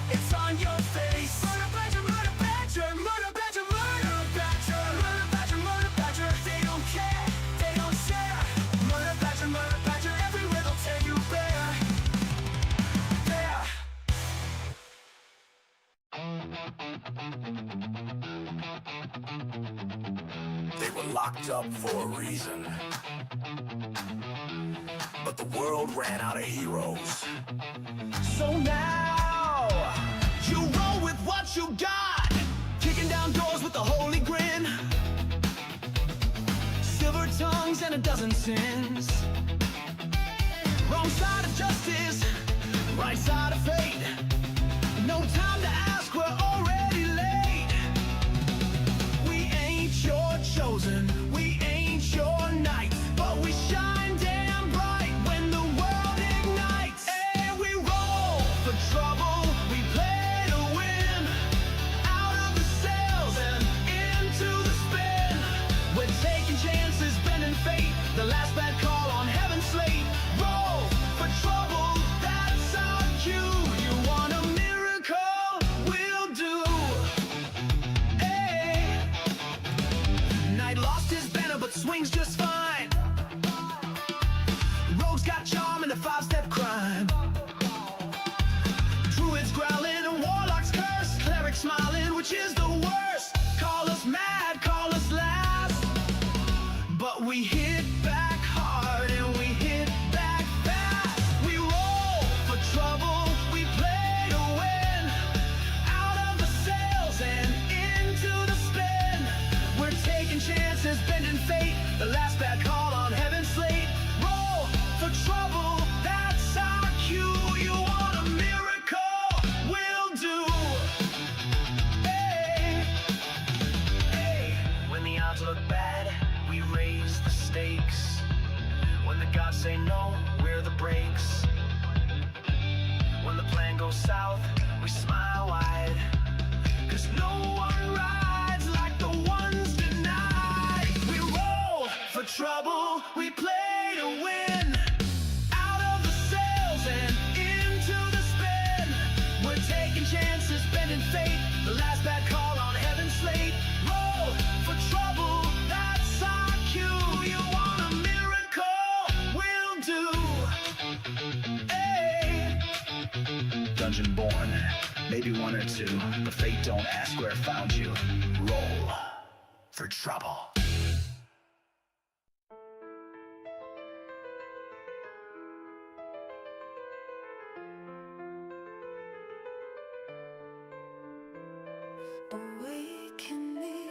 it's on your face. Murder badger, murder badger, murder badger, murder badger, murder badger, murder badger. They don't care, they don't share. Murder badger, everywhere they'll tear you bare. There. They were locked up for a reason. But the world ran out of heroes. So now, you roll with what you got. Kicking down doors with a holy grin. Silver tongues and a dozen sins. Wrong side of justice, right side of fate. No time to ask, we're already late. We ain't your chosen, we ain't your knight, but we shine damn bright when the world ignites. And we roll for trouble, we play to win. Out of the sails and into the spin. We're taking chances, bending fate. The last bad call on heaven's slate. Roll for trouble, that's our cue. You want a miracle? We'll do. Hey. Knight lost his banner but swings just fine. Rogue's got charm and a five-step crime. Druids growling and warlocks curse. Clerics smiling, which is the worst. Call us mad, call us last, but we hit back hard and we hit back fast. We roll for trouble, we play to win. Out of the sails and into the spin. We're taking chances, bending fate. The last bad call on heaven's slate. Roll for trouble, that's our cue. You want a miracle? We'll do. Hey, hey. When the odds look bad, we raise the stakes. When the gods say no, we're the brakes. When the plan goes south, we smile wide. 'Cause no one rides like the ones denied. We roll for trouble, we play to win. Out of the sails and into the spin. We're taking chances, bending fate. The last bad call on heaven's slate. Roll for trouble, that's our cue. You want a miracle? We'll do. Hey. Dungeon born, maybe one or two, but fate don't ask where it found you. Roll for trouble. Awaken me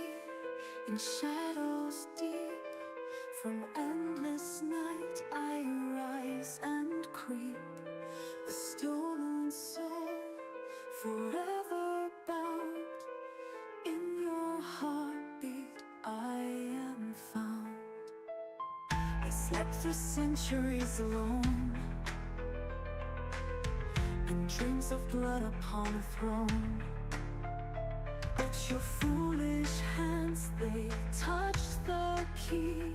in shadows deep. From endless night I rise and creep. The stolen soul, forever bound. In your heartbeat I am found. I slept for centuries alone, in dreams of blood upon a throne. But your foolish hands, they touched the key,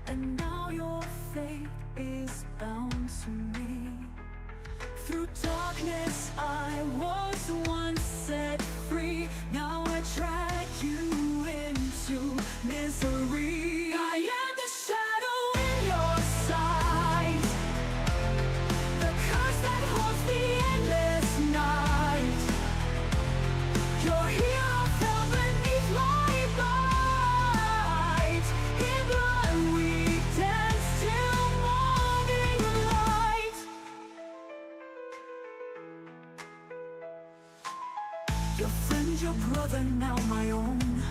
and now your fate is bound to me. Through darkness I was once set free. Now I drag you into misery. I am the shadow in your sight, the curse that holds the endless night. Your hero fell beneath my bite. In blood we dance till morning light. Your friend, your brother, now my own.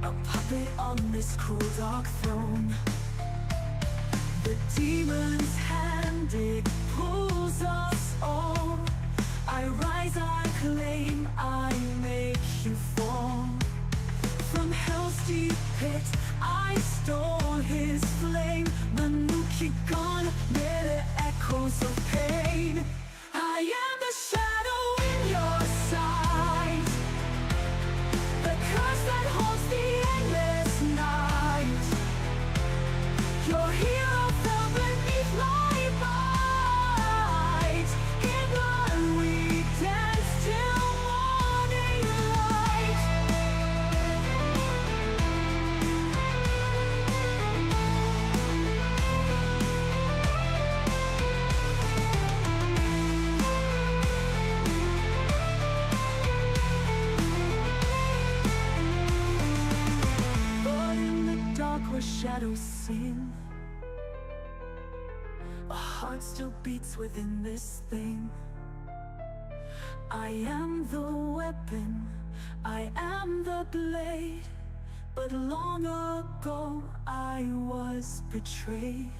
A puppet on this cruel dark throne. The demon's hand, it pulls us all. I rise, I claim, I make you fall. From hell's deep pit, I stole his flame. Manuki gone, mere echoes of pain. I am the shadow in your sight, the curse that holds the endless night. Your hero fell beneath shadows sing. A heart still beats within this thing. I am the weapon, I am the blade, but long ago I was betrayed.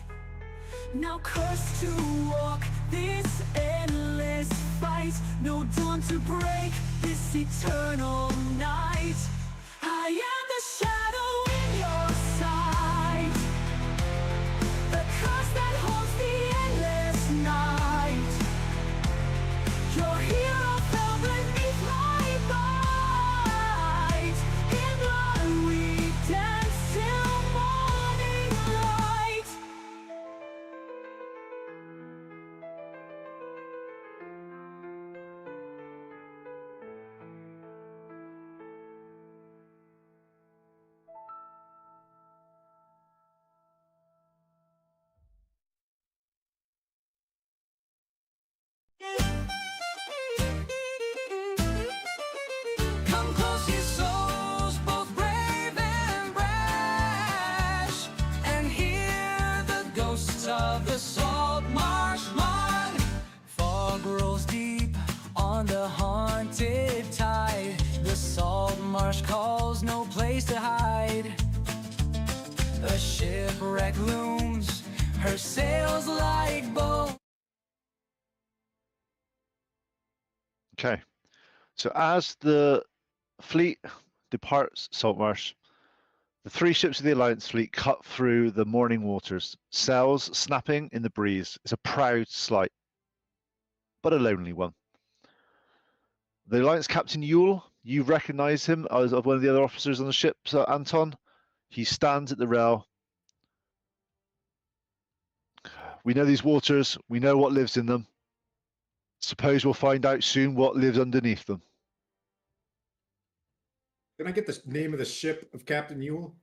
Now cursed to walk this endless fight, no dawn to break this eternal night. I am the shadow in your sight, the curse that holds the endless night. Your hero fell beneath my bite. In blood we dance till morning light. Come close, ye souls, both brave and brash, and hear the ghosts of the Saltmarsh mud. Fog rolls deep on the haunted tide. The Saltmarsh calls, no place to hide. A shipwreck looms, her sails like bow. Okay, so as the fleet departs Saltmarsh, the 3 ships of the Alliance fleet cut through the morning waters, sails snapping in the breeze. It's a proud sight, but a lonely one. The Alliance Captain Yule, you recognize him as one of the other officers on the ship, Anton. He stands at the rail. We know these waters, we know what lives in them. Suppose we'll find out soon what lives underneath them. Can I get the name of the ship of Captain Yule?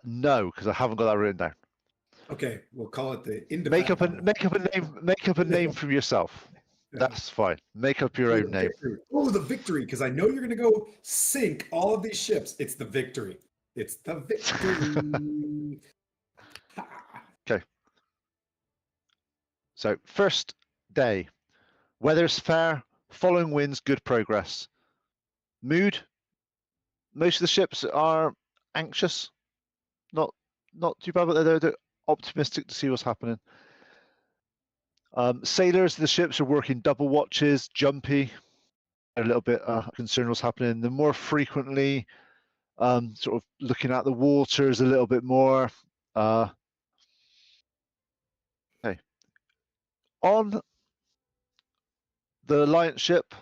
No, because I haven't got that written down. Okay, we'll call it the Make up Indefatigable. a name from yourself. That's fine. Make up your Oh, own the name. Victory. Oh, the Victory, because I know you're going to go sink all of these ships. It's the Victory. It's the Victory. Ha. Okay. So first day, weather's fair, following winds, good progress. Mood, most of the ships are anxious, not too bad, but they're optimistic to see what's happening. Sailors of the ships are working double watches, jumpy, a little bit concerned what's happening. They're more frequently sort of looking at the waters a little bit more. Okay. On the Alliance ship,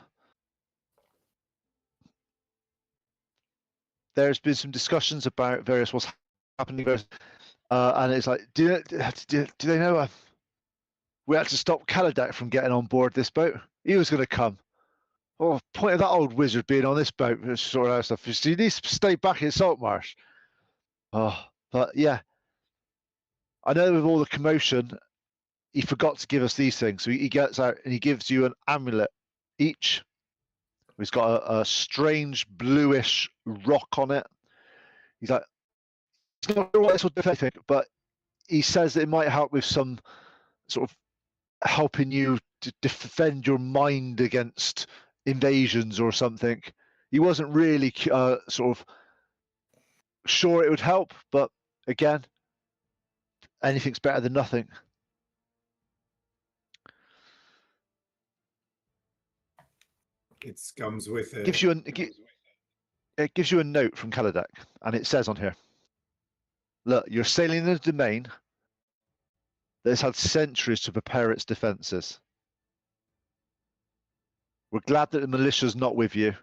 there's been some discussions about various what's happening, and it's like, do they know we had to stop Kaladak from getting on board this boat? He was going to come. Oh, point of that old wizard being on this boat, sort of stuff. He needs to stay back in Saltmarsh. Oh, but yeah, I know with all the commotion, he forgot to give us these things. So he gets out and he gives you an amulet each. He's got a strange bluish rock on it. He's like, it's not sure what this will do for anything, but he says that it might help with some sort of helping you to defend your mind against invasions or something. He wasn't really sort of sure it would help, but again, anything's better than nothing. It comes with a... It gives you a note from Kaladak, and it says on here, look, you're sailing in a domain that has had centuries to prepare its defences. We're glad that the militia's not with you.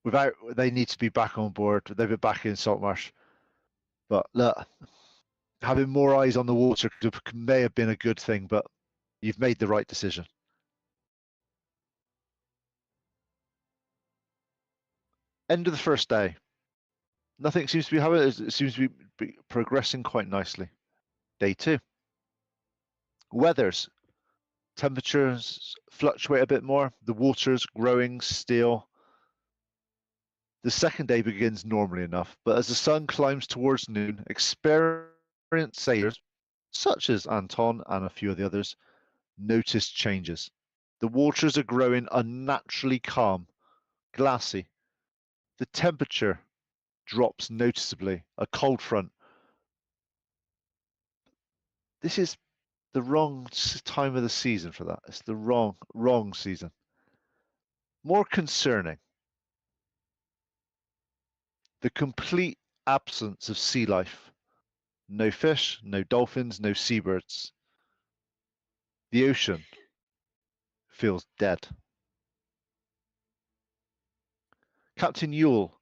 They need to be back on board. They've been back in Saltmarsh. But look, having more eyes on the water may have been a good thing, but you've made the right decision. End of the first day. Nothing seems to be happening. It seems to be progressing quite nicely. Day 2. Weathers. Temperatures fluctuate a bit more. The water's growing still. The second day begins normally enough, but as the sun climbs towards noon, experienced sailors, such as Anton and a few of the others, notice changes. The waters are growing unnaturally calm, glassy. The temperature drops noticeably, a cold front. This is the wrong time of the season for that. It's the wrong season. More concerning, the complete absence of sea life. No fish, no dolphins, no seabirds. The ocean feels dead. Captain Yule,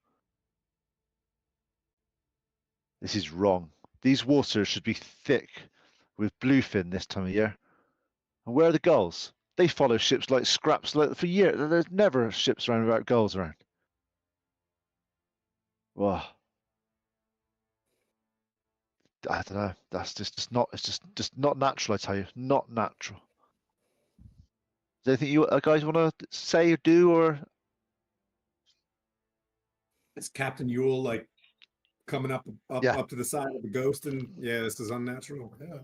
this is wrong. These waters should be thick with bluefin this time of year. And where are the gulls? They follow ships like scraps for years. There's never ships around without gulls around. Wow. I don't know. That's just not. It's just not natural. I tell you, not natural. Is there anything you guys want to say or do, or Is Captain Yule like coming up Yeah. up to the side of the ghost? And yeah, this is unnatural. Yeah.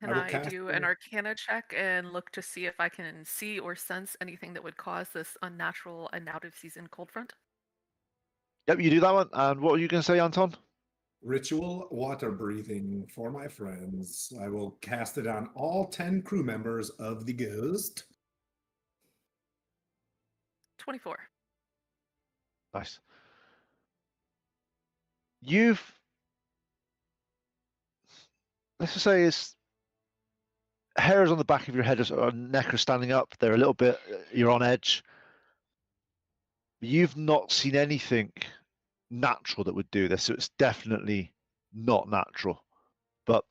Can will I cast do it. an Arcana check and look to see if I can see or sense anything that would cause this unnatural and out of season cold front? Yep, you do that one. And what were you going to say, Anton? Ritual water breathing for my friends. I will cast it on all 10 crew members of the ghost. 24. Nice. Let's just say, is hairs on the back of your head or neck are standing up. They're a little bit. You're on edge. You've not seen anything natural that would do this, so it's definitely not natural. But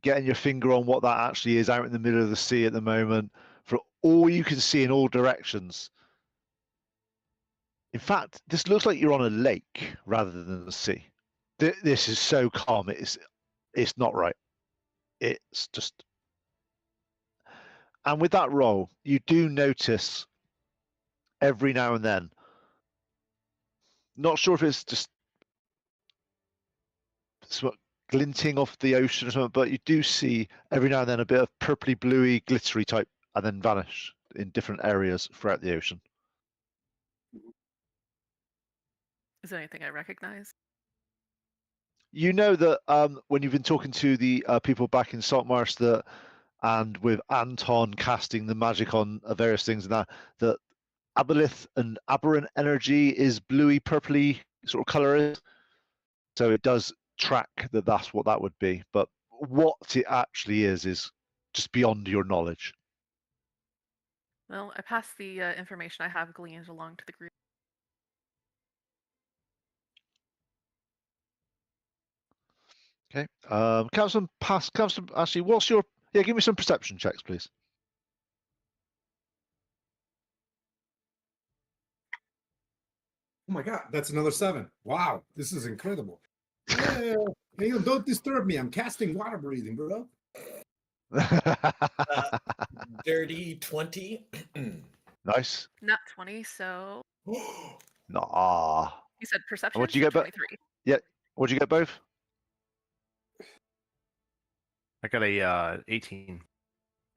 getting your finger on what that actually is out in the middle of the sea at the moment, for all you can see in all directions. In fact, this looks like you're on a lake rather than the sea. This is so calm. It's not right. It's just. And with that roll, you do notice every now and then. Not sure if it's just sort of glinting off the ocean or something, but you do see every now and then a bit of purpley, bluey, glittery type, and then vanish in different areas throughout the ocean. Is there anything I recognize? You know that when you've been talking to the people back in Saltmarsh, and with Anton casting the magic on various things, and that aboleth and aberrant energy is bluey, purpley sort of color is. So it does track that's what that would be, but what it actually is just beyond your knowledge. Well, I passed the information I have gleaned along to the group. Okay. Captain, actually, what's your? Yeah, give me some perception checks, please. Oh my god, that's another 7. Wow, this is incredible. Yeah, hey, don't disturb me. I'm casting water breathing, bro. Dirty 20. Nice. Not 20, so Nah. you said perception. What'd you so get? 23. What'd you get both? I got a 18.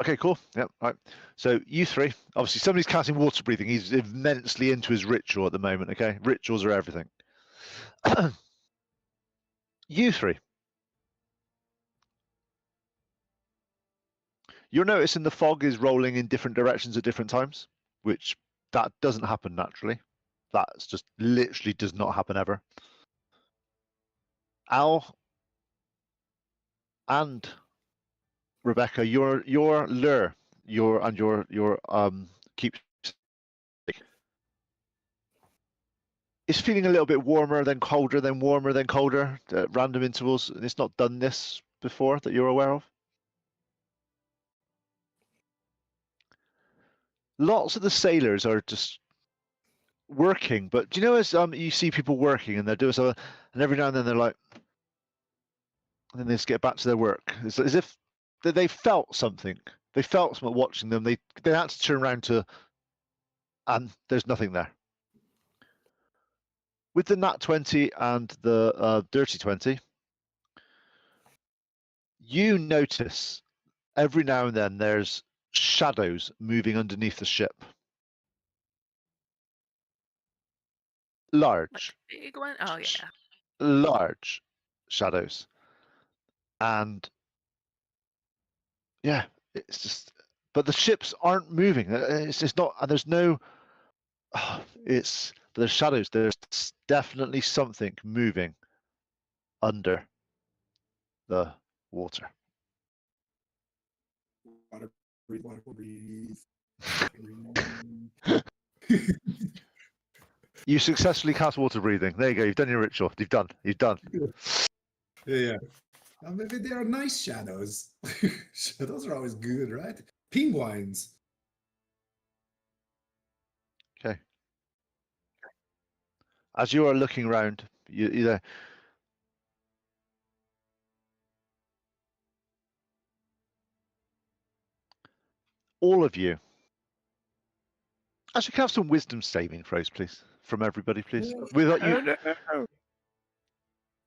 Okay, cool. Yep. Right. So you three, obviously, somebody's casting water breathing. He's immensely into his ritual at the moment. Okay, rituals are everything. You three, you're noticing the fog is rolling in different directions at different times, which that doesn't happen naturally. That's just literally does not happen ever. Al and Rebecca, your lure, your keep is feeling a little bit warmer, then colder, then warmer, then colder at random intervals. And it's not done this before that you're aware of. Lots of the sailors are just working, but do you know as you see people working and they're doing something, and every now and then they're like, and then they just get back to their work. It's as if they felt something. They felt something watching them. They had to turn around and there's nothing there. with the nat 20 and the dirty 20, you notice every now and then there's shadows moving underneath the ship. Like Large, big one. Oh yeah. large shadows. And yeah, it's just, but the ships aren't moving. It's just not, and there's no, there's shadows. There's definitely something moving under the water. Water, breathe, water, breathe. You successfully cast water breathing. There you go. You've done your ritual. You've done. Yeah. Maybe they are nice shadows. Shadows are always good, right? Penguins. Okay. As you are looking around, you all of you. Actually, can I have some wisdom saving throws, please, from everybody, please. Without you,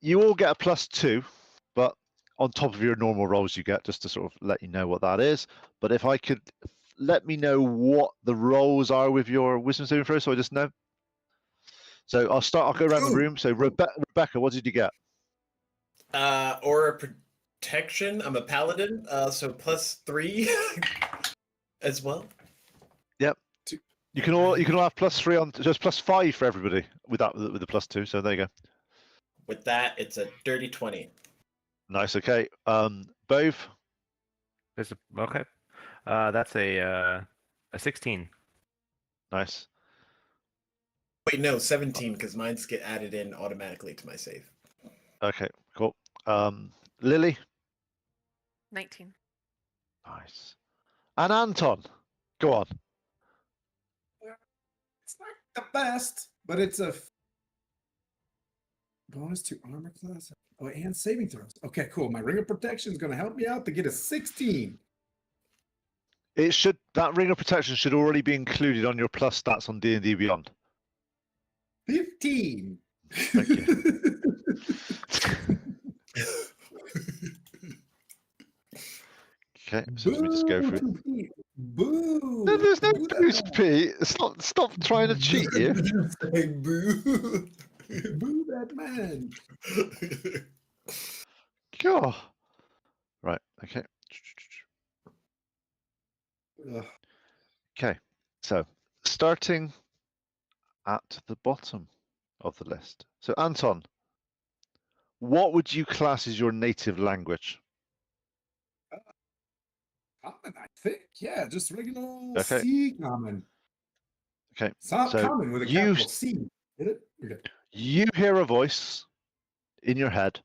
you all get a +2, but on top of your normal rolls you get, just to sort of let you know what that is. But if I could let me know what the rolls are with your wisdom saving throws, so I just know. So I'll go around the room. So Rebecca, what did you get? Aura protection. I'm a paladin, so +3 as well. Yep. You can all have +3 on, just +5 for everybody with the +2. So there you go. With that, it's a dirty 20. Nice. Okay. Bove. Okay. That's a 16. Nice. Wait, no, 17, because mines get added in automatically to my save. Okay. Cool. Lily. 19. Nice. And Anton. Go on. It's not the best, but it's a bonus to armor class. Oh, and saving throws. Okay, cool. My ring of protection is going to help me out to get a 16. That ring of protection should already be included on your plus stats on D&D Beyond. 15. Thank you. Okay, so let me just go through. Boo! No, there's no Boo that boost, man. Pete. Stop trying to cheat you. Say boo. Boo that man. God. Right. Okay. Ugh. Okay. So starting at the bottom of the list. So Anton, what would you class as your native language? Common, I think. Yeah, just regular Okay. C common. Okay. So So common with a capital C. Did it? Okay. you hear a voice in your head,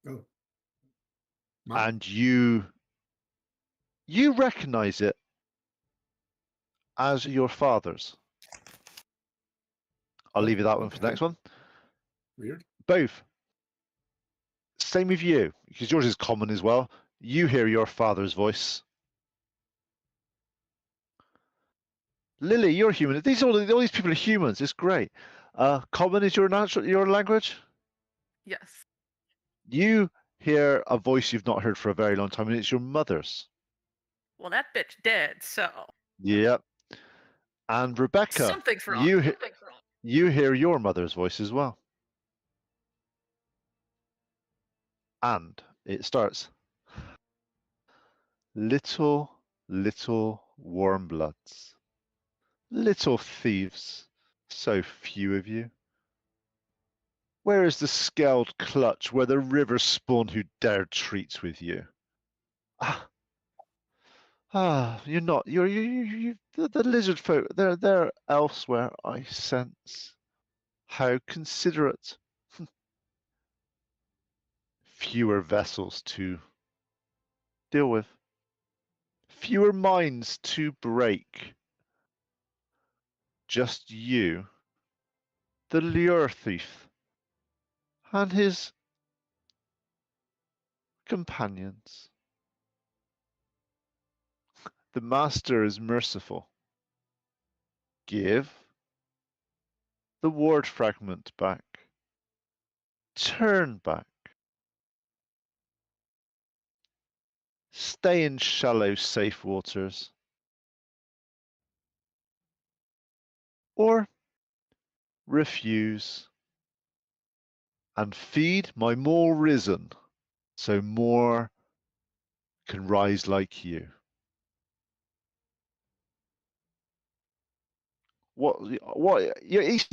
Oh. and you recognize it as your father's. I'll leave you that one for the next one. Weird. Both. Same with you, because yours is common as well. You hear your father's voice. Lily, you're human. All these people are humans. It's great. Common is your language. Yes. You hear a voice you've not heard for a very long time, and it's your mother's. Well, that bitch dead, so Yep. And Rebecca, something's wrong. you hear your mother's voice as well. And it starts. Little warmbloods. Little thieves, so few of you. Where is the scaled clutch where the river spawn who dared treats with you? You're not. The lizard folk. They're elsewhere. I sense. How considerate. Fewer vessels to deal with. Fewer minds to break. Just you, the lure thief, and his companions. The master is merciful. Give, the ward fragment back. Turn back. Stay in shallow, safe waters. Or refuse and feed my more risen, so more can rise like you. You're each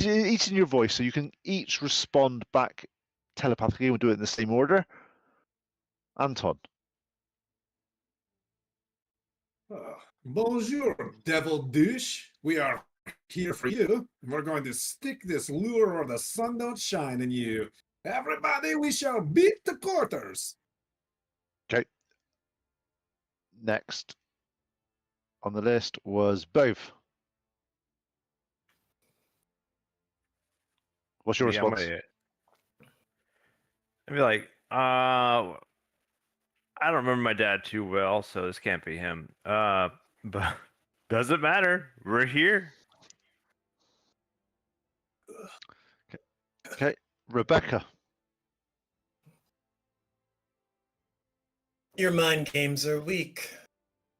in your voice, so you can each respond back telepathically. We'll do it in the same order. Anton. Bonjour, devil douche. We are here for you. We're going to stick this lure where the sun don't shine in you. Everybody, we shall beat the quarters. Okay. Next on the list was Bove. What's your Yeah, I'm response? gonna- I'd be like, I don't remember my dad too well, so this can't be him. But doesn't matter. We're here. Okay. Rebecca. Your mind games are weak.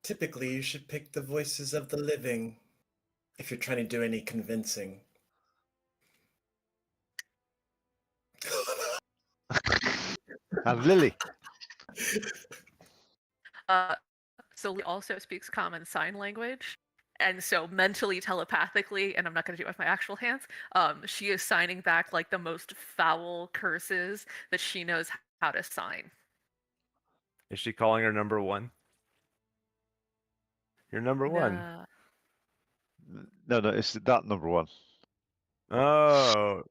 Typically, you should pick the voices of the living if you're trying to do any convincing. And Lily. So Lee also speaks common sign language. And so mentally, telepathically, and I'm not going to do it with my actual hands, she is signing back like the most foul curses that she knows how to sign. Is she calling her number one? You're number one. No, it's that number one. Oh.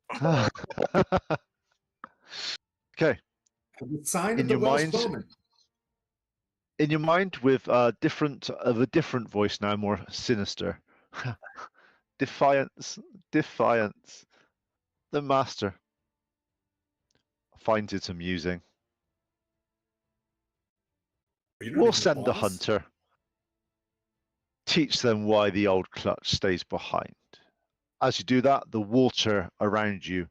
Okay. The sign In of the your Welsh mind- bowman. In your mind, with a different voice now, more sinister. Defiance, defiance. The master finds it amusing. You're not We'll even the send a boss? hunter. Teach them why the old clutch stays behind. As you do that, the water around you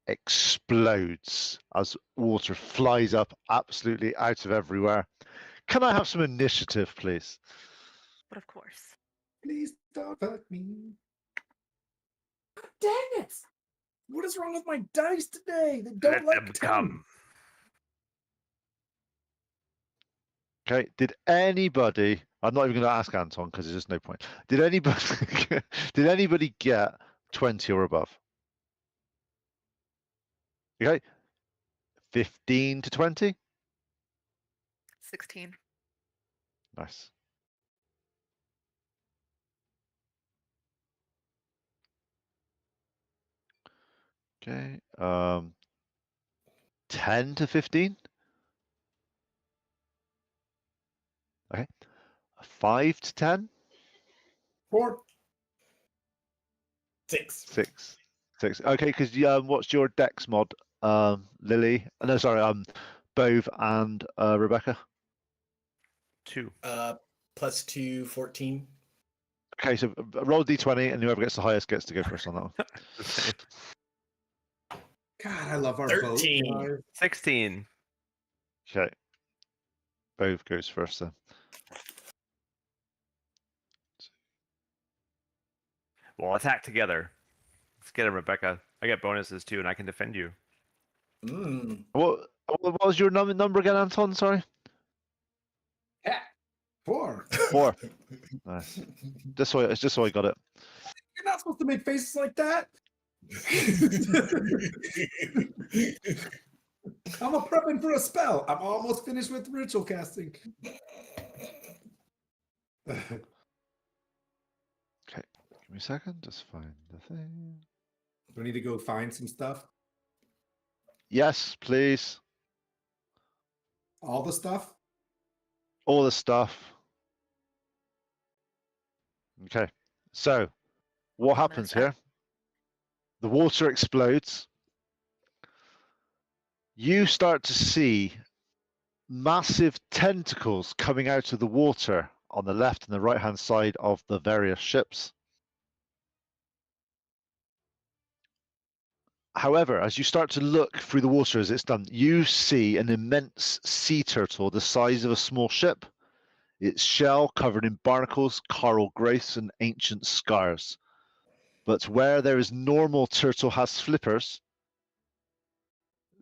explodes as water flies up absolutely out of everywhere. Can I have some initiative, please? But of course. Please don't hurt me. Dang it! What is wrong with my dice today? They don't Let them like 10. come. Okay, did anybody, I'm not even going to ask Anton because there's just no point. Did anybody get 20 or above? Okay, 15 to 20? 16. Nice. Okay, 10 to 15? Okay, 5 to 10? 4. 6. 6. 6. Okay, because what's your dex mod, Lily? No, sorry, Bove and Rebecca. 2. Plus 2, 14. Okay, so roll d20 and whoever gets the highest gets to go first on that one. God, I love our 13. boat. guys. 16. Okay, Bove goes first then. We'll attack together. Let's get him, Rebecca. I get bonuses too, and I can defend you. Mm. What was your number again, Anton? Sorry. 4. 4. Nice. Just so I got it. You're not supposed to make faces like that. I'm prepping for a spell. I'm almost finished with ritual casting. Okay, give me a second. Just find the thing. Do I need to go find some stuff? Yes, please. All the stuff? All the stuff. Okay, so what happens here? The water explodes. You start to see massive tentacles coming out of the water on the left and the right hand side of the various ships. However, as you start to look through the water as it's done, you see an immense sea turtle the size of a small ship, its shell covered in barnacles, coral growths, and ancient scars. But where there is normal turtle has flippers,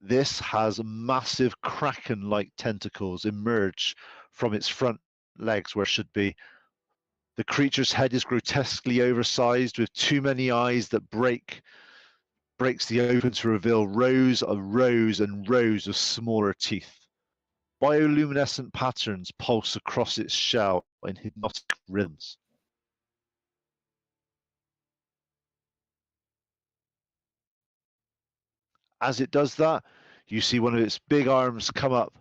this has massive kraken-like tentacles emerge from its front legs where it should be. The creature's head is grotesquely oversized with too many eyes that breaks the open to reveal rows and rows of smaller teeth. Bioluminescent patterns pulse across its shell in hypnotic rhythms. As it does that, you see one of its big arms come up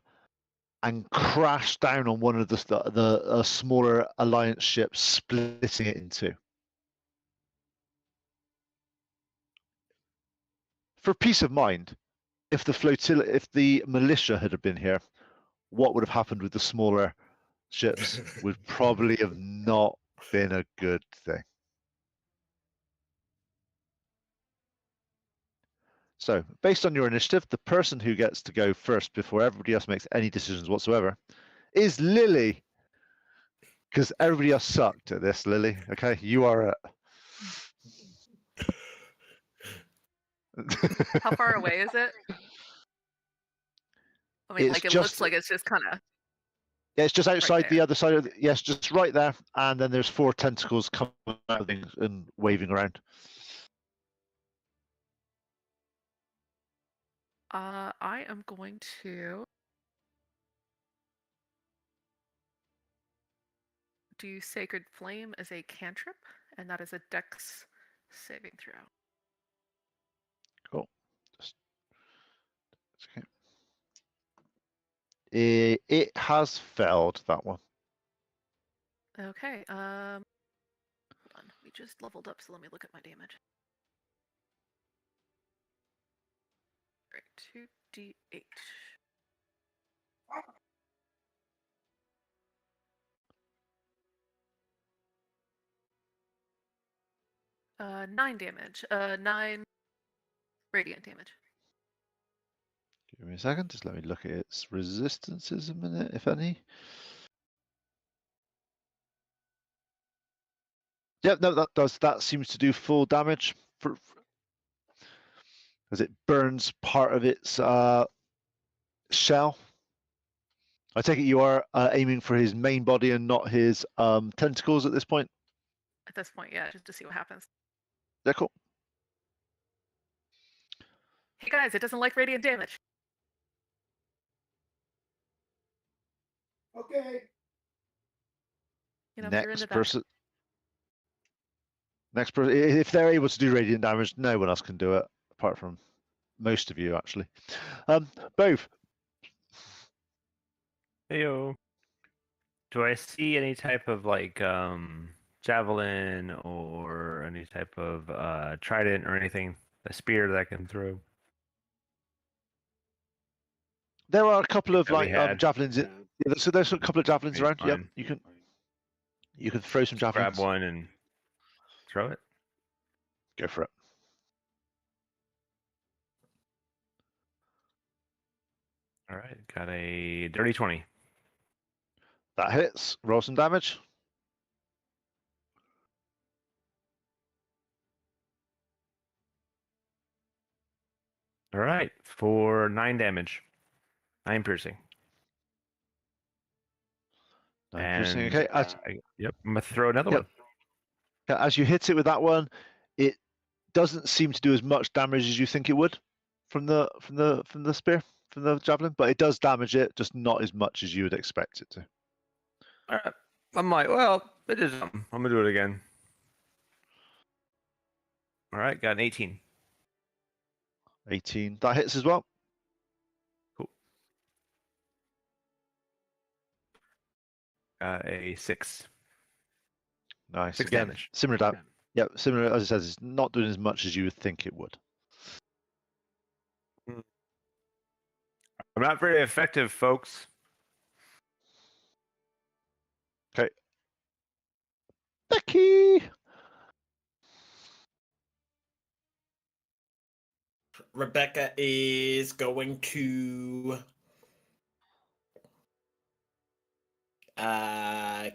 and crash down on one of the smaller Alliance ships, splitting it in two. For peace of mind, if the militia had been here, what would have happened with the smaller ships would probably have not been a good thing. So, based on your initiative, the person who gets to go first before everybody else makes any decisions whatsoever is Lily. Because everybody else sucked at this, Lily. Okay, you are How far away is it? I mean, It's like it just- looks like it's just kind of. Yeah, it's just outside the there. other side of the, yes, just right there, and then there's 4 tentacles coming out of things and waving around. I am going to do Sacred Flame as a cantrip, and that is a Dex saving throw. Cool. Okay. It has failed, that one. Okay. Hold on. We just leveled up, so let me look at my damage. Right, 2d8. Uh, 9 damage. 9 radiant damage. Give me a second, just let me look at its resistances a minute, if any. Yep, no, that seems to do full damage as it burns part of its shell. I take it you are aiming for his main body and not his tentacles at this point. At this point, yeah, just to see what happens. Yeah, cool. Hey guys, it doesn't like radiant damage. Okay. You know, if you're Next into that. person. Next person. If they're able to do radiant damage, no one else can do it apart from most of you, actually. Both. Heyo. Do I see any type of like javelin or any type of trident or anything, a spear that I can throw? There are a couple of That we like had. javelins. Yeah, so there's a couple of javelins Okay, around. Yep, fine. you can throw some javelins. Grab one and throw it. Go for it. All right, got a dirty 20. That hits. Roll some damage. All right, for 9 damage. 9 piercing. Interesting. And Okay. yep, I'm gonna throw another Yep. one. As you hit it with that one, it doesn't seem to do as much damage as you think it would from the spear, from the javelin, but it does damage it, just not as much as you would expect it to. All right. I'm like, well, it is something. I'm gonna do it again. All right, got an 18. 18. That hits as well. Cool. Got a 6. Nice. 6 Again, damage. similar damage. Yeah, similar as I said, it's not doing as much as you would think it would. I'm not very effective, folks. Okay. Becky. Rebecca is going to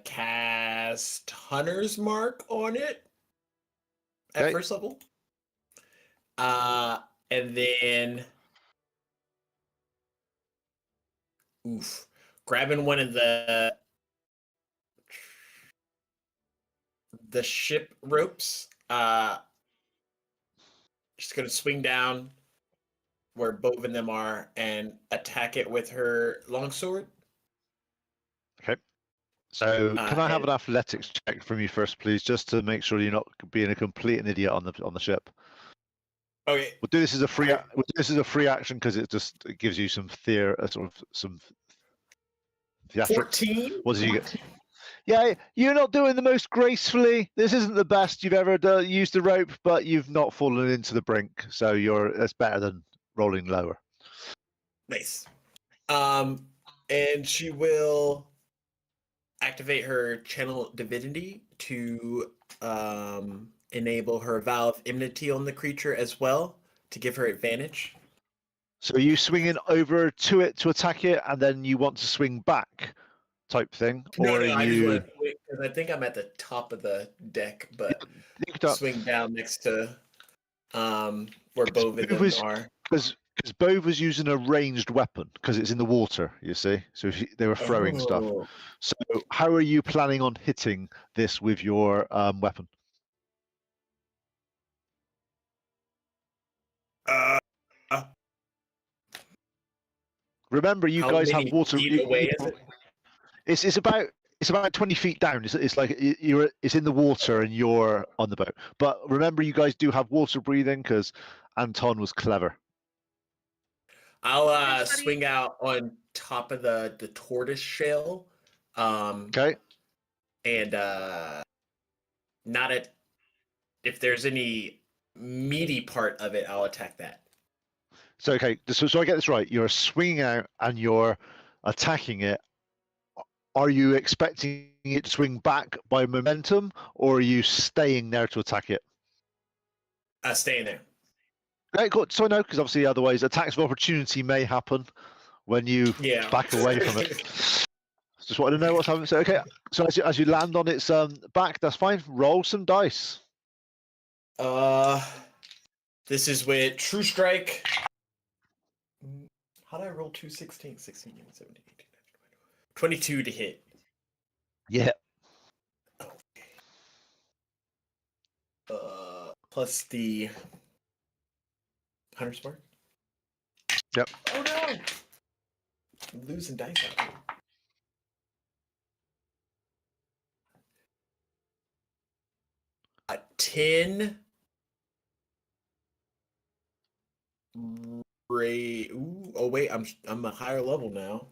cast Hunter's Mark on it at Okay. first level. And then grabbing one of the ship ropes, just gonna swing down where both of them are and attack it with her longsword. Okay. So can I have and- an athletics check from you first, please, just to make sure you're not being a complete idiot on the ship? Okay. We'll do this as a free. Okay. We'll do this as a free action because it gives you some sort of some theatrics. 14. What did you get? Yeah, you're not doing the most gracefully. This isn't the best you've ever used the rope, but you've not fallen into the brink, so that's better than rolling lower. Nice. And she will activate her channel divinity to enable her vow of enmity on the creature as well to give her advantage. So are you swinging over to it to attack it, and then you want to swing back, type thing, No, or no, are I just you? want to wait because I think I'm at the top of the deck, but swing down next to where both of them are. Because Bove was using a ranged weapon because it's in the water, you see. So they were throwing stuff. Oh. So how are you planning on hitting this with your weapon? Remember, you How guys have many water. feet away is it? It's about 20 feet down. It's like it's in the water and you're on the boat. But remember, you guys do have water breathing because Anton was clever. I'll swing out on top of the tortoise shell. Okay. And not at if there's any meaty part of it, I'll attack that. So okay, so I get this right. You're swinging out and you're attacking it. Are you expecting it to swing back by momentum, or are you staying there to attack it? Staying there. Okay, cool. So I know, because obviously otherwise attacks of opportunity may happen when you back away from it. Just wanted to know what's happening. So okay, so as you land on its back, that's fine. Roll some dice. This is with True Strike. How did I roll 2 16, 16, 17, 18, 22 to hit? Yeah. Okay. Plus the Hunter's Mark? Yep. Oh no! I'm losing dice out here. A 10. Ooh, oh wait, I'm a higher level now,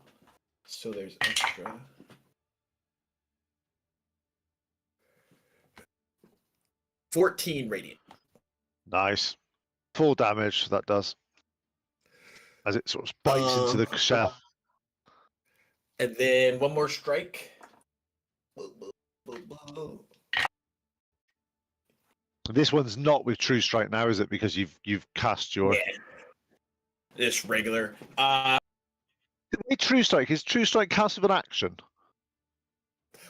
so there's extra. $14 radiant. Nice. Full damage that does. As it sort of bites into the shell. And then one more strike. This one's not with True Strike now, is it? Because you've cast your. Yeah. This regular. True Strike is True Strike cast with an action.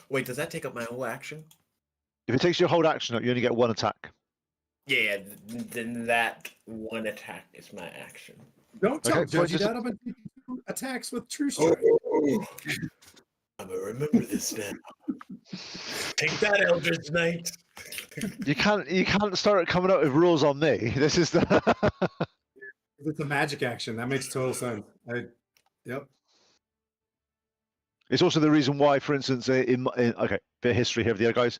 Wait, does that take up my whole action? If it takes your whole action up, you only get one attack. Yeah, then that one attack is my action. Don't tell Okay, Judgy just- that I've been taking 2 attacks with True Strike. I'm gonna remember this now. Take that, Eldritch Knight. You can't start coming up with rules on me. This is the. It's a magic action. That makes total sense. Yep. It's also the reason why, for instance, okay, bit of history here of the other guys.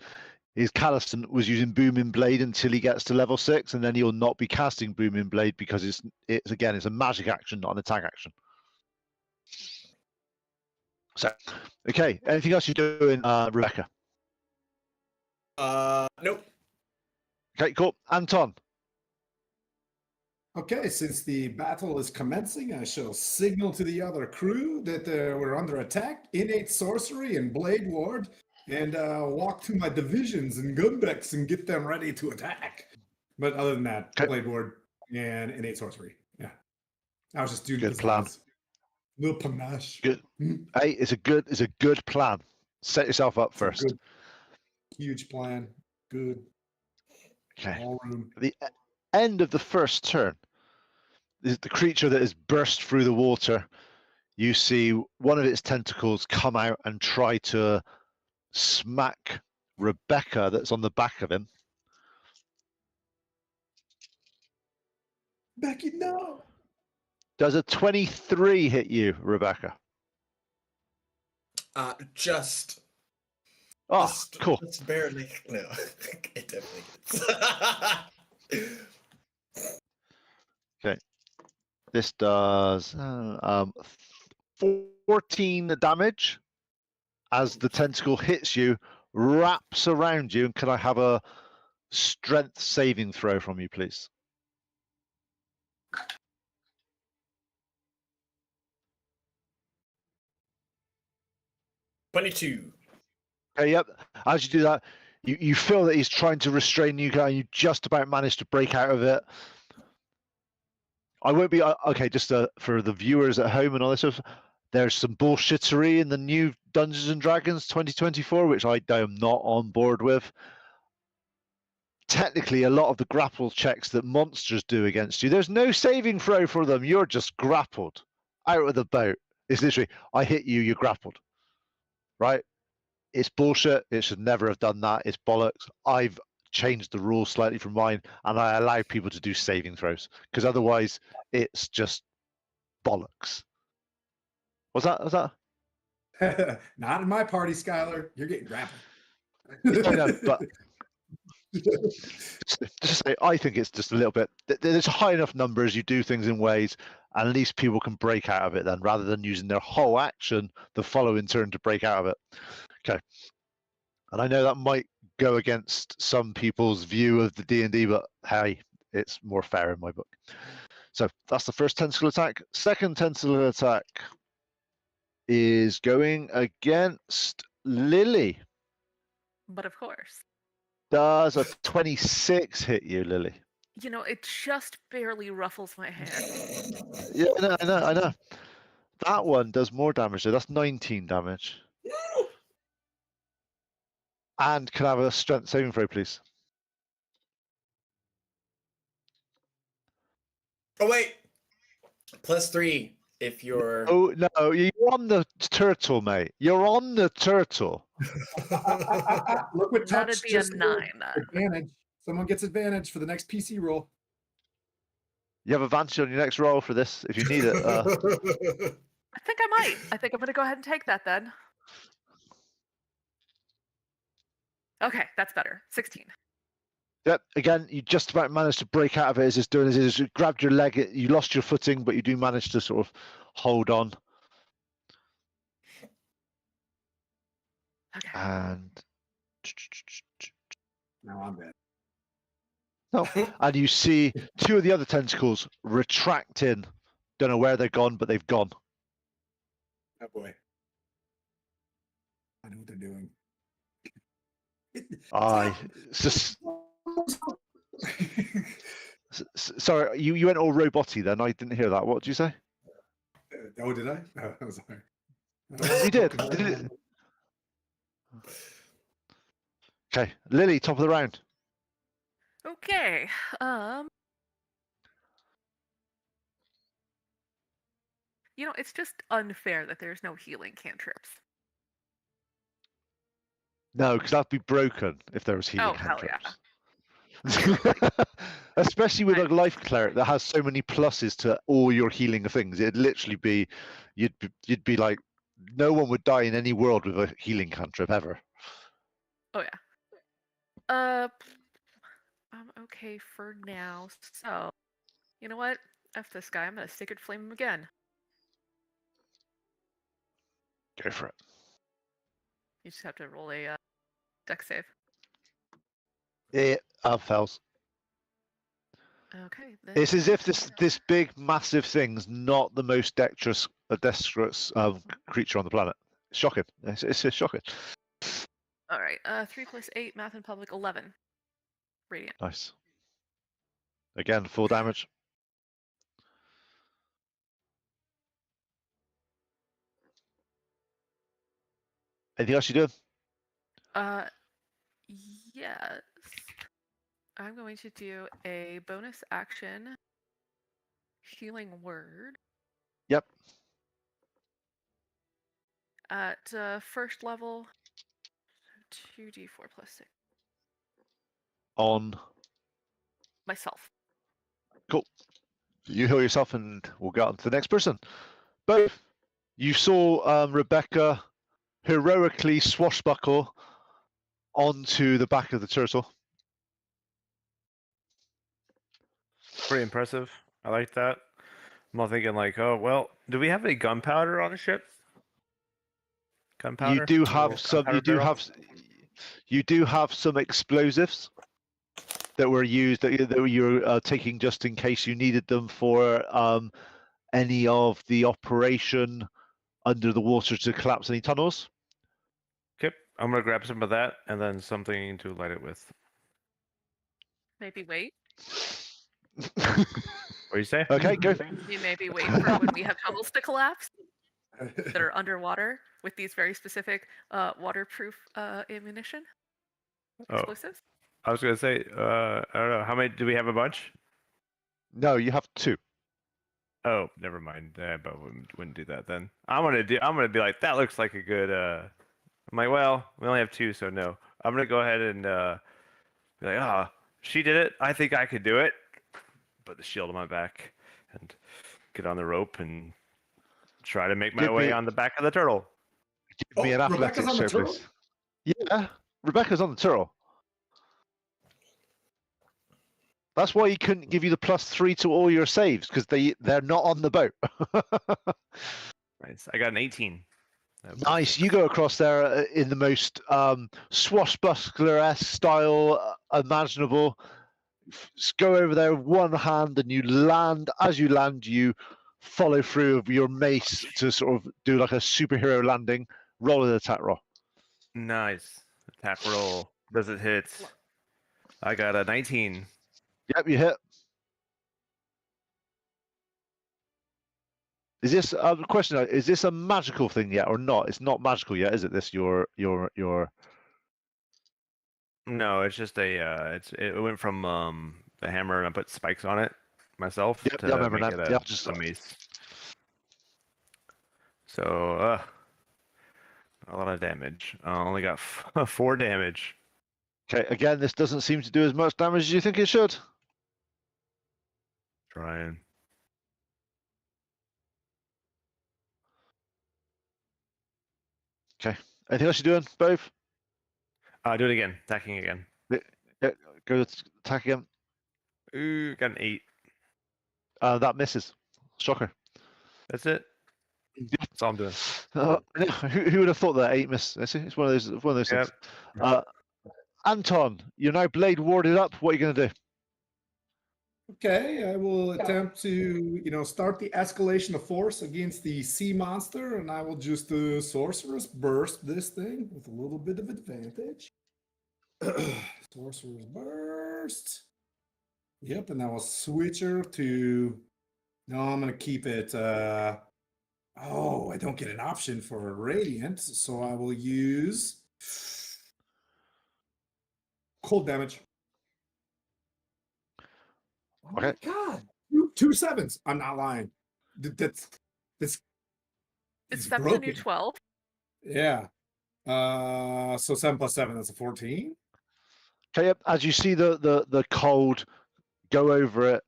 Is Calliston was using Booming Blade until he gets to level 6, and then he'll not be casting Booming Blade because it's a magic action, not an attack action. So, okay, anything else you're doing, Rebecca? Nope. Okay, cool. Anton. Okay, since the battle is commencing, I shall signal to the other crew that we're under attack, innate sorcery and blade ward, and walk to my divisions and gun decks and get them ready to attack. But other than that, Okay. blade ward and innate sorcery. I was just doing Good plan. Little panache. Good. Hmm, Hey, it's a good plan. Set yourself up it's a first. good, huge plan. Good. Okay. All room. At the end of the first turn, the creature that has burst through the water, you see one of its tentacles come out and try to smack Rebecca that's on the back of him. Becky, no. Does a 23 hit you, Rebecca? Just Oh, cool. just barely. No, it definitely gets. Okay. This does 14 damage as the tentacle hits you, wraps around you. And can I have a strength saving throw from you, please? $22. Okay, yep. As you do that, you feel that he's trying to restrain you, and you just about manage to break out of it. I won't be okay. Just for the viewers at home and all this stuff, there's some bullshittery in the new Dungeons and Dragons 2024, which I am not on board with. Technically, a lot of the grapple checks that monsters do against you, there's no saving throw for them. You're just grappled out of the boat. It's literally, I hit you, you're grappled. Right? It's bullshit. It should never have done that. It's bollocks. I've changed the rules slightly from mine, and I allow people to do saving throws because otherwise, it's just bollocks. Was that? Not in my party, Skylar. You're getting grappled. I know, but just to say, I think it's just a little bit. There's high enough numbers. You do things in ways, and at least people can break out of it then, rather than using their whole action the following turn to break out of it. Okay. And I know that might go against some people's view of the D&D, but hey, it's more fair in my book. So that's the first tentacle attack. Second tentacle attack is going against Lily. But of course, Does a 26 hit you, Lily? you know, it just barely ruffles my hair. Yeah, I know. That one does more damage, so that's 19 damage. And can I have a strength saving throw, please? Oh wait, +3 if you're. Oh no, you're on the turtle, mate. You're on the turtle. Look what That'd touch be a just did. 9 then. Advantage. Someone gets advantage for the next PC roll. You have advantage on your next roll for this if you need it. I think I might. I think I'm going to go ahead and take that then. Okay, that's better. 16. Yep. Again, you just about managed to break out of it as it's doing. As you grabbed your leg, you lost your footing, but you do manage to sort of hold on. Okay. And Now I'm dead. no, and you see two of the other tentacles retract in. Don't know where they've gone, but they've gone. Oh boy. I know what they're doing. Sorry, you went all roboty then. I didn't hear that. What did you say? Oh, did I? Oh, I'm sorry. You did. Okay, Lily, top of the round. Okay. You know, it's just unfair that there's no healing cantrips. No, because that'd be broken if there was healing Oh, hell yeah. cantrips. Especially with a life cleric that has so many pluses to all your healing things. It'd literally be, you'd be like, no one would die in any world with a healing cantrip ever. Oh yeah. I'm okay for now. So, you know what? F this guy. I'm gonna Sacred Flame him again. Go for it. You just have to roll a dex save. It fails. Okay. Then It's as if this big massive thing's not the most dexterous creature on the planet. It's shocking. It's just shocking. All right. 3 + 8, math in public, 11. Radiant. Nice. Again, full damage. Anything else you do? Uh, yes. I'm going to do a bonus action healing word Yep. at first level. 2d4 plus 6. On. Myself. Cool. You heal yourself, and we'll get on to the next person. Both. You saw Rebecca heroically swashbuckle onto the back of the turtle. Pretty impressive. I like that. I'm all thinking like, oh well, do we have any gunpowder on the ship? Gunpowder. You do A little have some. gunpowder You do barrel? have. You do have some explosives that were used that you're taking just in case you needed them for any of the operation under the water to collapse any tunnels. Okay, I'm gonna grab some of that and then something to light it with. Maybe wait. What do you say? Okay, go. You maybe wait for when we have tunnels to collapse that are underwater with these very specific waterproof ammunition. Oh. Explosives. I was gonna say, I don't know. How many do we have? A bunch? No, you have 2. Oh, never mind. But wouldn't do that then. I'm gonna be like, that looks like a good. I'm like, well, we only have 2, so no. I'm gonna go ahead and be like, ah, she did it. I think I could do it. Put the shield on my back and get on the rope and try to make my Give way me- on the back of the turtle. Give me an Rebecca's athletics on the check, turtle? please. Yeah, Rebecca's on the turtle. That's why he couldn't give you the +3 to all your saves, because they're not on the boat. Nice. I got an 18. Nice. You go across there in the most swashbuckler-esque style imaginable. Go over there with one hand, and you land. As you land, you follow through with your mace to sort of do like a superhero landing. Roll an attack roll. Nice. Attack roll. Does it hit? I got a 19. Yep, you hit. Is this a question? Is this a magical thing yet or not? It's not magical yet, is it? This your. No, it's just it went from the hammer and I put spikes on it myself Yep, to yeah, I remember make that. it Yeah, just a mace. So a lot of damage. I only got 4 damage. okay. Again, this doesn't seem to do as much damage as you think it should. Trying. Okay. Anything else you're doing, both? Do it again. Attacking again. Yeah, go to attack again. Ooh, got an 8. That misses. Shocker. That's it. That's all I'm doing. Who would have thought that 8 miss? It's one of those Yep. things. Anton, you're now blade warded up. What are you going to do? Okay, I will attempt to, start the escalation of force against the sea monster, and I will just sorcerer's burst this thing with a little bit of advantage. Sorcerer's burst. Yep, and I will switch her to. No, I'm gonna keep it. Oh, I don't get an option for a radiant, so I will use cold damage. Oh my Okay. god, two 7s. I'm not lying. That's It's it's 7 and you broken. 12. Yeah. So 7 plus 7, that's a 14. Okay, yep. As you see the cold go over it,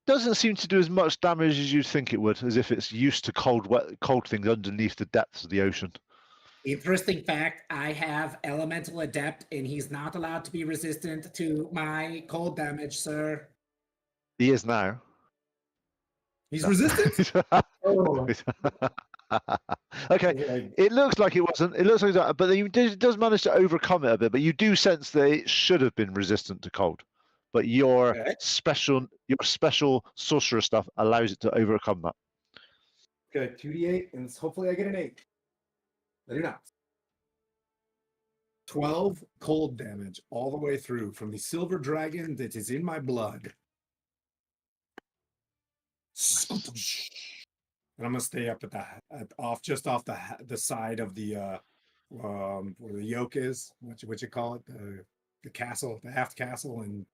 doesn't seem to do as much damage as you'd think it would, as if it's used to cold things underneath the depths of the ocean. Interesting fact, I have Elemental Adept, and he's not allowed to be resistant to my cold damage, sir. He is now. He's resistant? Oh. Okay, it looks like it wasn't. It looks like that, but it does manage to overcome it a bit. But you do sense that it should have been resistant to cold. But your Okay. special sorcerer stuff allows it to overcome that. Okay, 2d8, and hopefully I get an 8. I do not. 12 cold damage all the way through from the silver dragon that is in my blood. And I'm gonna stay up at just off the side of the where the yoke is, what you call it, the castle, the aft castle, and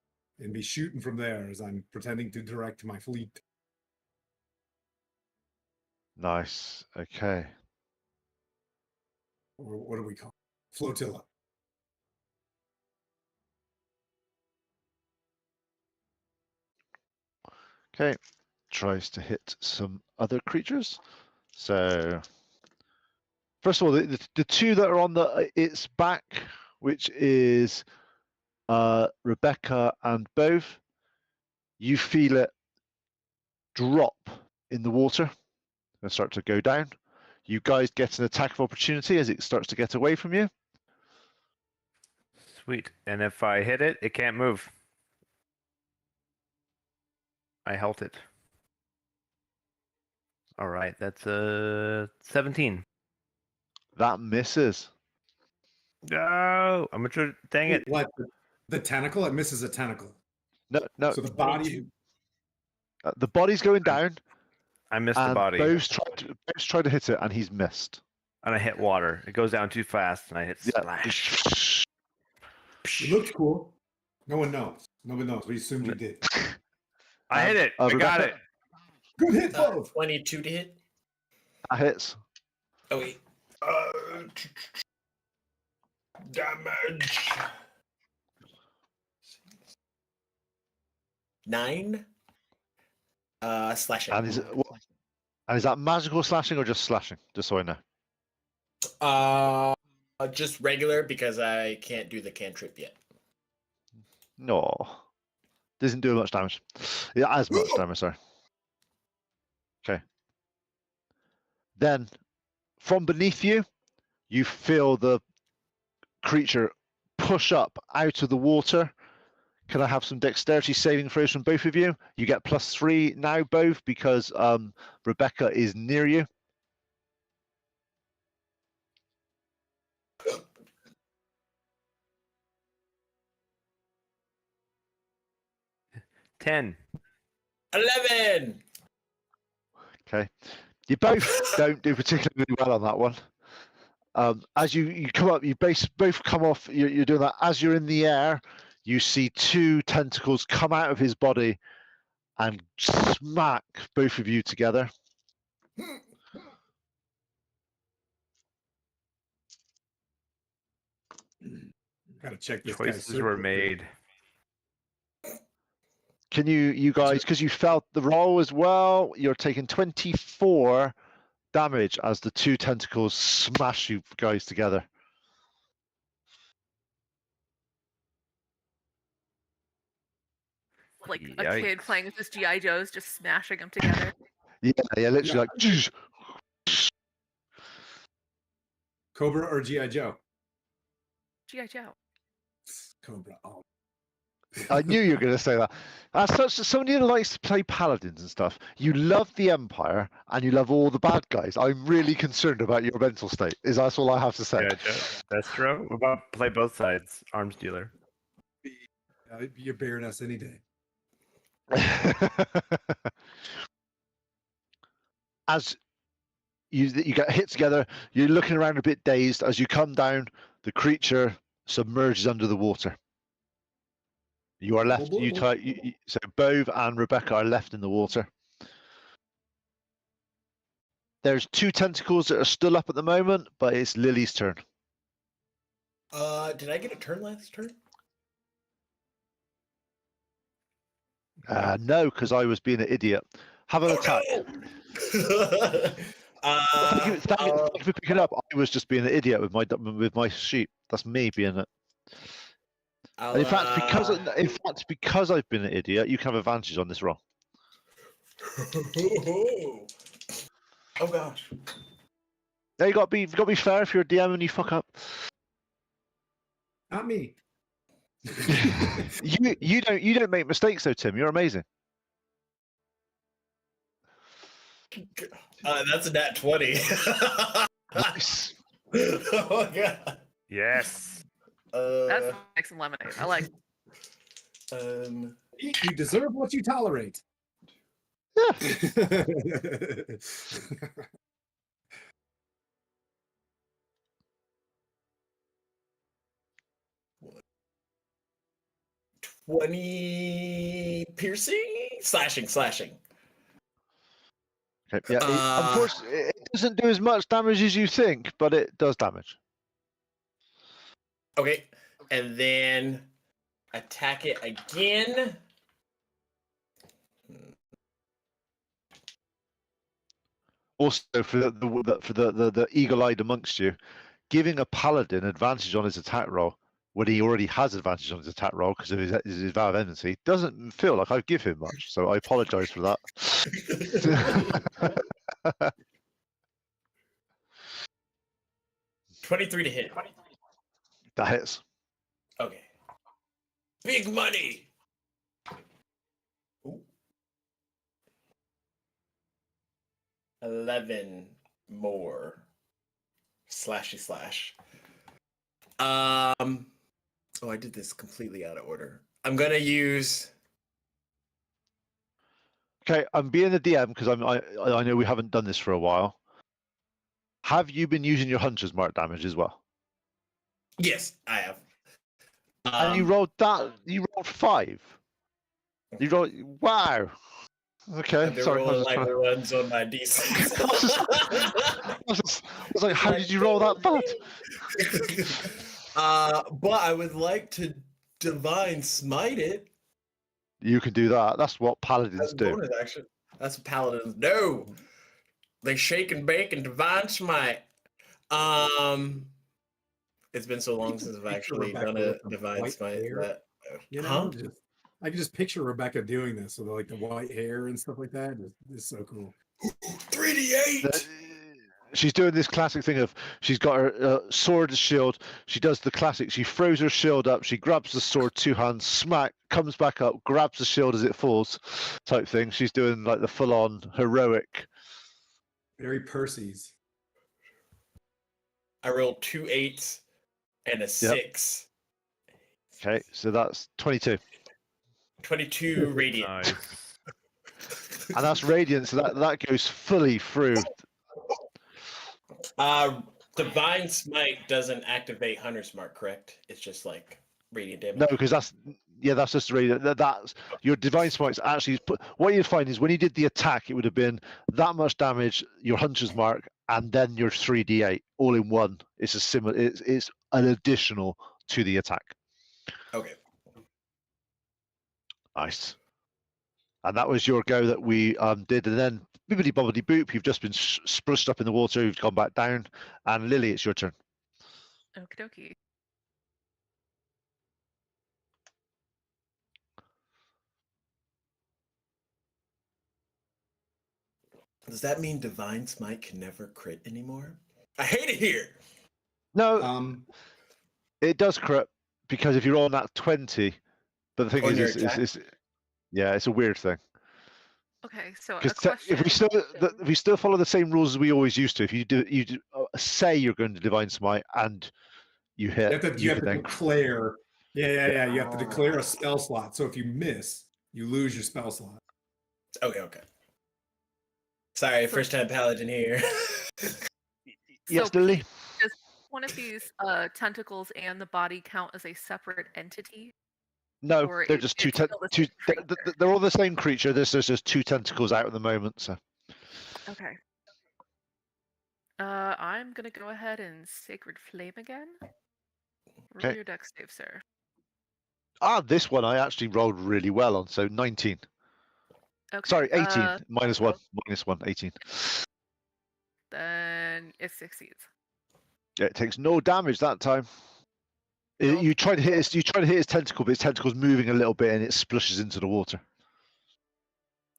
be shooting from there as I'm pretending to direct my fleet. Nice. Okay. Or what do we call it? Flotilla. Okay. Tries to hit some other creatures. So first of all, the two that are on its back, which is Rebecca and Bove, you feel it drop in the water and start to go down. You guys get an attack of opportunity as it starts to get away from you. Sweet. And if I hit it, it can't move. I halt it. All right, that's 17. That misses. No, I'm gonna try. Dang it! What? The tentacle? It misses a tentacle. No. So the body. The body's going down. I missed the And body, Bo's tried to hit it, and he's missed. and I hit water. It goes down too fast, and I hit splash. It looked cool. No one knows. No one knows. We assumed you did. I hit it. I got it. Good hit, both. 22 to hit. That hits. Oh wait. Damage. 9. Slashing. And is that magical slashing or just slashing? Just so I know. Just regular because I can't do the cantrip yet. No. Doesn't do much damage. Yeah, as much damage, sorry. Okay. Then, from beneath you, you feel the creature push up out of the water. Can I have some dexterity saving throws from both of you? You get +3 now, both, because Rebecca is near you. $10. 11. Okay. You both don't do particularly well on that one. As you come up, you both come off, you're doing that. As you're in the air, you see 2 tentacles come out of his body and smack both of you together. Gotta check this guy's Choices were circle. made. Can you guys, because you felt the roll as well, you're taking 24 damage as the 2 tentacles smash you guys together. Like a kid playing with his GI Joes, just smashing them together. Yeah, literally Yeah. like. Cobra or G.I. Joe? GI Joe. Cobra. Oh. I knew you were going to say that. As such, somebody who likes to play paladins and stuff, you love the Empire and you love all the bad guys. I'm really concerned about your mental state. That's all I have to say. Yeah, that's true. We're about to play both sides. Arms dealer. You're Baroness any day. As you get hit together, you're looking around a bit dazed. As you come down, the creature submerges under the water. You are left. So Bove and Rebecca are left in the water. There's 2 tentacles that are still up at the moment, but it's Lily's turn. Did I get a turn last turn? No, because I was being an idiot. Have an attack. No! Thank you for picking up. I was just being an idiot with my sheep. That's me being it. And in fact, because I've been an idiot, you can have advantage on this roll. Oh gosh. Yeah, you got to be fair if you're a DM and you fuck up. Not me. You don't make mistakes though, Tim. You're amazing. That's a nat 20. Nice. Oh my god. Yes. That's like some lemonade. I like. You deserve what you tolerate. Yeah. 20 piercing, slashing. Okay. Yeah. Uh, Unfortunately, it doesn't do as much damage as you think, but it does damage. Okay, and then attack it again. Also, for the eagle-eyed amongst you, giving a paladin advantage on his attack roll when he already has advantage on his attack roll because of his vow of enmity doesn't feel like I give him much. So I apologize for that. 23 to hit. That hits. Okay. Big money. Ooh. 11 more. Slashy slash. Oh, I did this completely out of order. I'm gonna use. Okay, I'm being the DM because I know we haven't done this for a while. Have you been using your hunter's mark damage as well? Yes, I have. And you rolled that. You rolled 5. You rolled. Wow. Okay. I've been Sorry. rolling like runs on my D6. I was like, how did you roll that bad? But I would like to divine smite it. You can do that. That's what paladins do. Bonus action. That's what paladins do. They shake and bake and divine smite. It's been so long since I've actually done a divine smite. That, You know, I can just picture Rebecca doing this with like the white hair and stuff like that. It's so cool. 3d8. She's doing this classic thing of she's got her sword and shield. She does the classic. She throws her shield up. She grabs the sword, 2 hands, smack, comes back up, grabs the shield as it falls, type thing. She's doing like the full-on heroic. Very Percy's. I rolled 2 8s and a 6. Okay, so that's 22. 22 radiant. Nice. And that's radiant, so that goes fully through. Divine Smite doesn't activate Hunter's Mark, correct? It's just like radiant damage. No, because that's just radiant. That's your divine smite's actually. What you'd find is when you did the attack, it would have been that much damage, your hunter's mark, and then your 3d8 all in one. It's a similar. It's an additional to the attack. Okay. Nice. And that was your go that we did, and then bibbidi bobbidi boop, you've just been splushed up in the water. You've gone back down, and Lily, it's your turn. Okie dokie. Does that mean Divine Smite can never crit anymore? I hate it here. No, it does crit because if you're on that 20, but the thing is yeah, it's a weird thing. Okay, so a Because question. if we still follow the same rules as we always used to, if you say you're going to divine smite and you hit, You have to declare. Yeah. You have to declare a spell slot. So if you miss, you lose your spell slot. Okay. Sorry, first time paladin here. Yes, Lily. Does one of these tentacles and the body count as a separate entity? No, Or they're just two. They're all the same creature. There's just 2 tentacles out at the moment. So. Okay. I'm gonna go ahead and Sacred Flame again. Roll Okay. your dex save, sir. This one I actually rolled really well on. So 19. Okay. Sorry, 18. -1. -1. 18. Then it succeeds. Yeah, it takes no damage that time. Nope. You try to hit his tentacle, but his tentacle's moving a little bit and it splashes into the water.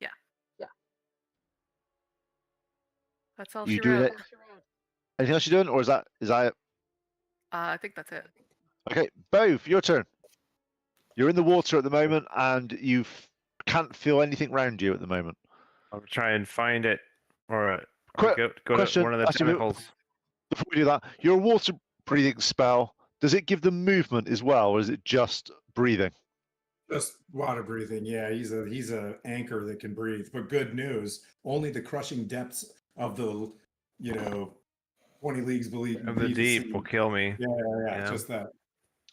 Yeah. That's all You she doing wrote. it? Anything else you're doing, or is that it? I think that's it. Okay, Bove, your turn. You're in the water at the moment, and you can't feel anything around you at the moment. I'll try and find it, or Quick go question, to one of the actually, tentacles. Before we do that, your water breathing spell, does it give them movement as well, or is it just breathing? Just water breathing. Yeah, he's a anchor that can breathe. But good news, only the crushing depths of the 20 leagues beneath Of the deep will kill me. Yeah, just that.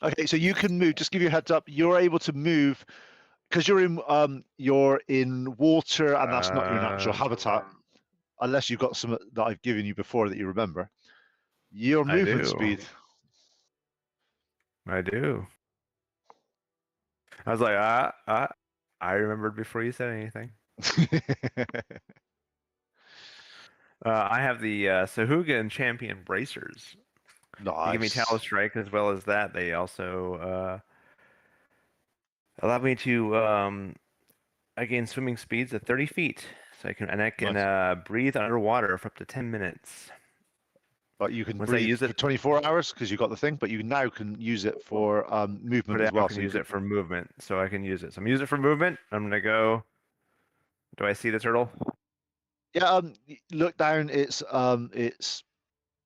Okay, so you can move. Just give you a heads up. You're able to move because you're in water, and that's not your natural habitat, unless you've got some that I've given you before that you remember. Your I movement do. speed. I do. I was like, I remembered before you said anything. I have the Sahaguin Champion Bracers. They give me Nice. Talus Strike as well as that. They also allow me to I gain swimming speeds at 30 feet, so I can breathe underwater for up to 10 minutes. But you can Once I breathe use for it, 24 hours because you got the thing. But you now can use it for movement but as I well. can So use it for movement, so I can use it. So I'm using it for movement. I'm gonna go. Do I see the turtle? yeah. Look down. It's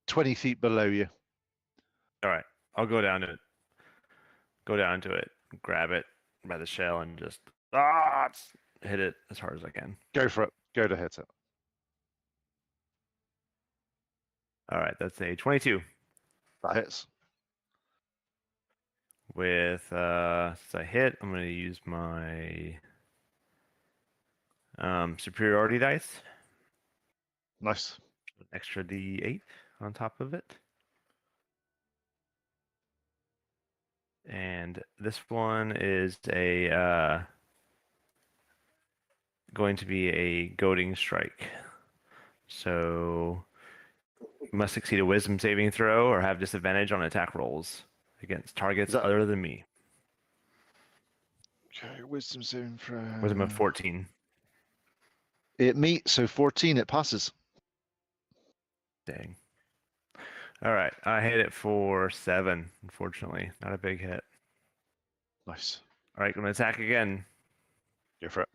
20 feet below you. All right, I'll go down to it. Go down to it, grab it by the shell, and just hit it as hard as I can. Go for it. Go to hit it. All right, that's a 22. That hits. With since I hit, I'm gonna use my superiority dice. Nice. An extra D8 on top of it. And this one is a going to be a goading strike. So you must succeed a wisdom saving throw or have disadvantage on attack rolls against targets other than me. Okay, wisdom saving throw. Wisdom of 14. It meets, so 14. It passes. Dang. All right, I hit it for 7. Unfortunately, not a big hit. Nice. All right, I'm gonna attack again. Go for it.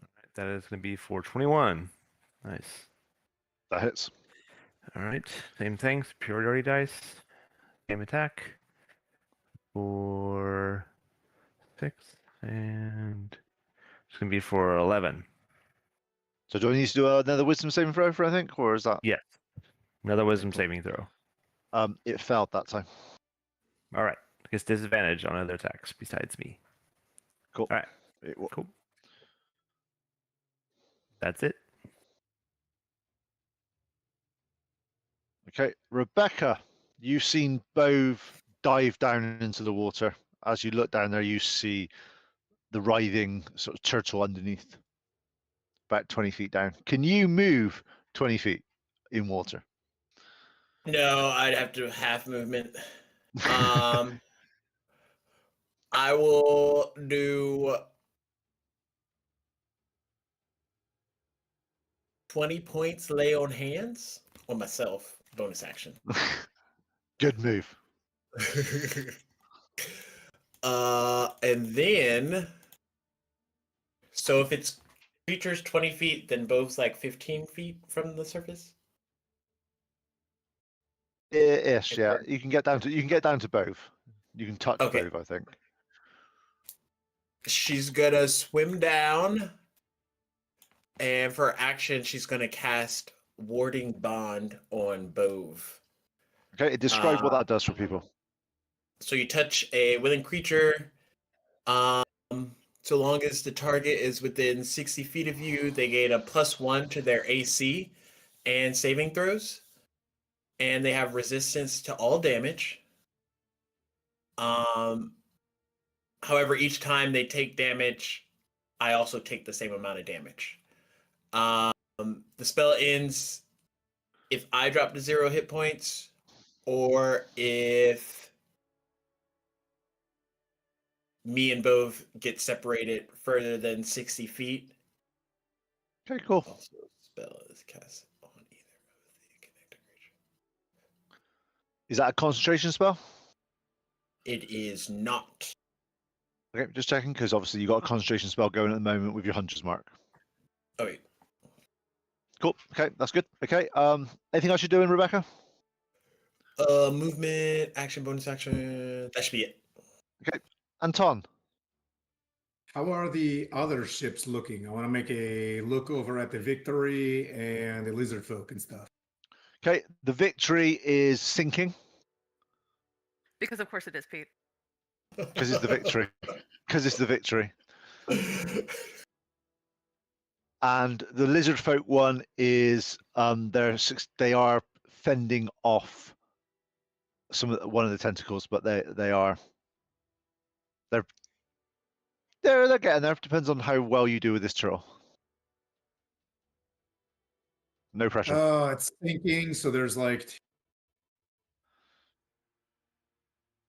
All right, that is gonna be for 21. Nice. That hits. All right, same thing. Superiority dice. Same attack. For 6, and it's gonna be for 11. So do I need to do another wisdom saving throw for anything, or is that? Yes. Another wisdom cool. saving throw. It failed that time. All right. Gets disadvantage on other attacks besides me. Cool. All right. Cool. That's it. Okay, Rebecca, you've seen Bove dive down into the water. As you look down there, you see the writhing sort of turtle underneath, about 20 feet down. Can you move 20 feet in water? No, I'd have to half movement. I will do 20 points lay on hands on myself. Bonus action. Good move. And then, so if it's creatures 20 feet, then Bove's like 15 feet from the surface. Ish, yeah. You can get down to Bove. You can touch Okay. Bove, I think. She's gonna swim down, and for action, she's gonna cast Warding Bond on Bove. Okay, describe what that does for people. So you touch a willing creature, so long as the target is within 60 feet of you, they gain a +1 to their AC and saving throws, and they have resistance to all damage. However, each time they take damage, I also take the same amount of damage. The spell ends if I drop to 0 hit points, or if me and Bove get separated further than 60 feet. Okay, cool. Also, spell is cast on either of the connected creature. Is that a concentration spell? It is not. Okay, just checking, because obviously you got a concentration spell going at the moment with your Hunter's Mark. Oh, wait. Cool. Okay, that's good. Okay. Anything else you're doing, Rebecca? Movement, action, bonus action. That should be it. Okay. Anton. How are the other ships looking? I want to make a look over at the Victory and the Lizard Folk and stuff. Okay, the Victory is sinking. Because of course it is, Pete. Because it's the victory. Because it's the victory. And the lizard folk one is they are fending off one of the tentacles, but they're getting there. Depends on how well you do with this turtle. No pressure. Oh, it's thinking. So there's like.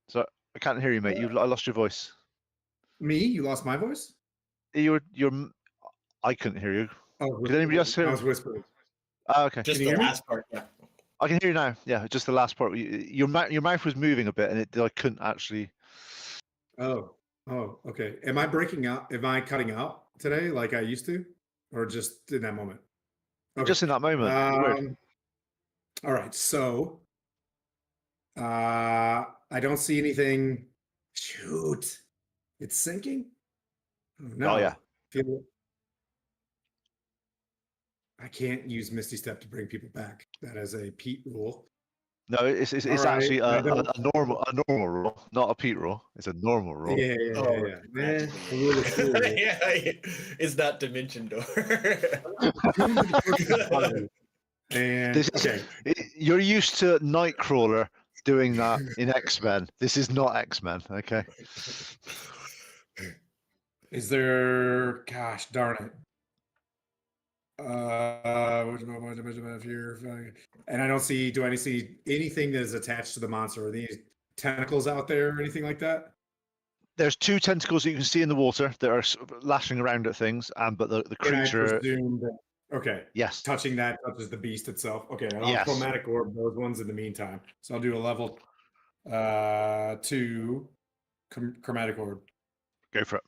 So I can't hear you, mate. I lost your voice. Me? You lost my voice? I couldn't hear you. Oh, Could anybody else hear? I was whispering. Okay. Just you the hear me? last part, yeah. I can hear you now. Yeah, just the last part. Your mouth was moving a bit, and I couldn't actually. Oh, okay. Am I breaking out? Am I cutting out today like I used to, or just in that moment? Okay. Just in that moment. Weird. All right. So, I don't see anything. Shoot, it's sinking. Oh, no. Oh yeah. I can't use Misty Step to bring people back. That is a Pete rule. No, it's All actually right, a normal rule, not a Pete rule. It's a normal rule. Yeah. practically. A rule is still a rule. Yeah, it's not Dimension Door. And okay, You're used to Nightcrawler doing that in X-Men. This is not X-Men, okay? is there? Gosh darn it. Here, and I don't see. Do I see anything that is attached to the monster? Are these tentacles out there or anything like that? There's two tentacles that you can see in the water that are lashing around at things, but the Can I creature. presume that? Okay. Yes. Touching that touches the beast itself. Okay, and I'll Yes. chromatic orb those ones in the meantime. So I'll do a level 2 chromatic orb. Go for it.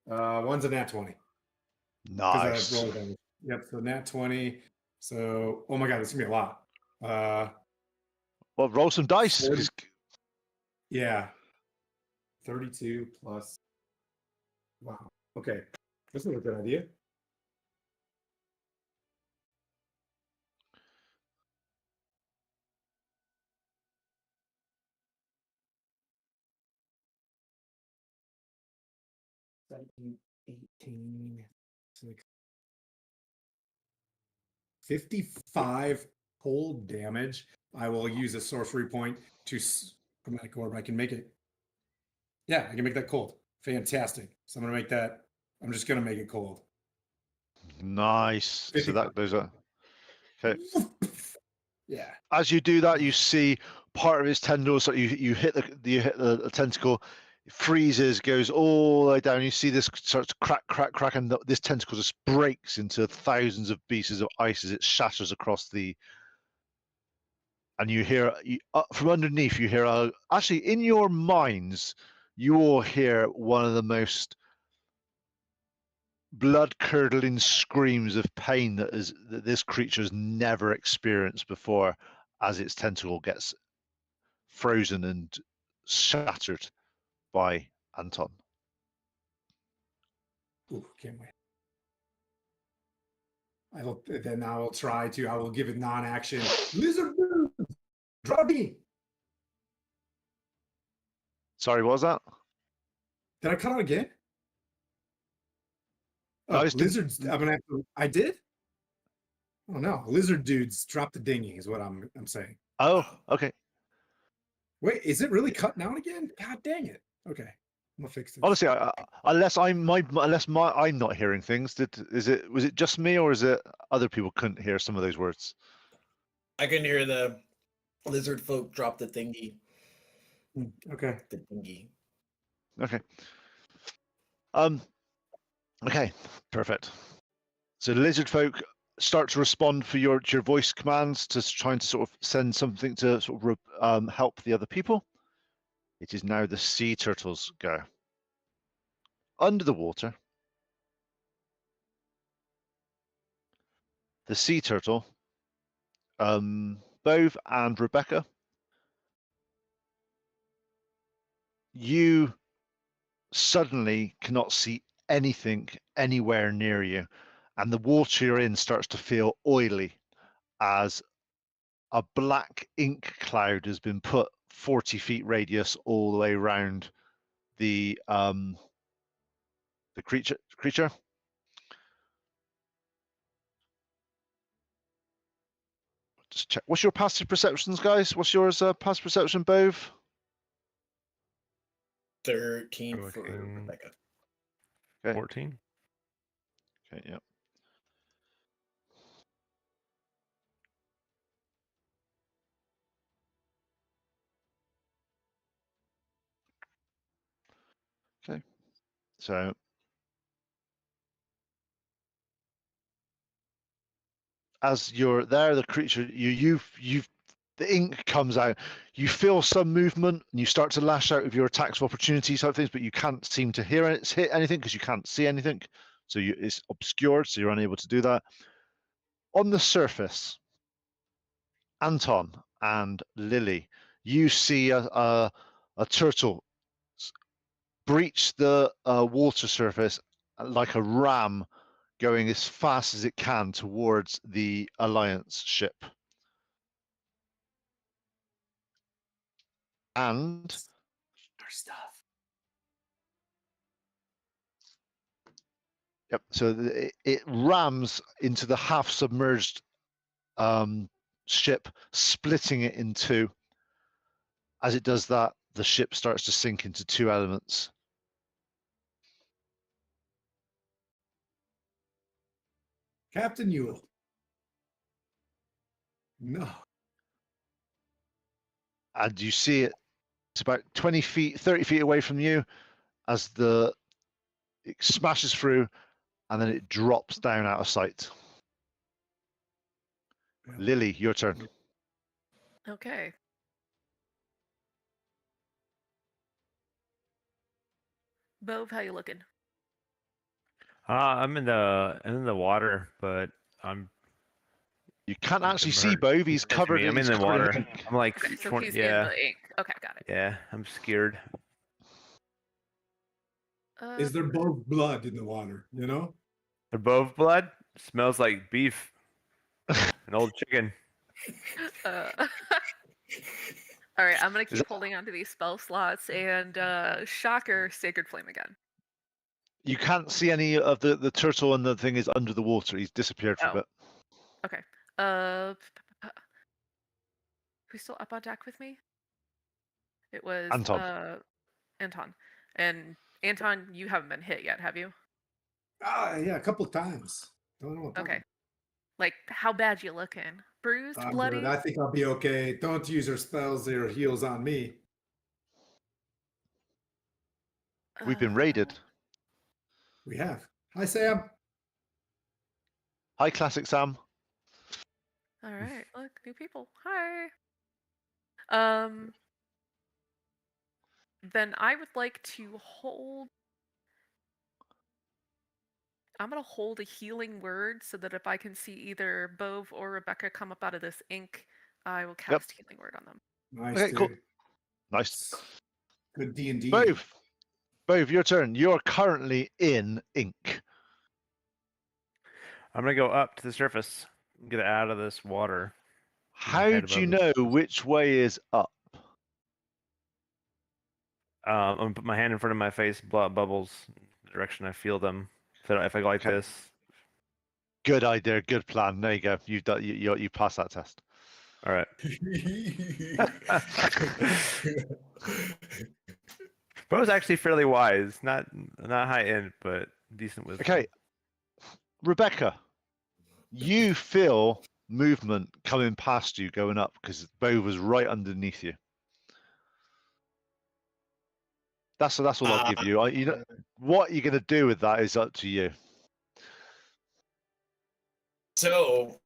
One's a nat 20. Nice. Roll damage. Yep, so nat 20. So oh my god, it's gonna be a lot. Well, roll some dice. 40. Yeah. 32 plus. Wow. Okay. This is a good idea. $17, $18, $6, 55 cold damage. I will use a sorcery point to chromatic orb. I can make it. Yeah, I can make that cold. Fantastic. So I'm gonna make that. I'm just gonna make it cold. Nice. So those are okay. Yeah. As you do that, you see part of his tendrils. So you hit the tentacle, it freezes, goes all the way down. You see this starts to crack, and this tentacle just breaks into thousands of pieces of ice as it shatters across the. And you hear from underneath. You hear actually in your minds, you all hear one of the most blood-curdling screams of pain that this creature has never experienced before, as its tentacle gets frozen and shattered by Anton. Ooh, can't wait. I will give it non-action. Lizard dude, draw me. Sorry, what was that? Did I cut out again? No, Oh, I just didn't- lizards. I'm gonna have to. I did. Oh no, lizard dudes drop the dinghy is what I'm saying. Oh, okay. Wait, is it really cutting out again? God dang it. Okay, I'm gonna fix it. Honestly, unless I'm not hearing things. Was it just me, or is it other people couldn't hear some of those words? I can hear the lizard folk drop the thingy. Okay. The thingy. Okay. Okay, perfect. So the lizard folk start to respond for your voice commands to trying to sort of send something to sort of help the other people. It is now the sea turtles' go. Under the water, the sea turtle, Bove and Rebecca, you suddenly cannot see anything anywhere near you, and the water you're in starts to feel oily as a black ink cloud has been put 40 feet radius all the way around the creature. Just check. What's your passive perceptions, guys? What's yours? Passive perception, Bove? 13 for Okay. Rebecca. Okay. 14. Okay. Yeah. Okay. So as you're there, the creature you've the ink comes out. You feel some movement, and you start to lash out with your attacks of opportunity type things, but you can't seem to hear it hit anything because you can't see anything. So it's obscured, so you're unable to do that. On the surface, Anton and Lily, you see a turtle breach the water surface like a ram going as fast as it can towards the Alliance ship. And Our stuff. yep, so it rams into the half-submerged ship, splitting it in two. As it does that, the ship starts to sink into two elements. Captain Yule. No. And you see it, it's about 20 feet, 30 feet away from you as it smashes through and then it drops down out of sight. Lily, your turn. Okay. Bove, how you looking? I'm in the water, but You can't I'm actually see submerged. Bove. He's Catch covered me. I'm in he's the covered water. ink. I'm like Okay, so 20. he's Yeah, in the ink. Okay, got it. yeah. I'm scared. Is there both blood in the water? You know? They're both blood. Smells like beef. An old chicken. All right, I'm gonna Is keep that- holding on to these spell slots and shocker, Sacred Flame again. You can't see any of the turtle, and the thing is under the water. He's disappeared for a Oh. bit. Okay. Who's still up on deck with me? It was Anton. Anton. And Anton, you haven't been hit yet, have you? Yeah, a couple of times. Don't know what. Okay. Like, how bad you looking? Bruised, I'm bloody? good. I think I'll be okay. Don't use your spells or heals on me. We've been raided. We have. Hi, Sam. Hi, Classic Sam. All right, look, new people. Hi. Then I would like to hold. I'm gonna hold a healing word so that if I can see either Bove or Rebecca come up out of this ink, I will cast healing word on them. Nice, Okay, dude. cool. Nice. Good D&D. Bove, your turn. You're currently in ink. I'm gonna go up to the surface. Get out of this water. How head do you above the know which way is up? I'm gonna put my hand in front of my face, blow out bubbles, the direction I feel them. If I go like Okay. this. Good idea. Good plan. There you go. You've done. You passed that test. All right. Bro's actually fairly wise. Not high end, but decent wisdom. Okay. Rebecca, you feel movement coming past you going up because Bove was right underneath you. That's all I'll give you. You know what you're gonna do with that is up to you. So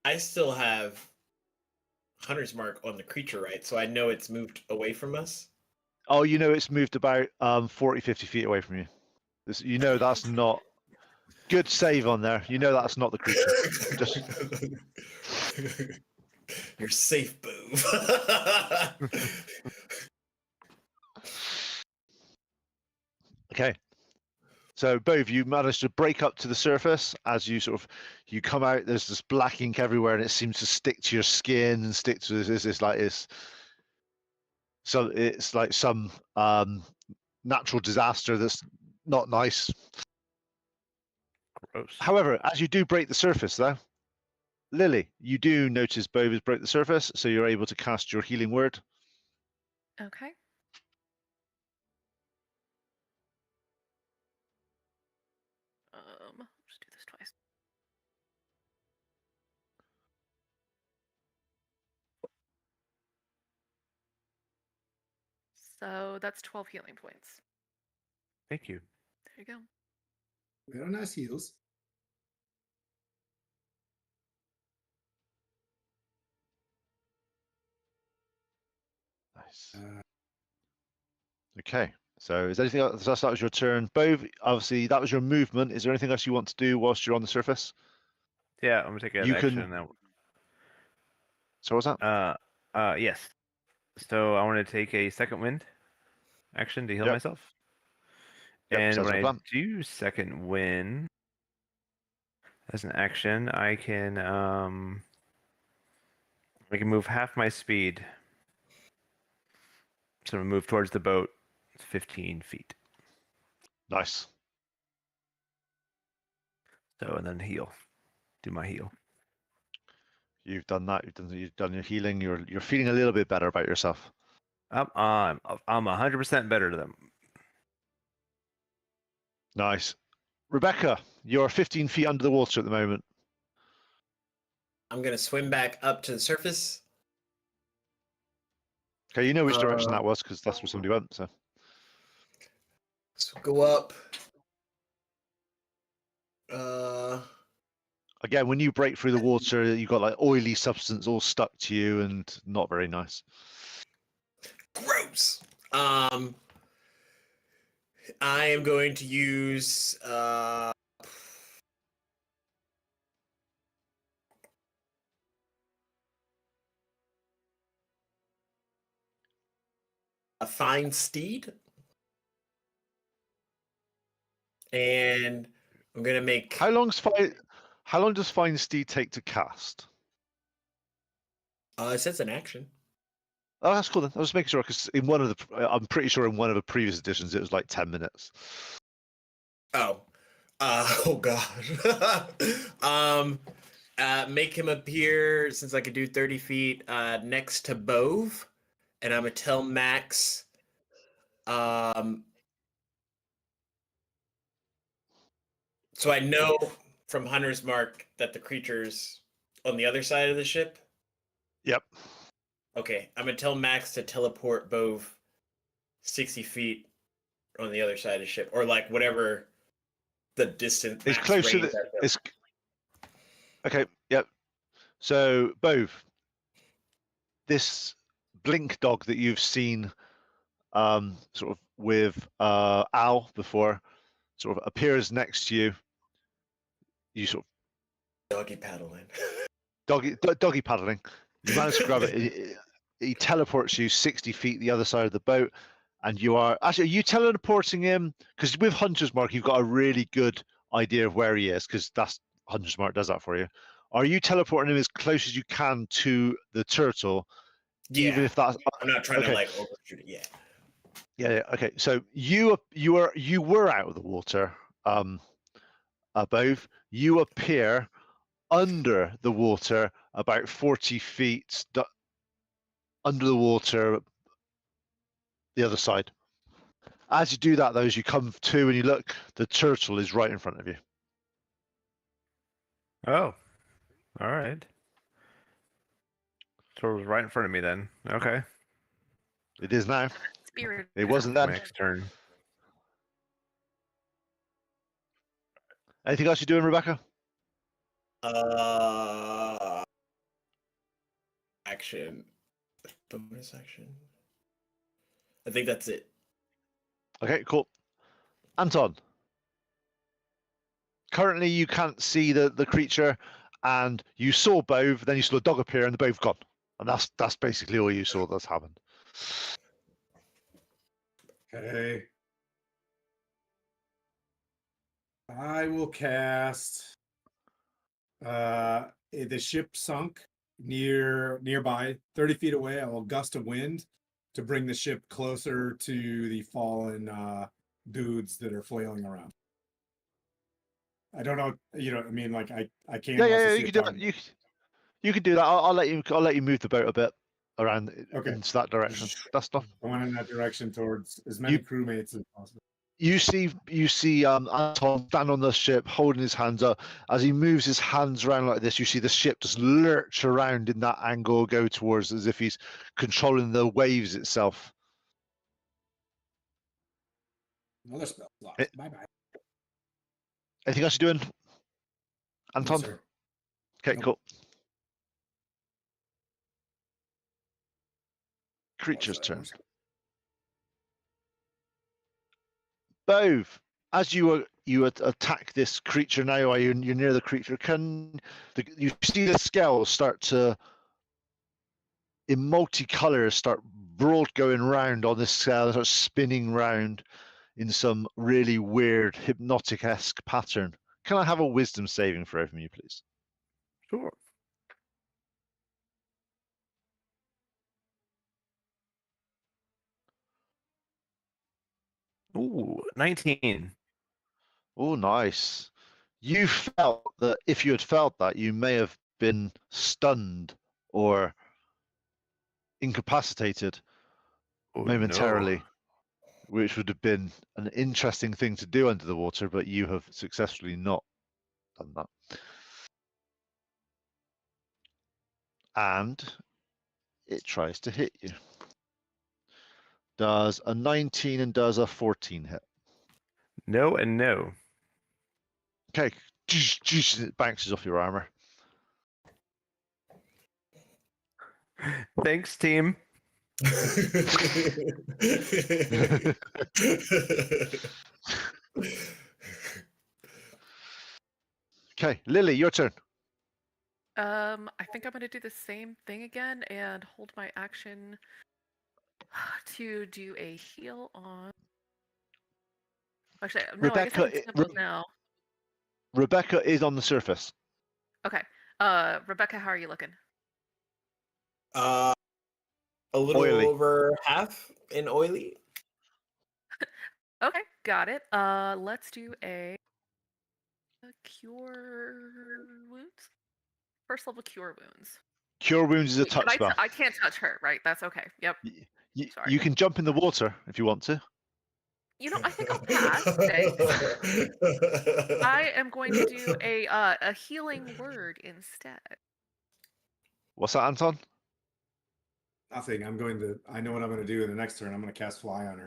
I still have Hunter's Mark on the creature, right? So I know it's moved away from us. Oh, you know it's moved about 40, 50 feet away from you. You know that's not good save on there. You know that's not the creature. Just You're safe, Bove. okay. So Bove, you managed to break up to the surface as you you come out. There's this black ink everywhere, and it seems to stick to your skin and stick to this So it's like some natural disaster that's not nice. Gross. However, as you do break the surface, though, Lily, you do notice Bove has broke the surface, so you're able to cast your healing word. Okay. Just do this twice. So that's 12 healing points. Thank you. There you go. Very nice heals. Nice. Uh, Okay. So is there anything else? That was your turn. Bove, obviously, that was your movement. Is there anything else you want to do whilst you're on the surface? Yeah, I'm gonna take an You action can- now. So what's that? Yes. So I want to take a second wind action to heal Yep. myself. Yep, And sounds when like I a plan. do second wind as an action, I can move half my speed. So I'm gonna move towards the boat. It's 15 feet. Nice. So and then heal. Do my heal. You've done that. You've done your healing. You're feeling a little bit better about yourself. I'm 100% better to them. Nice. Rebecca, you're 15 feet under the water at the moment. I'm gonna swim back up to the surface. Okay, you know which direction that was because that's where somebody went. So So go up. again, when you break through the water, you got like oily substance all stuck to you and not very nice. Gross. I am going to use a fine steed, and I'm gonna make. How long does Fine Steed take to cast? It says an action. Oh, that's cool then. I was making sure because in one of the, I'm pretty sure in one of the previous editions it was like 10 minutes. Oh, oh god. Make him appear since I could do 30 feet next to Bove, and I'm gonna tell Max. So I know from Hunter's Mark that the creature's on the other side of the ship. Yep. Okay, I'm gonna tell Max to teleport Bove 60 feet on the other side of the ship, or like whatever the distance. It's max close to range the. that goes. It's okay. Yep. So Bove, this blink dog that you've seen, sort of with Al before, sort of appears next to you. You sort of Doggy paddling. doggy paddling. You manage to grab it. He teleports you 60 feet the other side of the boat, and you are actually. Are you teleporting him? Because with Hunter's Mark, you've got a really good idea of where he is, because that's Hunter's Mark does that for you. Are you teleporting him as close as you can to the turtle, even Yeah, if that's I'm not trying to okay. like overshoot it. Yeah. Yeah. Okay. So you were out of the water, above. You appear under the water about 40 feet under the water, the other side. As you do that, though, as you come to and you look, the turtle is right in front of you. Oh, all right. So it was right in front of me then. Okay. It is now. Spirit. It wasn't then. Next turn. Anything else you're doing, Rebecca? Action. Bonus action. I think that's it. Okay, cool. Anton. Currently, you can't see the creature, and you saw Bove, then you saw the dog appear, and the Bove gone. And that's basically all you saw that's happened. Okay. I will cast the ship sunk nearby, 30 feet away. I will gust of wind to bring the ship closer to the fallen dudes that are flailing around. I don't know, I mean, like I can't. Yeah. You can do that. You can do that. I'll let you move the boat a bit around Okay. into that direction. That's not. Going in that direction towards as many crewmates as possible. You see Anton stand on the ship holding his hands up. As he moves his hands around like this, you see the ship just lurch around in that angle, go towards as if he's controlling the waves itself. Another spell slot. Eh. Bye-bye. Anything else you're doing, Anton? Yes, sir. Okay, Nope. cool. Creature's What's that? turn. Bove, as you attack this creature now, or you're near the creature, you see the scales start to, in multicolors, start broad going round on this scale, start spinning round in some really weird hypnotic-esque pattern. Can I have a wisdom saving throw from you, please? Sure. Ooh, 19. Oh, nice. You felt that if you had felt that, you may have been stunned or incapacitated Oh, momentarily, no. which would have been an interesting thing to do under the water, but you have successfully not done that. And it tries to hit you. Does a 19 and does a 14 hit. No and no. Okay, it bounces off your armor. Thanks, team. Okay, Lily, your turn. I think I'm gonna do the same thing again and hold my action to do a heal on. Actually, no, I guess I Rebecca, can step up now. Rebecca is on the surface. Okay. Rebecca, how are you looking? A little Oily. over half in oily. Okay, got it. Let's do a cure wounds. First level cure wounds. Cure wounds is a Wait, touch spell. I can't touch her, right? That's okay. Yep. Sorry. You can jump in the water if you want to. You know, I think I'll pass. Thanks. I am going to do a healing word instead. What's that, Anton? Nothing. I know what I'm going to do in the next turn. I'm going to cast Fly on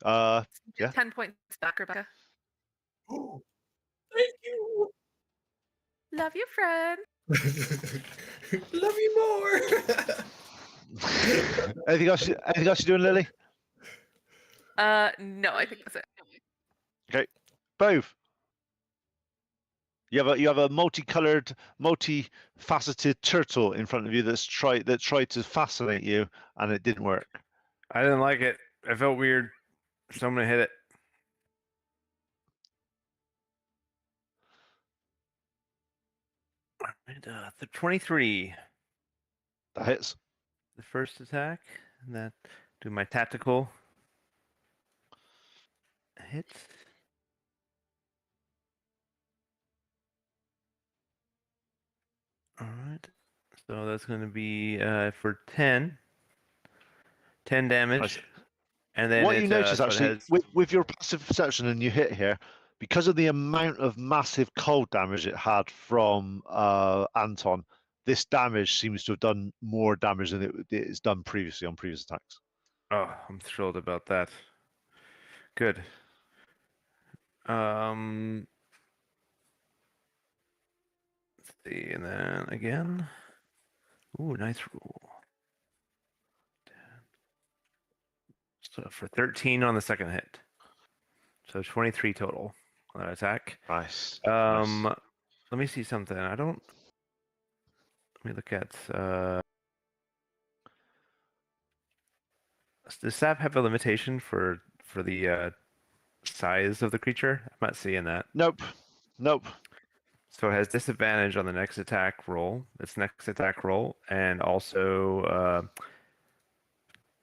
her. Yeah. 10 points back, Rebecca. Oh, thank you. Love you, friend. Love you more. Anything else you're doing, Lily? No, I think that's it. Okay. Both. You have a multicolored, multifaceted turtle in front of you that tried to fascinate you, and it didn't work. I didn't like it. I felt weird. So I'm gonna hit it. And, the 23. That hits. The first attack. And that do my tactical hit. All right. So that's going to be for 10 damage. Nice. And then What you notice so it actually has- with your passive perception and you hit here, because of the amount of massive cold damage it had from Anton, this damage seems to have done more damage than it's done previously on previous attacks. Oh, I'm thrilled about that. Good. Let's see, and then again. Ooh, nice roll. So for 13 on the second hit. So 23 total on that attack. Nice. Let me see something. Let me look at does Sap have a limitation for the size of the creature? I'm not seeing that. Nope. So it has disadvantage on the next attack roll. Its next attack roll, and also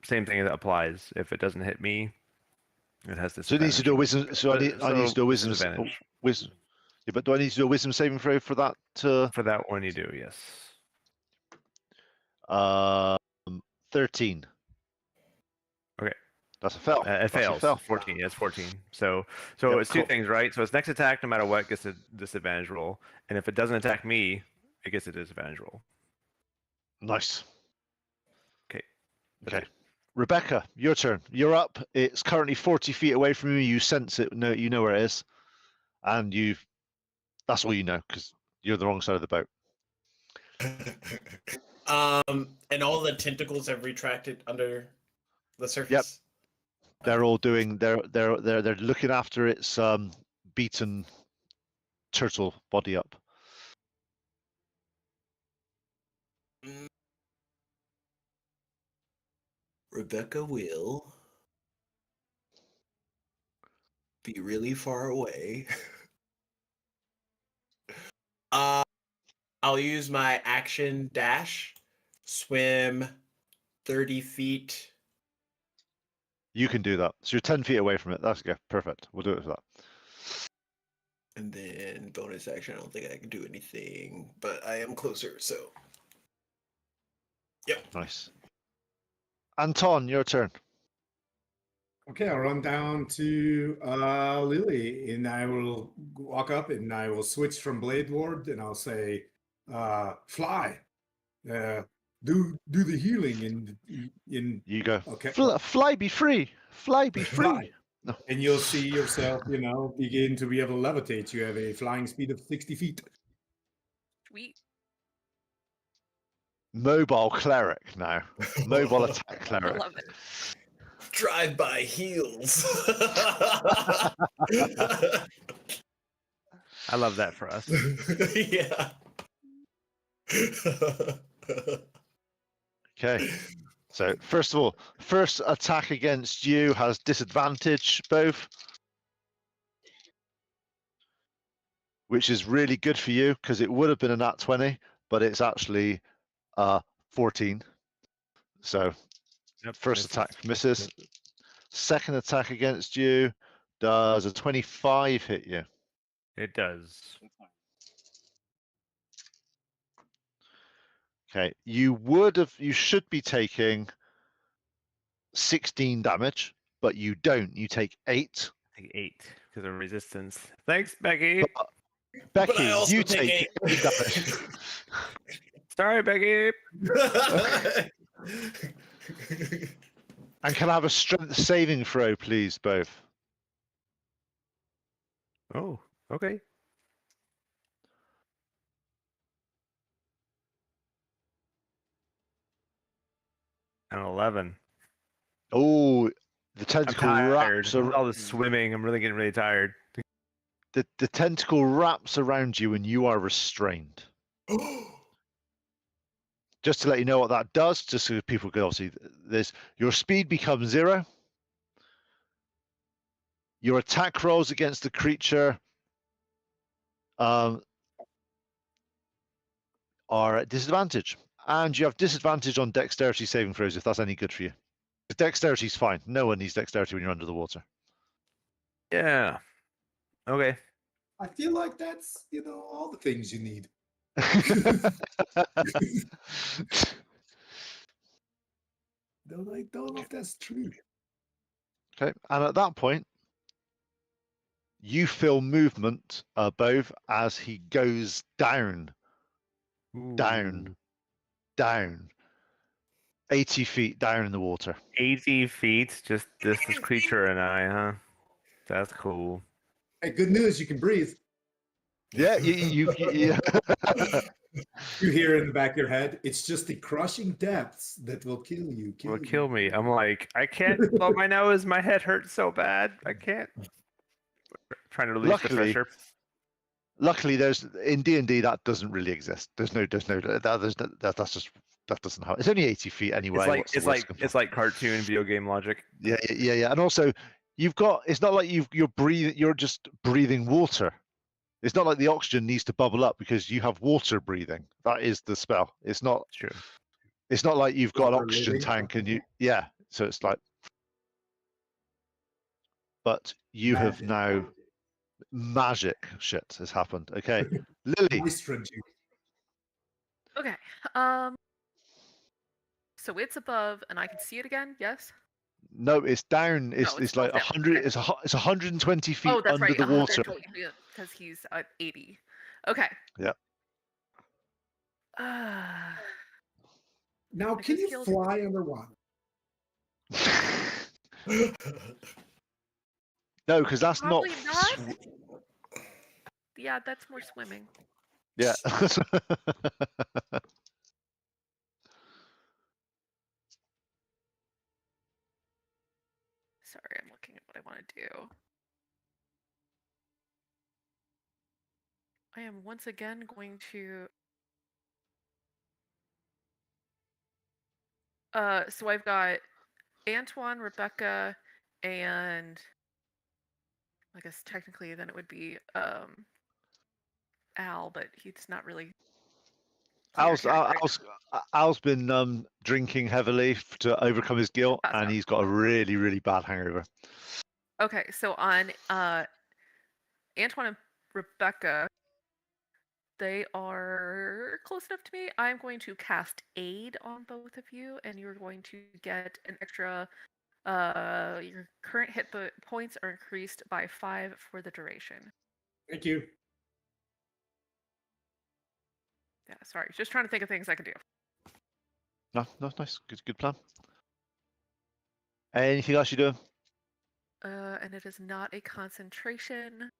same thing that applies. If it doesn't hit me, it has disadvantage. So it needs to do a wisdom. So I need to do a wisdom. disadvantage. Wisdom. Yeah, but do I need to do a wisdom saving throw for that? For that one, you do, yes. 13. Okay. That's a fail. It That's a fails. fail. 14. Yes, 14. So Yep, it's two cool. things, right? So its next attack, no matter what, gets a disadvantage roll, and if it doesn't attack me, it gets a disadvantage roll. Nice. Okay. Okay. Rebecca, your turn. You're up. It's currently 40 feet away from you. You sense it. No, you know where it is, and that's all you know because you're the wrong side of the boat. And all the tentacles have retracted under the surface. They're all doing. They're looking after its beaten turtle body up. Rebecca will be really far away. I'll use my action dash, swim 30 feet. You can do that. So you're 10 feet away from it. That's good. Perfect. We'll do it for that. And then bonus action, I don't think I can do anything, but I am closer, so. Yep. Nice. Anton, your turn. Okay, I'll run down to Lily, and I will walk up, and I will switch from Blade Ward, and I'll say, "Fly, do the healing." In You go. okay, Fly, be free. Fly, be free. Fly. No. And you'll see yourself, begin to be able to levitate. You have a flying speed of 60 feet. Sweet. Mobile cleric now. Mobile attack I cleric. love it. Drive by heels. I love that for us. Yeah. Okay. So first of all, first attack against you has disadvantage, both, which is really good for you because it would have been a nat 20, but it's actually 14. So Yep, first misses. attack misses. Second attack against you does a 25 hit you. It does. Okay, you should be taking 16 damage, but you don't. You take 8. I think 8 because of resistance. Thanks, Becky. But Becky, I also you take take 8 damage. Sorry, Becky. And can I have a strength saving throw, please, both? Oh, okay. An 11. Oh, the I'm tentacle tired. wraps. With all the swimming, I'm really getting really tired. The tentacle wraps around you, and you are restrained. Just to let you know what that does, just so people can obviously, your speed becomes 0. Your attack rolls against the creature are at disadvantage, and you have disadvantage on dexterity saving throws if that's any good for you. Dexterity is fine. No one needs dexterity when you're under the water. Yeah. Okay. I feel like that's, all the things you need. Don't know if that's true. Okay, and at that point, you feel movement above as he goes down, down, down, 80 feet down in the water. 80 feet, just this creature and I, huh? That's cool. Hey, good news, you can breathe. Yeah, you You hear in the back of your head, it's just the crushing depths that will kill you. Will kill me. I'm like, I can't blow my nose. My head hurts so bad. I can't. Trying to release the pressure. Luckily, there's in D&D that doesn't really exist. That doesn't happen. It's only 80 feet anyway. It's like cartoon video game logic. Yeah. And also, it's not like you're just breathing water. It's not like the oxygen needs to bubble up because you have water breathing. That is the spell. It's not. True. It's not like you've got an Water oxygen living. tank and you. Yeah. So it's like. But you have Magic. now. Magic shit has happened. Okay, Lily. Maestro juice. Okay. So it's above, and I can see it again. Yes. No, it's down. It's No, it's it's like down. 100. Okay. It's 120 feet Oh, that's under right. the water. Because he's at 80. Okay. Yeah. Now, I can just you healed- fly underwater? No, because that's Probably not. not. Yeah, that's more swimming. Yeah. Sorry, I'm looking at what I want to do. I am once again going to. So I've got Antoine, Rebecca, and I guess technically then it would be Al, but he's not really. Al's been drinking heavily to overcome his guilt, That's and not- he's got a really, really bad hangover. Okay, so on Antoine and Rebecca, they are close enough to me. I'm going to cast Aid on both of you, and you're going to get an extra. Your current hit points are increased by 5 for the duration. Thank you. Yeah, sorry, just trying to think of things I can do. No, nice, good plan. Anything else you doing? And it is not a concentration.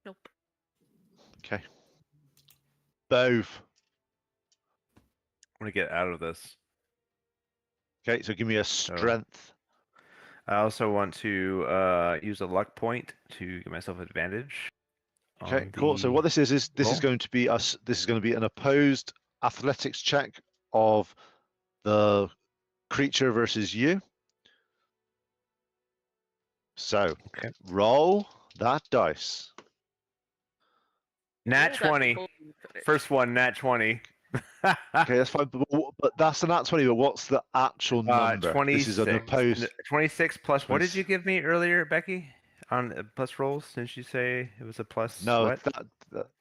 Nope. Okay. Bove. I'm gonna get out of this. Okay, so give me a strength. I also want to use a luck point to give myself advantage. Okay, on cool. So the what this is this roll. is going to be us. This is going to be an opposed athletics check of the creature versus you. So Okay. roll that dice. Nat That's 20. cool. First one, nat 20. Okay, that's fine. But that's the nat 20. But what's the actual number? 26. This is an opposed. 26 plus. What did 26. you give me earlier, Becky? On plus rolls? Didn't you say it was a plus? No, what? that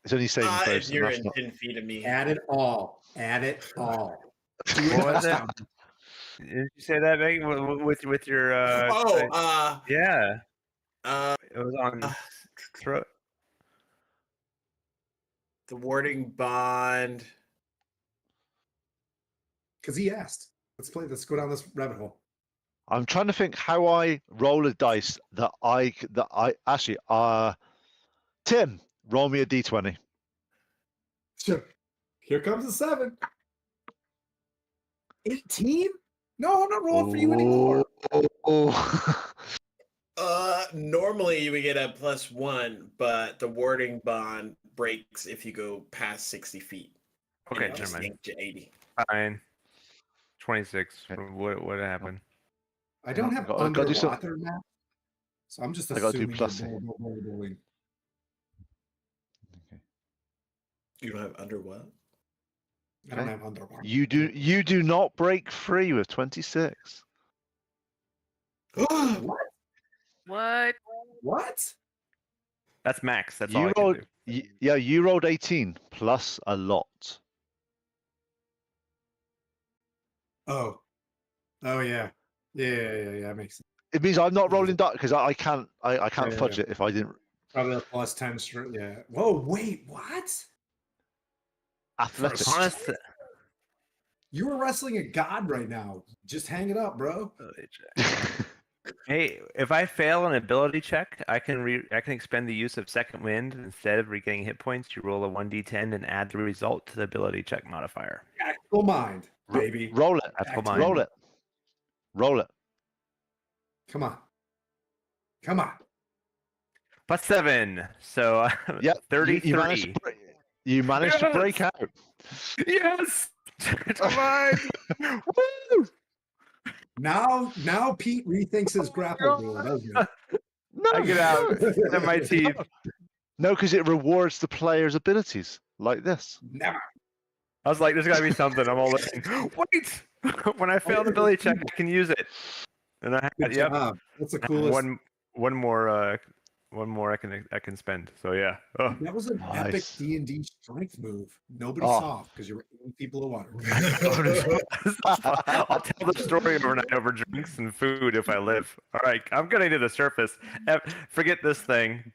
it's only saving throws. and You're that's in not- 10 feet of me. Add it all. Add it all. Do it What was it? touchdown. Did you say that, Becky? With your yeah, it was on uh, throat. the warding bond. Because he asked. Let's go down this rabbit hole. I'm trying to think how I roll a dice that I actually Tim, roll me a d20. Sure. Here comes the 7. 18? No, I'm not rolling for you anymore. Normally you would get a +1, but the warding bond breaks if you go past 60 feet. and Okay, it just never mind. yanked to 80. Fine. 26. Okay. What happened? I don't have I gotta do some- underwater map, so I'm just I gotta do assuming plus. you're bowling. You don't have under what? I don't Okay. have underwater. You do not break free with 26. What? What? What? That's max. That's all You I can rolled, do. yeah, you rolled 18 plus a lot. Oh. Oh yeah. Yeah. Makes sense. It means I'm not rolling dice because I can't Yeah, fudge it if I didn't. Probably a +10 straight. Yeah. Whoa, wait, what? Athletics. Honest. You were wrestling a god right now. Just hang it up, bro. Hey, if I fail an ability check, I can expend the use of second wind instead of regaining hit points. You roll a 1d10 and add the result to the ability check modifier. Tactical mind, baby. Roll it. Tactical Mind. Roll it. Roll it. Come on. Come on. +7. So Yeah. 33. You managed to break out. Yes. Come on. Woo! Now Pete rethinks his grapple rule, doesn't he? No, I get out. At my teeth. No, because it rewards the player's abilities like this. Never. I was like, there's got to be something. I'm all in. Wait! When I fail the ability check, I can use it. And I Good yep. job. That's the coolest. One more I can spend. So yeah. Oh. That was an epic Nice. D&D strength move. Nobody Oh. saw because you were eating people of water. I'll tell the story overnight over drinks and food if I live. All right, I'm getting to the surface. Forget this thing.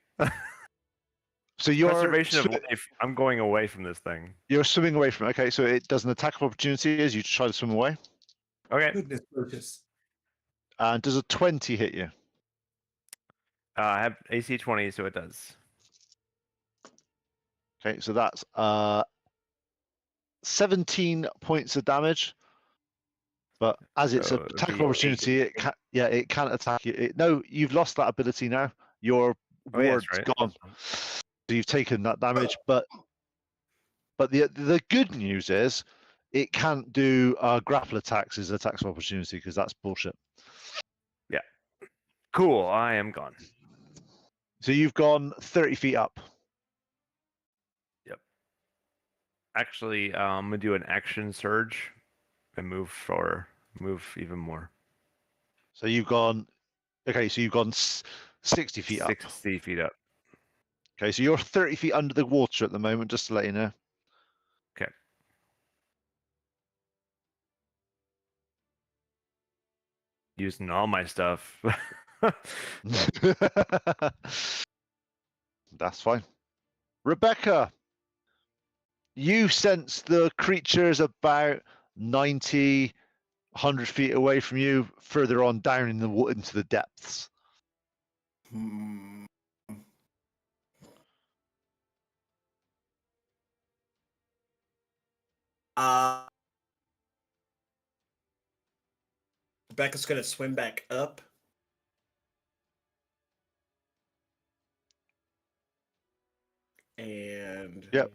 So you're Preservation of life. I'm going away from this thing. you're swimming away from it. Okay, so it does an attack of opportunity as you try to swim away. Okay. Goodness gracious. And does a 20 hit you? I have AC 20, so it does. Okay, so that's 17 points of damage. But as it's So an it'd attack of be opportunity, it can't attack you. No, you've lost that ability now. Your Oh, yeah, ward's that's right. gone. So you've taken that damage. But the good news is it can't do grapple attacks as attacks of opportunity because that's bullshit. Cool. I am gone. So you've gone 30 feet up. Actually, I'm gonna do an action surge and move even more. So you've gone. Okay, so you've gone 60 feet up. 60 feet up. Okay, so you're 30 feet under the water at the moment, just to let you know. Okay. Using all my stuff. That's fine. Rebecca, you sense the creatures about 90, 100 feet away from you, further on down in the into the depths. Hmm. Rebecca's gonna swim back up. And Yep.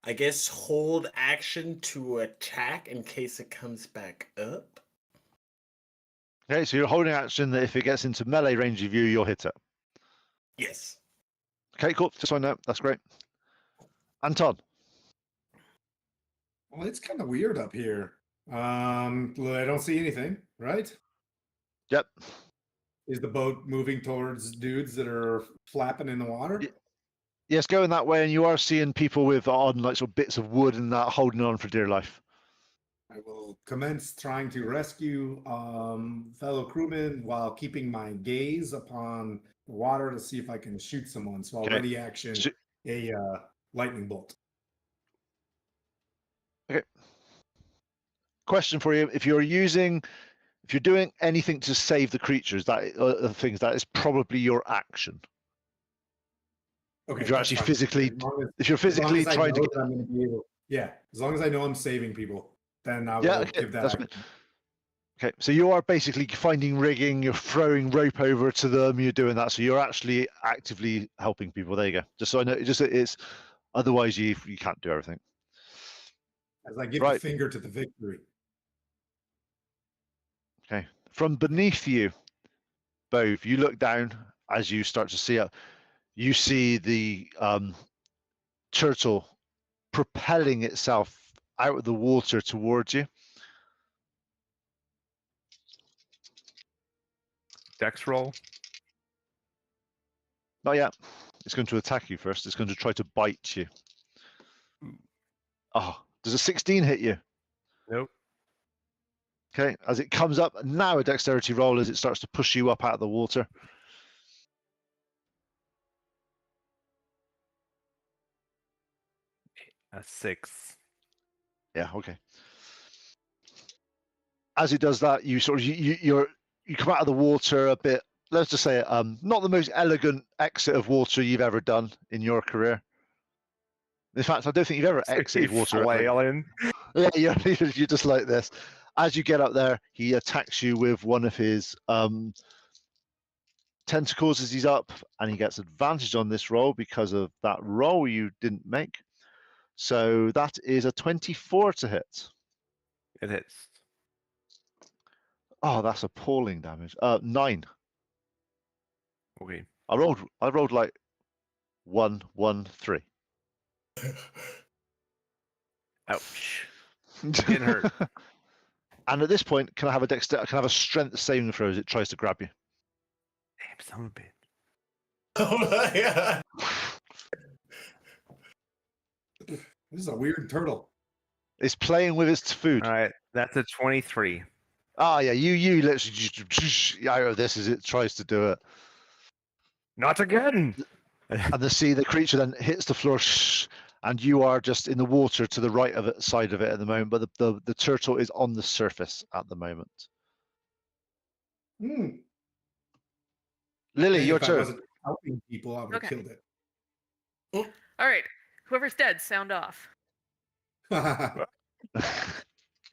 I guess hold action to attack in case it comes back up. Okay, so you're holding action that if it gets into melee range of you, you'll hit it. Yes. Okay, cool. Just find out. That's great. Anton. Well, it's kind of weird up here. I don't see anything, right? Yep. Is the boat moving towards dudes that are flapping in the water? Yes, going that way, and you are seeing people with on like sort of bits of wood and that holding on for dear life. I will commence trying to rescue fellow crewmen while keeping my gaze upon the water to see if I can shoot someone. So I'll Okay. ready action a lightning bolt. Okay. Question for you: if you're doing anything to save the creatures, things that is probably your action. Okay, If you're that's actually fine. physically, As long as- if you're as long physically as I trying to know get, that I'm gonna be able, yeah, as long as I know I'm saving people, then I will yeah, okay, give that. that's action. good. Okay, so you are basically finding rigging, you're throwing rope over to them, you're doing that, so you're actually actively helping people. There you go. Just so I know, it's otherwise you can't do everything. As I give Right. the finger to the victory. Okay, from beneath you, Bove, you look down as you start to see it. You see the turtle propelling itself out of the water towards you. Dex roll. Not yet. It's going to attack you first. It's going to try to bite you. Oh, does a 16 hit you? Nope. Okay, as it comes up, now a dexterity roll as it starts to push you up out of the water. A 6. Yeah, okay. As it does that, you sort of you come out of the water a bit. Let's just say, not the most elegant exit of water you've ever done in your career. In fact, I don't think you've ever exited water. Flailing. Yeah, you're just like this. As you get up there, he attacks you with one of his tentacles as he's up, and he gets advantage on this roll because of that roll you didn't make. So that is a 24 to hit. It hits. Oh, that's appalling damage. 9. Okay. I rolled like 1, 1, 3. Ouch. Getting hurt. And at this point, can I have a strength saving throw as it tries to grab you? Damn, son of a bitch. Oh, yeah. This is a weird turtle. It's playing with its food. All right, that's a 23. Ah, yeah, you literally just out of this as it tries to do it. Not again. And the creature then hits the floor, and you are just in the water to the right of it, side of it at the moment. But the turtle is on the surface at the moment. Hmm. Lily, Hey, your if I turn. wasn't helping people, I would have Okay. killed it. All right. Whoever's dead, sound off.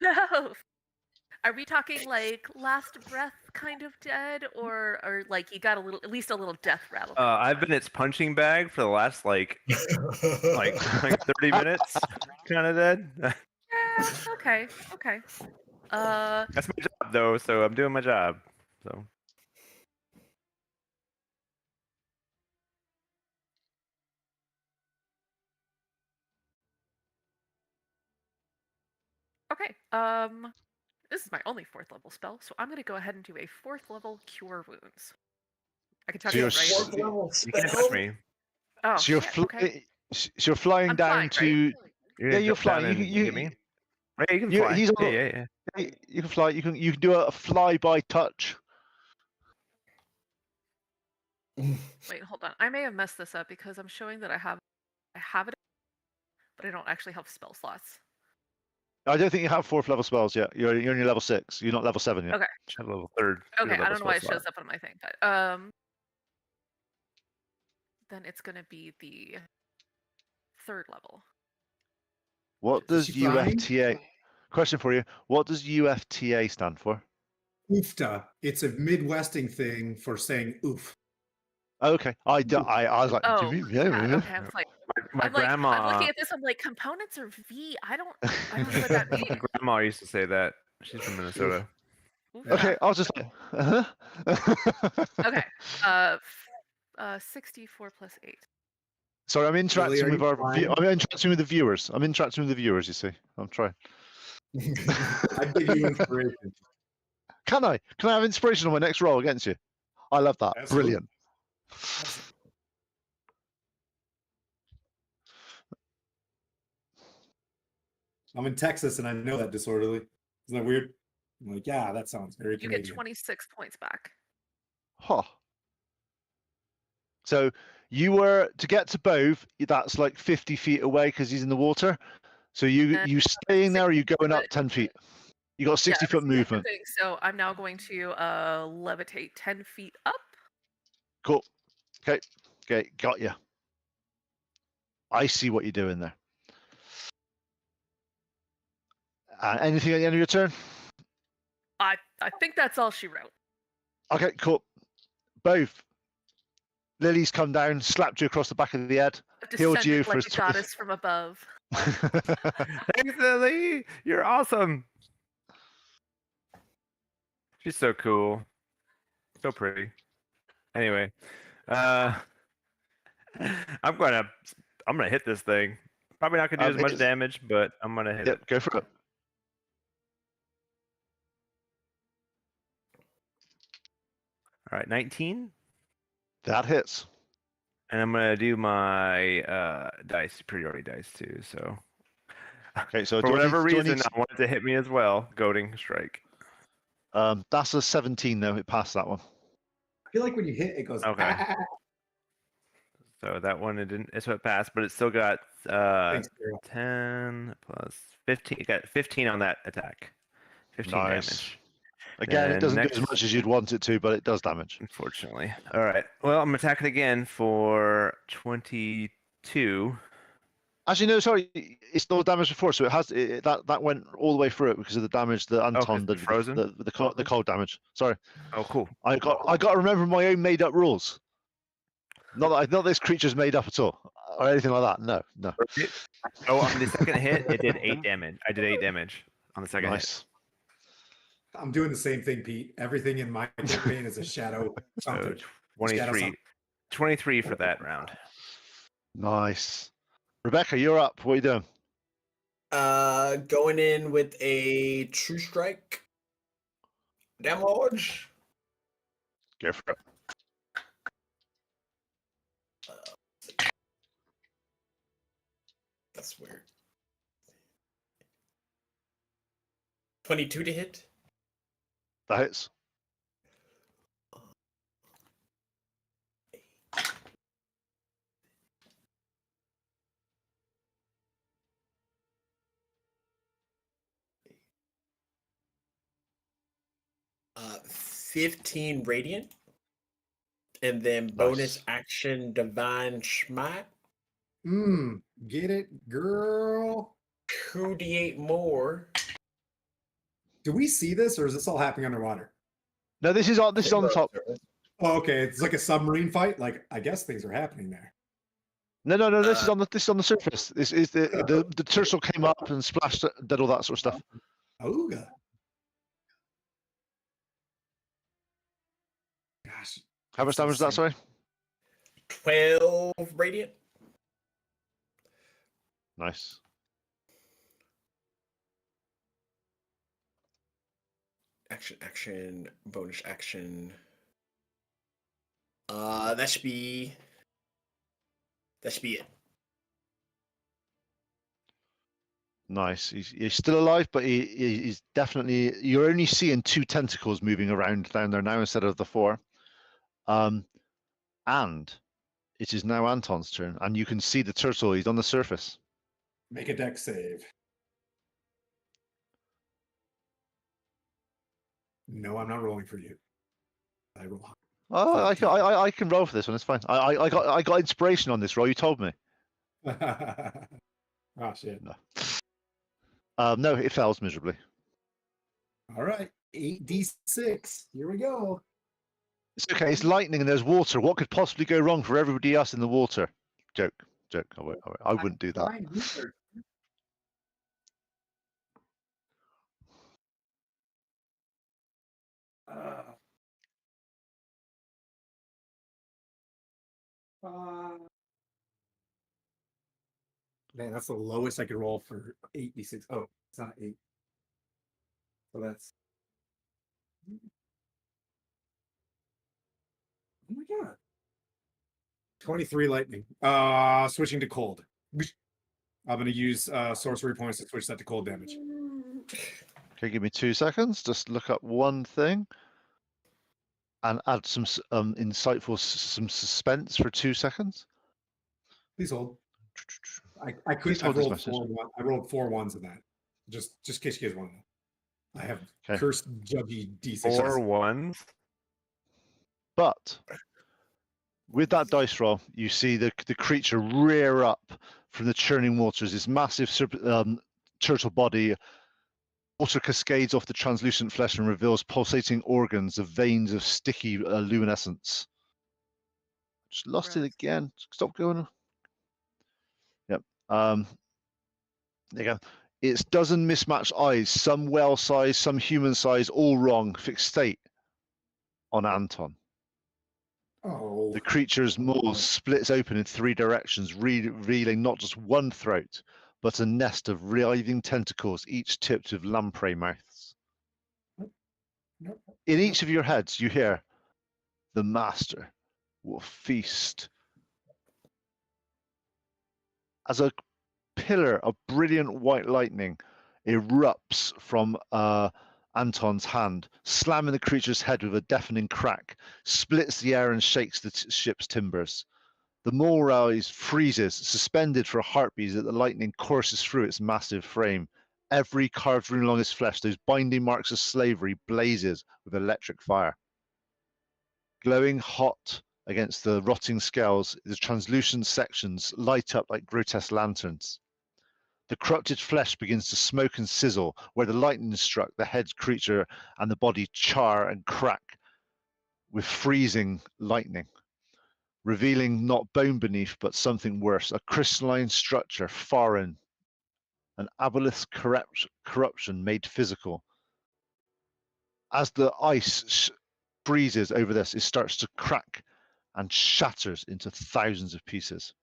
No. Are we talking like last breath kind of dead, or like you got at least a little death rattle? I've been its punching bag for the last like 30 minutes, kind of dead. Yeah, okay. That's my job though, so I'm doing my job. So Okay. This is my only 4th level spell, so I'm gonna go ahead and do a 4th level Cure Wounds. I can touch So it, you're right? Fourth level you can't spell? touch me. Oh, So you're shit, okay. flying I'm down flying, to. You're Yeah, gonna you're jump down flying. and You get me. Yeah, you can you- fly. he's on- yeah. you can fly. You can do a fly by touch. Wait, hold on. I may have messed this up because I'm showing that I have it, but I don't actually have spell slots. I don't think you have 4th level spells yet. You're on your level 6. You're not level 7 yet. Okay. Should have level 3rd. Okay, I don't know why it shows up on my thing, but then it's gonna be the 3rd level. What Is does she flying? UFTA? Question for you. What does UFTA stand for? Oofta. It's a Midwesting thing for saying oof. Okay, I was like, Oh, yeah, God, yeah. okay. I was like, My I'm grandma. looking at this. I'm like, components are V. I don't know what that My means. grandma used to say that. She's from Minnesota. Okay, I was just like, Okay. 64 plus 8. Sorry, I'm Lily, interacting are with you our. flying? I'm interacting with the viewers. You see, I'm trying. I give you inspiration. Can I? Can I have inspiration on my next roll against you? I love that. Absolutely. Brilliant. I'm in Texas and I know that disorderly. Isn't that weird? I'm like, yeah, that sounds very You Canadian. get 26 points back. Huh. So you were to get to Bove. That's like 50 feet away because he's in the water. So you staying there, or you going up 10 feet? You got 60-foot movement. So I'm now going to levitate 10 feet up. Cool. Okay, got you. I see what you're doing there. Anything at the end of your turn? I think that's all she wrote. Okay, cool. Both. Lily's come down, slapped you across the back of the head, healed you Descended for like a goddess from above. Thanks, Lily. You're awesome. She's so cool. So pretty. Anyway, I'm gonna hit this thing. Probably not gonna do as much damage, but I'm gonna hit it. Yep, go for it. All right, 19. That hits. And I'm gonna do my dice, superiority dice too. So Okay, so for do I whatever need- do I reason, need- I wanted to hit me as well. Goading strike. That's a 17 though. It passed that one. I feel like when you hit, it goes. Okay. "Ah." So that one it didn't. So it passed, but it still got Thanks, Carol. 10 plus 15. It got 15 on that attack. 15 Nice. damage. Again, it And doesn't do next- as much as you'd want it to, but it does damage. Unfortunately. All right. Well, I'm attacking again for 22. Actually, no, sorry, it's no damage before, so it has that went all the way through it because of the damage that Anton did. it's frozen? The cold damage. Sorry, Oh, cool. I got to remember my own made up rules. Not this creature's made up at all or anything like that. No. Oh, on the second hit, it did 8 damage. I did 8 damage on the second hit. Nice. I'm doing the same thing, Pete. Everything in my campaign is a shadow something. So 23 for that round. Nice. Rebecca, you're up. What are you doing? Going in with a True Strike. Damage. Go for it. That's weird. 22 to hit. That hits. Uh, 15 radiant. And then bonus action divine smite. Get it, girl. 2d8 more. Do we see this, or is this all happening underwater? No, this is on the top. Oh, okay. It's like a submarine fight. Like, I guess things are happening there. No. This is on the surface. This is the turtle came up and splashed, did all that sort of stuff. Ooga. Gosh. How much damage is that? Sorry. 12 radiant. Nice. Action, bonus action. That should be it. Nice. He's still alive, but he's definitely. You're only seeing 2 tentacles moving around down there now instead of the 4. And it is now Anton's turn, and you can see the turtle. He's on the surface. Make a deck save. No, I'm not rolling for you. I roll. Oh, I can roll for this one. It's fine. I got inspiration on this roll. You told me. Oh shit. No. No, it fails miserably. All right, 8d6. Here we go. It's okay. It's lightning and there's water. What could possibly go wrong for everybody else in the water? Joke. I wouldn't do that. Man, that's the lowest I could roll for 8d6. Oh, it's not 8. So that's. Oh my god. 23 lightning. Switching to cold. I'm gonna use sorcery points to switch that to cold damage. Okay, give me 2 seconds. Just look up one thing and add some insightful some suspense for 2 seconds. Please hold. I couldn't. I rolled 4 ones in that. Just in case you guys want to know. I have cursed judgy D6. 4 1s. But with that dice roll, you see the creature rear up from the churning waters. This massive turtle body. Water cascades off the translucent flesh and reveals pulsating organs of veins of sticky luminescence. Just lost it again. Stop going. Yep. There you go. It's dozen mismatched eyes, some whale size, some human size, all wrong. Fixate on Anton. Oh. The creature's maw splits open in 3 directions, revealing not just one throat, but a nest of writhing tentacles, each tipped with lamprey mouths. In each of your heads, you hear, "The master will feast." As a pillar of brilliant white lightning erupts from Anton's hand, slamming the creature's head with a deafening crack, splits the air and shakes the ship's timbers. The Morrise freezes, suspended for a heartbeat as the lightning courses through its massive frame. Every carved rune along its flesh, those binding marks of slavery, blazes with electric fire. Glowing hot against the rotting scales, the translucent sections light up like grotesque lanterns. The corrupted flesh begins to smoke and sizzle. Where the lightning struck, the head creature and the body char and crack with freezing lightning, revealing not bone beneath, but something worse, a crystalline structure, foreign, an aboleth corruption made physical. As the ice freezes over this, it starts to crack and shatters into thousands of pieces.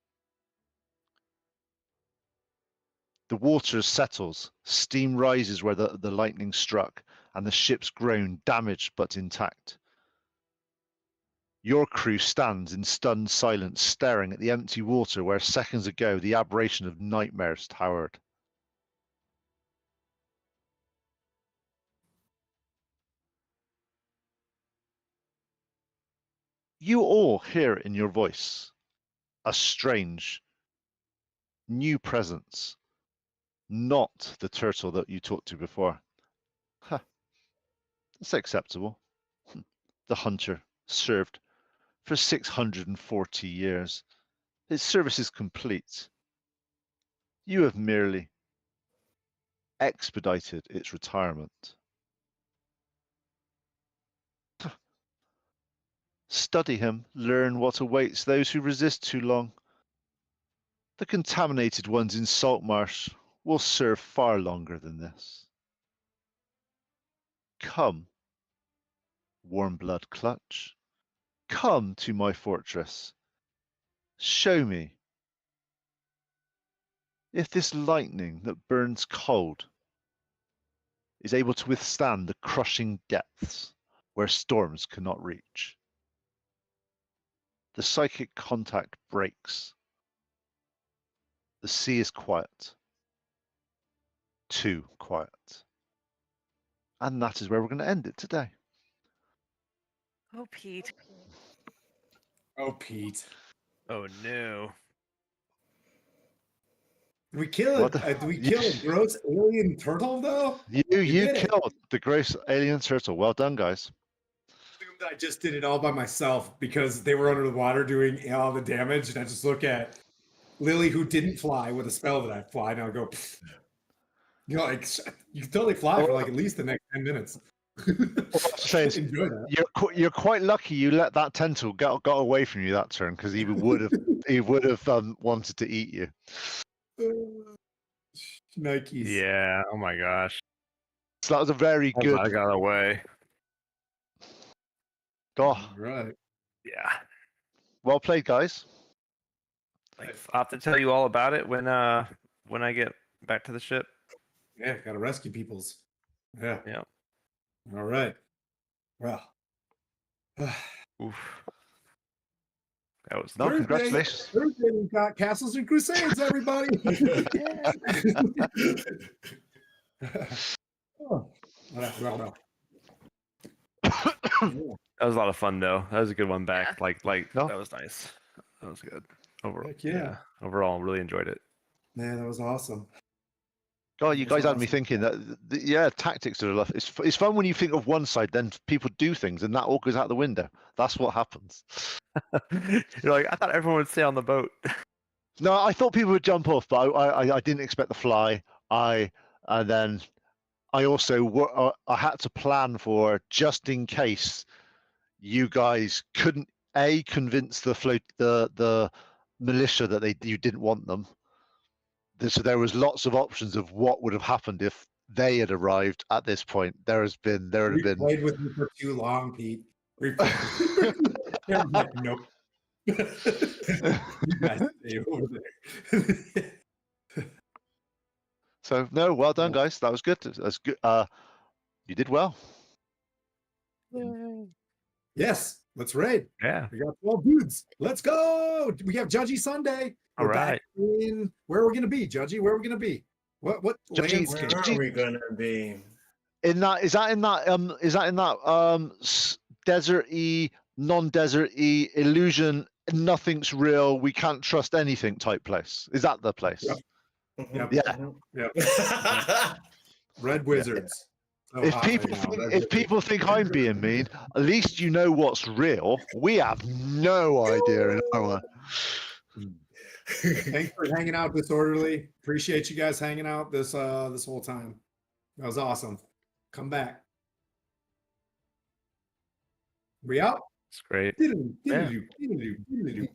The water settles, steam rises where the lightning struck, and the ship's groan, damaged but intact. Your crew stands in stunned silence, staring at the empty water where seconds ago the aberration of nightmares towered. You all hear in your voice a strange, new presence, not the turtle that you talked to before. Huh. That's acceptable. The hunter served for 640 years. His service is complete. You have merely expedited its retirement. Study him, learn what awaits those who resist too long. The contaminated ones in Saltmarsh will serve far longer than this. Come, Warmblood Clutch, come to my fortress. Show me if this lightning that burns cold is able to withstand the crushing depths where storms cannot reach. The psychic contact breaks. The sea is quiet. Too quiet. And that is where we're going to end it today. Oh, Pete. Oh, Pete. Oh no. We killed What the- we killed a gross alien turtle though? You did it. killed the gross alien turtle. Well done, guys. I just did it all by myself because they were under the water doing all the damage, and I just look at Lily, who didn't fly with a spell that I fly, and I'll go, pfft. You know, like you can totally fly for like at least the next 10 minutes. Saying, Enjoy that. you're quite lucky you let that tentacle got away from you that turn, because he would have wanted to eat you. Nikes. Yeah. Oh my gosh. So that was a very I'm good. glad I got away. Oh, Right. Yeah. well played, guys. I'll have to tell you all about it when I get back to the ship. Yeah, gotta rescue peoples. Yeah. Yeah. All right. Well. Oof. That was No, congratulations. Thursday we've got Castles and Crusades, everybody. Oh, well. That was a lot of fun though. That was a good one back. Yeah. Like No. that was nice. That was good. Overall, Heck yeah. Overall, really enjoyed it. Man, that was awesome. God, you That's guys had me awesome. thinking that, yeah, tactics are a lot. It's fun when you think of one side, then people do things, and that all goes out the window. That's what happens. You're like, I thought everyone would stay on the boat. No, I thought people would jump off, but I didn't expect the fly. And then I also I had to plan for, just in case you guys couldn't convince the militia that you didn't want them. So there was lots of options of what would have happened if they had arrived at this point. There would have We been. played with you for too long, Pete. Like, nope. You guys stay over there. So no, well done, guys. That was good. That's good. You did well. Yes, let's raid. Yeah. We got 12 dudes. Let's go. We have Judgy Sunday. All We're back right. in where are we gonna be, Judgy? Where are we gonna be? What Judgy, landscape? Where are we gonna be? In that is that in that desert-y, non-desert-y illusion, nothing's real, we can't trust anything type place? Is that the place? Yep. Mhm, Yeah. mhm. Yeah. Red Wizards. So If hot people right now. think, That's if great. people think I'm being mean, at least you know what's real. We have no idea in our. Thanks for hanging out, Disorderly. Appreciate you guys hanging out this this whole time. That was awesome. Come back. We out. It's great. Diddle-doo, Yeah. diddle-doo, diddle-doo, diddle-doo.